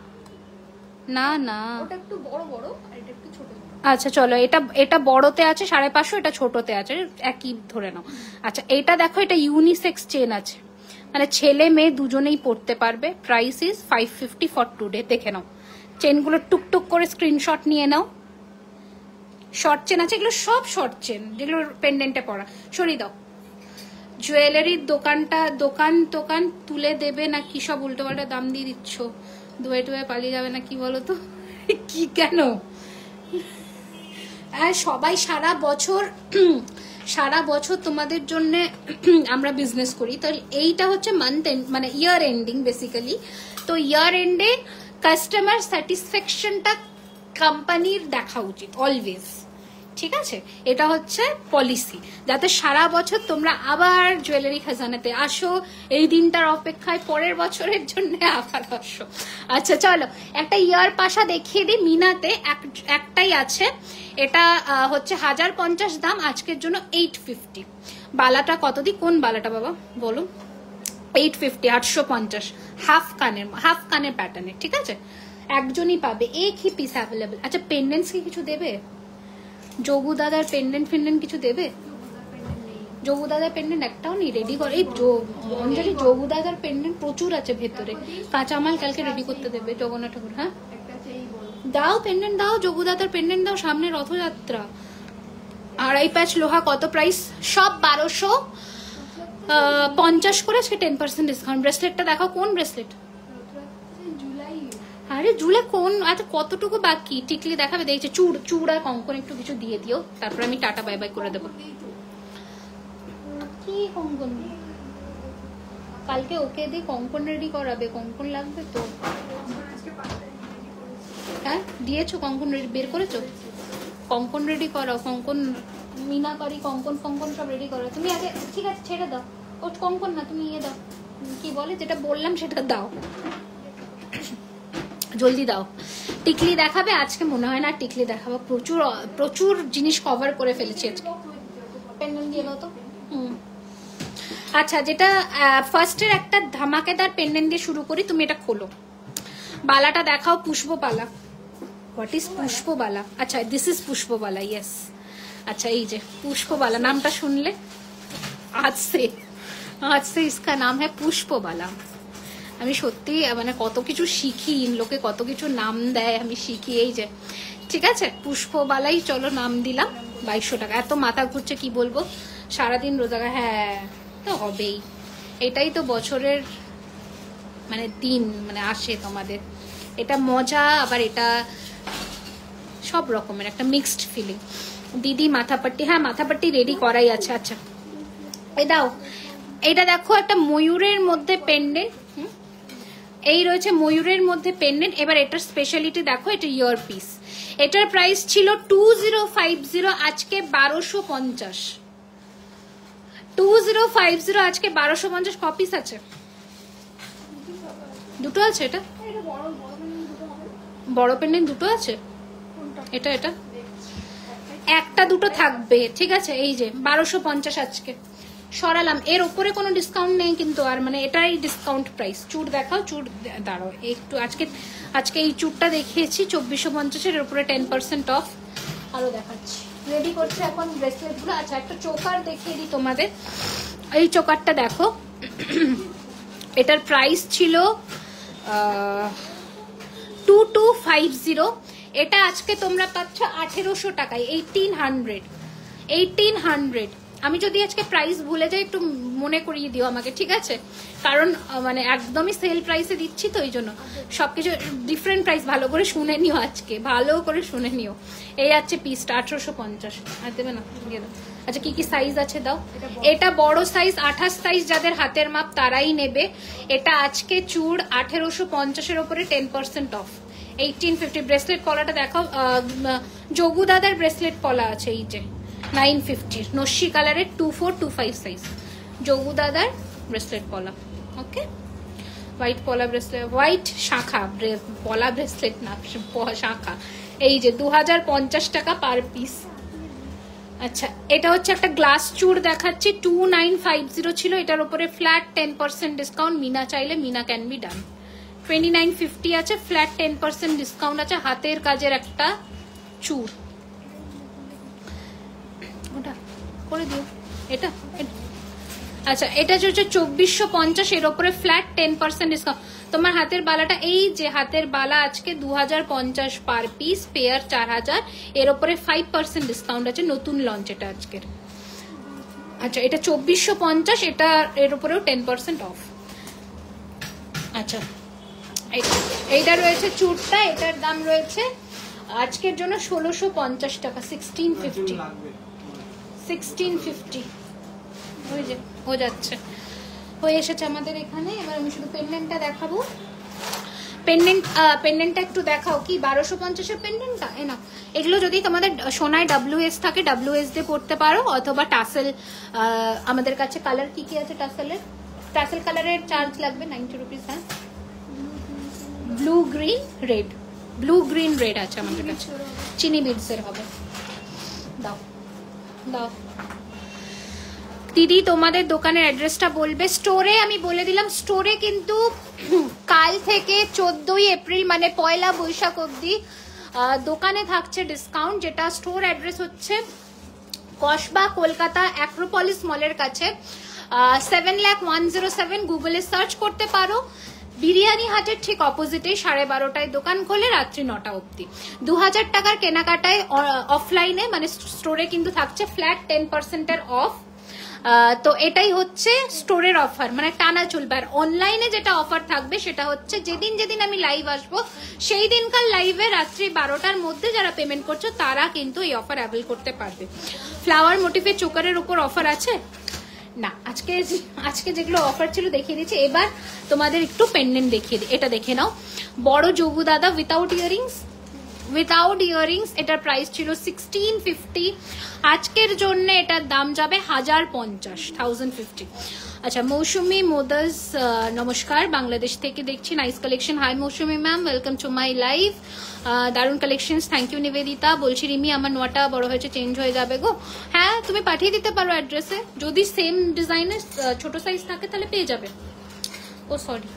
না না ওটা একটু বড় বড় আর এটা একটু ছোট। আচ্ছা চলো, এটা বড়তে আছে 550, এটা ছোটতে আছে, একই ধরে নাও। আচ্ছা এটা দেখো, এটা ইউনিসেক্স চেন আছে, মানে ছেলে মেয়ে দুজনেই পড়তে পারবে। Price is 550 for today. দেখে নাও চেনগুলো, টুকটুক করে স্ক্রিনশট নিয়ে নাও। শর্ট চেন আছে, এগুলো সব শর্ট চেন, যেগুলো পেন্ডেন্টে পড়া। সরিয়ে দাও। জুয়েলারির দোকান তুলে দেবে না কি, সব উল্টো পাল্টা দাম দিয়ে দিচ্ছ, দুয়ে টুয়ে পালিয়ে যাবে না কি বলো তো। কি কেন, সবাই সারা বছর তোমাদের জন্য আমরা বিজনেস করি, তো এইটা হচ্ছে মান্থ এন্ড, মানে ইয়ার এন্ডিং বেসিক্যালি। তো ইয়ার এন্ডে কাস্টমার স্যাটিসফ্যাকশনটা কোম্পানির দেখা উচিত অলওয়েজ, ঠিক আছে। এটা হচ্ছে পলিসি, যাতে সারা বছর তোমরা আবার জুয়েলারি খাজানাতে আসো, এই দিনটার অপেক্ষায় পরের বছরের জন্য আবার আসো। আচ্ছা চলো একটা ইয়ার পাশা দেখিয়ে দিই। মিনাতে একটাই আছে, এটা হচ্ছে 1050 দাম, আজকের জন্য 850। বালাটা কত দিই, কোন বালাটা বাবা বলো। 850, 850, হাফ কানের প্যাটার্নের, ঠিক আছে, একজনই পাবে, একই পিস অ্যাভেলেবেল। আচ্ছা পেন্ডেন্টস কি কিছু দেবে, যোগু দাদার পেন্ডেন্ট কিছু দেবে, যোগু দাদার পেন্ডেন্ট একটাও নেই রেডি করে। এই অঞ্জলি যোগু দাদার পেন্ডেন্ট প্রচুর আছে ভেতরে, কাঁচামাল কালকে রেডি করতে দেবে জগন্নাথ ঠাকুর। হ্যাঁ দাও পেন্ডেন্ট দাও, যোগু দাদার পেন্ডেন্ট দাও, সামনে রথযাত্রা। 2.5 প্যাচ লোহা কত প্রাইস? সব 1250 করে, আজকে 10% ডিসকাউন্ট। ব্রেসলেটটা দেখো, কোন ব্রেসলেট? জুলাই আরে জুলে কোন, আচ্ছা কতটুকু বাকি? টিকলি দেখাবে, দেখছে চুড় আর কঙ্কন একটু কিছু দিয়ে দিও, তারপর আমি টাটা বাই বাই করে দেবো। কি কঙ্কন? কালকে ওকে দিয়ে কঙ্কন রেডি করাবে, কঙ্কন লাগবে তো। হ্যাঁ দিয়েছো কঙ্কন রেডি, বের করেছো? কঙ্কন রেডি করাও, কঙ্কন মিনাকারি কঙ্কন ফঙ্কন সব রেডি করো তুমি আগে। ঠিক আছে ছেড়ে দাও, ও কঙ্কন না, তুমি ইয়ে দাও, কি বলে যেটা বললাম সেটা দাও, জলদি দাও। টিকলি দেখাবে আজকে? মনে হয় না টিকলি দেখাবো, প্রচুর প্রচুর জিনিস কভার করে ফেলেছি আজকে। পেন্ডেন্ট দিয়ে দাও তো। আচ্ছা, যেটা ফার্স্টের একটা ধামাকেদার পেন্ডেন্ট দিয়ে শুরু করি, তুমি এটা খোলো। বালাটা দেখাও, পুষ্পবালা। What is পুষ্পবালা? আচ্ছা দিস ইজ পুষ্পবালা, ইয়েস। আচ্ছা এই যে পুষ্পবালা, নামটা শুনলে আজ সে ইসকা নাম হ্যাঁ পুষ্পবালা। আমি সত্যি মানে কত কিছু শিখি, লোকে কত কিছু নাম দেয়, আমি শিখি। এই যে ঠিক আছে, পুষ্পবালাই চলো নাম দিলাম। 2200 টাকা। এত মাথা ঘুরছে কি বলবো, সারাদিন রোজাগার। হ্যাঁ তো হবেই, এটাই তো বছরের মানে দিন, মানে আসে তোমাদের। এটা মজা, আবার এটা সব রকমের একটা মিক্সড ফিলিং। দিদি মাথাপাট্টি, হ্যাঁ মাথাপাট্টি রেডি করাই আছে। আচ্ছা এই দাও, এটা দেখো একটা ময়ূরের মধ্যে পেন্ডেন্ট, এই রয়েছে ময়ূরের মধ্যে পেন্ডেন্ট। এবার এটার স্পেশালিটি দেখো, এটা ইয়ার পিস। এটার প্রাইস ছিল 2050, আজকে 1250। 2050 আজকে 1250। কপিস আছে? দুটো আছে। এটা বড় পেন্ডেন্ট দুটো আছে, এটা এটা একটা দুটো থাকবে, ঠিক আছে। এই যে 1250 আজকে সরালাম। এর উপরে কোনো ডিসকাউন্ট নেই কিন্তু, আর মানে এটাই ডিসকাউন্ট প্রাইস। চুড় দেখাও, চুড় দাঁড়াও একটু। আজকে এই চুড়টা দেখিয়েছি 2450, এর উপরে 10% অফ। আরো দেখাচ্ছি, রেডি করছে এখন ব্রেসলেট গুলো। আচ্ছা একটা চোকার দেখিয়ে দিই তোমাদের। এই চোকারটা দেখো, এটার প্রাইস ছিল 2250। এটা আজকে তোমরা পাচ্ছ 1800 টাকায়, 1800। আমি যদি আজকে প্রাইস ভুলে যাই একটু মনে করিয়ে দিও আমাকে, ঠিক আছে? কারণ মানে একদমই সেল প্রাইসে দিচ্ছি তো, এই জন্য সবকিছু ডিফারেন্ট প্রাইস। ভালো করে শুনে নিও, আজকে ভালো করে শুনে নিও। এই আছে পিসটা 1850। আর দেবে না? আচ্ছা কি কি সাইজ আছে দাও। এটা বড় সাইজ 28 সাইজ, যাদের হাতের মাপ তারাই নেবে। এটা আজকে চুড় 1850 উপরে 10% অফ, 1850। ব্রেসলেট পলাটা দেখাও, যোগু দাদার ব্রেসলেট পলা আছে এই যে 950, নস্যি কালারের 2425 সাইজ, যোগু দাদার ব্রেসলেট পলা। ওকে, হোয়াইট পলা ব্রেসলেট, হোয়াইট শাখা পলা ব্রেসলেট না, শাখা। এই যে 2050 টাকা পার পিস। আচ্ছা এটা হচ্ছে একটা গ্লাস চুড় দেখাচ্ছি, 2950 ছিল। এটার উপরে ফ্ল্যাট 10% ডিসকাউন্ট। মিনা চাইলে মিনা ক্যান বি ডান। 2950 আছে, ফ্ল্যাট 10% ডিসকাউন্ট আছে। হাতের কাজের একটা চুড়, ওটা করে দিও। এটা আচ্ছা, এটা হচ্ছে 2450, এর উপরে ফ্ল্যাট 10% ডিসকাউন্ট। তোমার হাতের বালাটা, এই যে হাতের বালা আজকে 2050 পার পিস, পেয়ার 4000, এর উপরে 5% ডিসকাউন্ট আছে, নতুন লঞ্চ এটা আজকের। আচ্ছা এটা 2450, এটা এর উপরেও 10% অফ। আচ্ছা এইটা রয়েছে চুড়টা, এটার দাম রয়েছে আজকের জন্য 1650 টাকা, 1650 হয়ে যাচ্ছে, হয়ে এসেছে আমাদের এখানে। এবার আমি শুধু পেন্ডেন্টটা দেখাবো। পেন্ডেন্টটা একটু দেখাও, কি 1250-এর পেন্ডেন্টটা না। এগুলো যদি তোমাদের সোনায় WS থাকে, WS দিয়ে পড়তে পারো, অথবা টাসেল। আমাদের কাছে কালার কি কি আছে টাসেলের? টাসেল কালারের চার্জ লাগবে 90 রুপিস। হ্যাঁ, blue green red, blue green red আছে আমাদের কাছে, চিনি বিডসের হবে। দাও দাও দিদি, তোমাদের দোকানের অ্যাড্রেসটা বলবে। স্টোরে আমি বলে দিলাম, স্টোরে কিন্তু কাল থেকে 14ই এপ্রিল মানে পয়লা বৈশাখ অবধি দোকানে থাকছে ডিসকাউন্ট। যেটা স্টোর অ্যাড্রেস হচ্ছে কসবা কলকাতা অ্যাক্রোপলিস মলের কাছে 7,01,07 গুগলে সার্চ করতে পারো। বিরিয়ানি হাটের ঠিক অপোজিটে 12:30টায় দোকান খোলে, রাত্রি 9টা অবধি। 2,000 টাকার কেনাকাটায় অফলাইনে মানে স্টোরে কিন্তু থাকছে ফ্ল্যাট 10% অফ। তো এটাই হচ্ছে স্টোরের অফার, মানে টানা চলবে। আর অনলাইনে যেটা অফার থাকবে সেটা হচ্ছে যেদিন যেদিন আমি লাইভ আসবো সেই দিনকার লাইভে রাত্রি 12টার মধ্যে যারা পেমেন্ট করছো তারা কিন্তু এই অফার অ্যাভেল করতে পারবে। ফ্লাওয়ার মোটিফের চোকারের উপর অফার আছে না, আজকে যেগুলো অফার ছিল দেখিয়ে দিচ্ছি। এবার তোমাদের একটু পেন্ডেন্ট দেখিয়ে দিই, এটা দেখে নাও। বড় জবু দাদা উইথাউট ইয়ারিংস, এটার প্রাইস ছিল 1650, আজকের জন্য এটার দাম যাবে 1050। আচ্ছা, মৌসুমি মোদাস নমস্কার, বাংলাদেশ থেকে দেখছি, nice collection. Hi Moushumi ma'am, welcome to my live. দারুণ কালেকশনস, থ্যাংক ইউ নিবেদিতা। বলছি রিমি আমার নোয়াটা বড় হয়েছে, চেঞ্জ হয়ে যাবে গো। হ্যাঁ, তুমি পাঠিয়ে দিতে পারো অ্যাড্রেসে, যদি সেম ডিজাইনের ছোট সাইজ থাকে তাহলে পেয়ে যাবে। ও সরি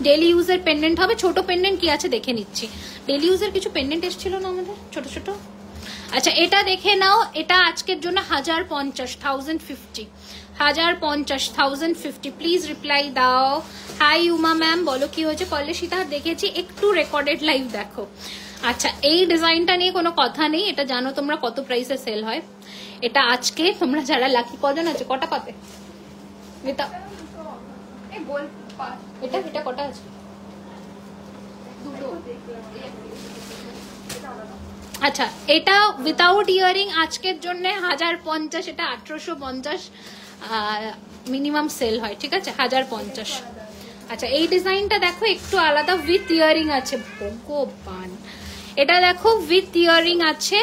ডেলি ইউজের পেন্ডেন্ট হবে। ছোট পেন্ডেন্ট কি আছে দেখে নিচ্ছি। ডেলি ইউজের কিছু পেন্ডেন্ট এসেছিল না আমাদের ছোট ছোট। আচ্ছা, এটা দেখে নাও, এটা আজকের জন্য 1050 প্লিজ রিপ্লাই দাও। হাই উমা ম্যাম, বলো কি হয়েছে। পল্লে সীতা দেখেছি, একটু রেকর্ডেড লাইভ দেখো। আচ্ছা, এই ডিজাইনটা নিয়ে কোনো কথা নেই, এটা জানো তোমরা কত প্রাইসে সেল হয়। এটা আজকে তোমরা যারা লাকি, কজন আছে, কটা পাবে এটা কটা আছে? আচ্ছা, এটা উইথাউট ইয়ারিং আজকের জন্য 1050, এটা 1850 মিনিমাম সেল হয়, ঠিক আছে, 1050। আচ্ছা, এই ডিজাইনটা দেখো একটু আলাদা, উইথ ইয়ারিং আছে। ভগবান, এটা দেখো উইথ ইয়ারিং আছে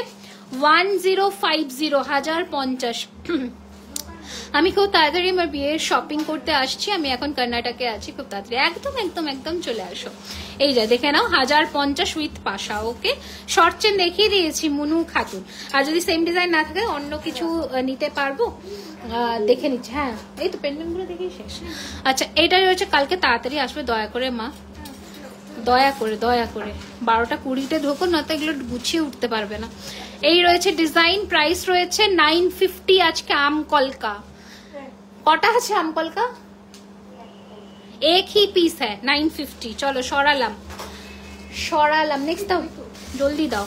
1050, 1050। আমি খুব তাড়াতাড়ি আমার বিয়ের শপিং করতে আসছি, আমি এখন কর্ণাটকে আছি, খুব তাড়াতাড়ি একদম চলে আসো। এই যা দেখে নাও, 1050 with Pasha. Okay, short chain দেখিয়ে দিয়েছি, মুনু খাতুন। আর যদি সেম ডিজাইন না থাকে অন্য কিছু নিতে পারবো, দেখে নিচ্ছি। হ্যাঁ, এই তো পেন্ডেন্ট গুলো দেখেই শেষ। আচ্ছা, এটাই রয়েছে, কালকে তাড়াতাড়ি আসবে দয়া করে মা, দয়া করে 12টা 20-তে ঢোকো, না তো এগুলো গুছিয়ে উঠতে পারবে না। এই রয়েছে ডিজাইন, প্রাইস রয়েছে 950 আজকে। আমকলকা কটা আছে? আমকলকা এক হি পিস হ্যাঁ, 950। চলো সরালাম। নেক্সট দাও, জলদি দাও।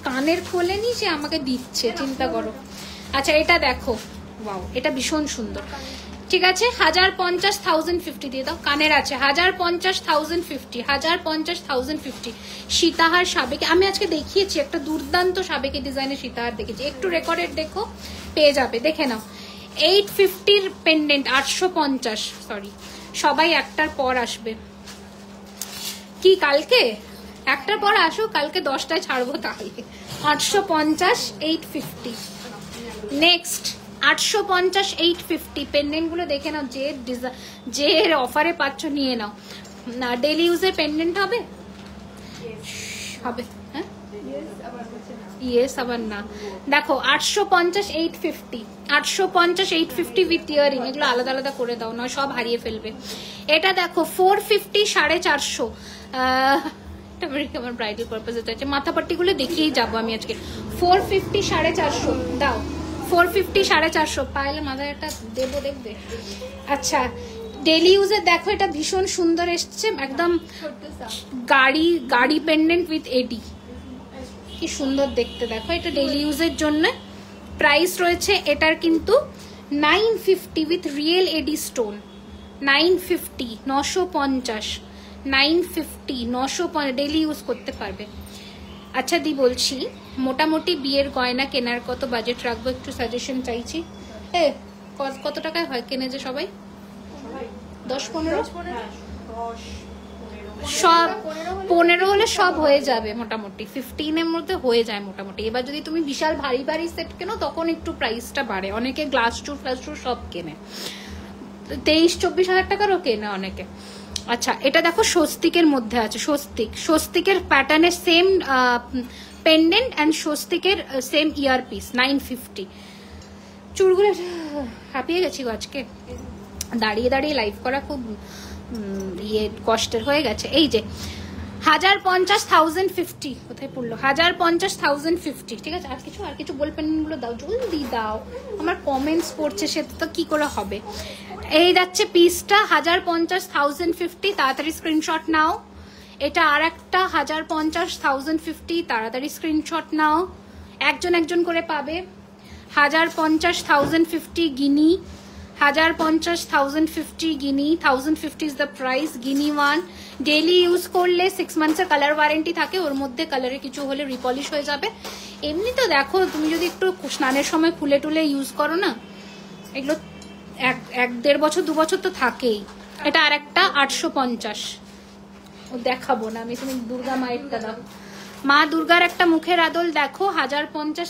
কানের খোলেনি, সে আমাকে দিচ্ছে, চিন্তা করো। আচ্ছা, এটা দেখো, ওয়াও, এটা ভীষণ সুন্দর। ঠিক আছে, 1050, 1050 দিয়ে দাও। কানের আছে 1050, 1050। সীতাহার সাবেকে আমি আজকে দেখিয়েছি, একটা দুর্দান্ত সাবেকি ডিজাইনের সীতাহার দেখেছি, একটু রেকর্ডেড দেখো, পেয়ে যাবে, দেখে নাও। 850 পেন্ডেন্ট, 850। সরি, সবাই একটার পর আসবে কি? কালকে একটার পর আসো, কালকে 10টায় ছাড়বো তাহলে। 850, 850। নেক্সট 850, 850 পেন্ডেন্ট গুলো দেখে নাও, যে অফারে পাচ্ছ নিয়ে নাও। না, ডেলি ইউজের পেন্ডেন্ট হবে। হ্যাঁ, ইয়েস আবার না। দেখো 850, 850, 850, 850 উইথ ইয়ারিং। এগুলো আলাদা আলাদা করে দাও, নয় সব হারিয়ে ফেলবে। এটা দেখো 450, 450। আমার ব্রাইডাল পারপাসে আছে, মাথা পাট্টি গুলো দেখিয়েই যাবো আমি আজকে। 450, 450 দাও। 450, 450 পাইলে মাথায় একটা দেবো, দেখবে। আচ্ছা, ডেলি ইউজের দেখো, এটা ভীষণ সুন্দর এসছে, একদম গাড়ি পেন্ডেন্ট উইথ এডি, কি সুন্দর দেখতে। দেখো, এটা ডেলি ইউজের জন্য। প্রাইস রয়েছে এটার কিন্তু 950 with real eddy stone. 950, 950, 950, 950 daily use করতে পারবে। আচ্ছা দি, বলছি মোটামুটি বিয়ের গয়না কেনার কত বাজেট রাখবো, একটু সাজেশন চাইছি। কত টাকায় হয় কেনে যে সবাই? 10-15 সব 15 হলে সব হয়ে যাবে মোটামুটি, 15-এর মধ্যে হয়ে যায় মোটামুটি। এবার যদি তুমি বিশাল ভারী ভারী সেট কেনো তখন একটু প্রাইসটা বাড়ে, অনেকে গ্লাস টুর সব কেনে, 23-24 হাজার টাকারও কেনে অনেকে। আচ্ছা, এটা দেখো স্বস্তিকের মধ্যে আছে, স্বস্তিকের প্যাটার্নের সেম পেন্ডেন্ট অ্যান্ড স্বস্তিকের সেম ইয়ারপিস, 950। চুড়গুলো হাঁপিয়ে গেছি আজকে, দাঁড়িয়ে লাইভ করা খুব কষ্টের হয়ে গেছে। এই যে 1050 কোথায় পড়লো 1050 ঠিক আছে। আর কিছু বল পেনগুলো দাও, জলদি দাও, আমার কমেন্টস পড়ছে, সেটা তো কি করে হবে। এই যাচ্ছে পিসটা 1050 তাড়াতাড়ি স্ক্রিনশট নাও। এটা আর একটা 1050 তাড়াতাড়ি স্ক্রিনশট নাও, একজন করে পাবে। 1050 গিনি, 1050 গিনি, 1050 is the price. Guinea 1 daily use করলে 6 মান্থসের কালার ওয়ারেন্টি থাকে, ওর মধ্যে কালারে কিছু হলে রিপলিশ হয়ে যাবে। এমনি তো দেখো তুমি যদি একটু স্নানের সময় খুলে টুলে ইউজ করো না, এগুলো 1-1.5 বছর 2 বছর তো থাকেই। এটা আর একটা 850, ও দেখাবো না আমি, তুমি দুর্গা মায়েরটা দাও। মা দুর্গার একটা মুখের আদল দেখো 1050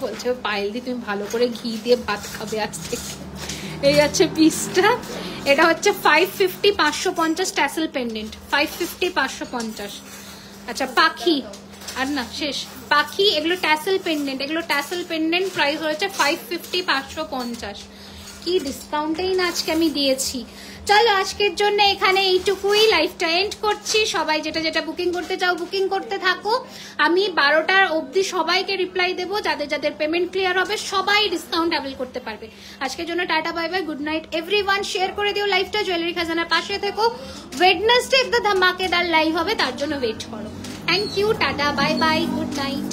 বলছে পায়েল দি তুমি ভালো করে ঘি দিয়ে ভাত খাবে আজ থেকে। এই যাচ্ছে পিসটা, এটা হচ্ছে 550 550 ট্যাসেল পেন্ডেন্ট, 550 550। আচ্ছা পাখি আর না শেষ, পাখি এগুলো ট্যাসেল পেন্ডেন্ট, প্রাইস হয়েছে 550 550। কি ডিসকাউন্টেই না আজকে আমি দিয়েছি। চলো আজকের জন্য এখানে এইটুকুই, লাইভটা এন্ড করছি। সবাই যেটা বুকিং করতে চাও বুকিং করতে থাকো, আমি 12টার অবধি সবাইকে রিপ্লাই দেবো। যাদের পেমেন্ট ক্লিয়ার হবে সবাই ডিসকাউন্ট অ্যাভেল করতে পারবে। আজকের জন্য tata bye bye, good night everyone. Share করে দিও লাইভটা, জুয়েলারি খাজানার পাশে থেকো। ওয়েডনেসডে একটা ধামাকেদার লাইভ হবে, তার জন্য ওয়েট করো। Thank you, tata bye bye, good night.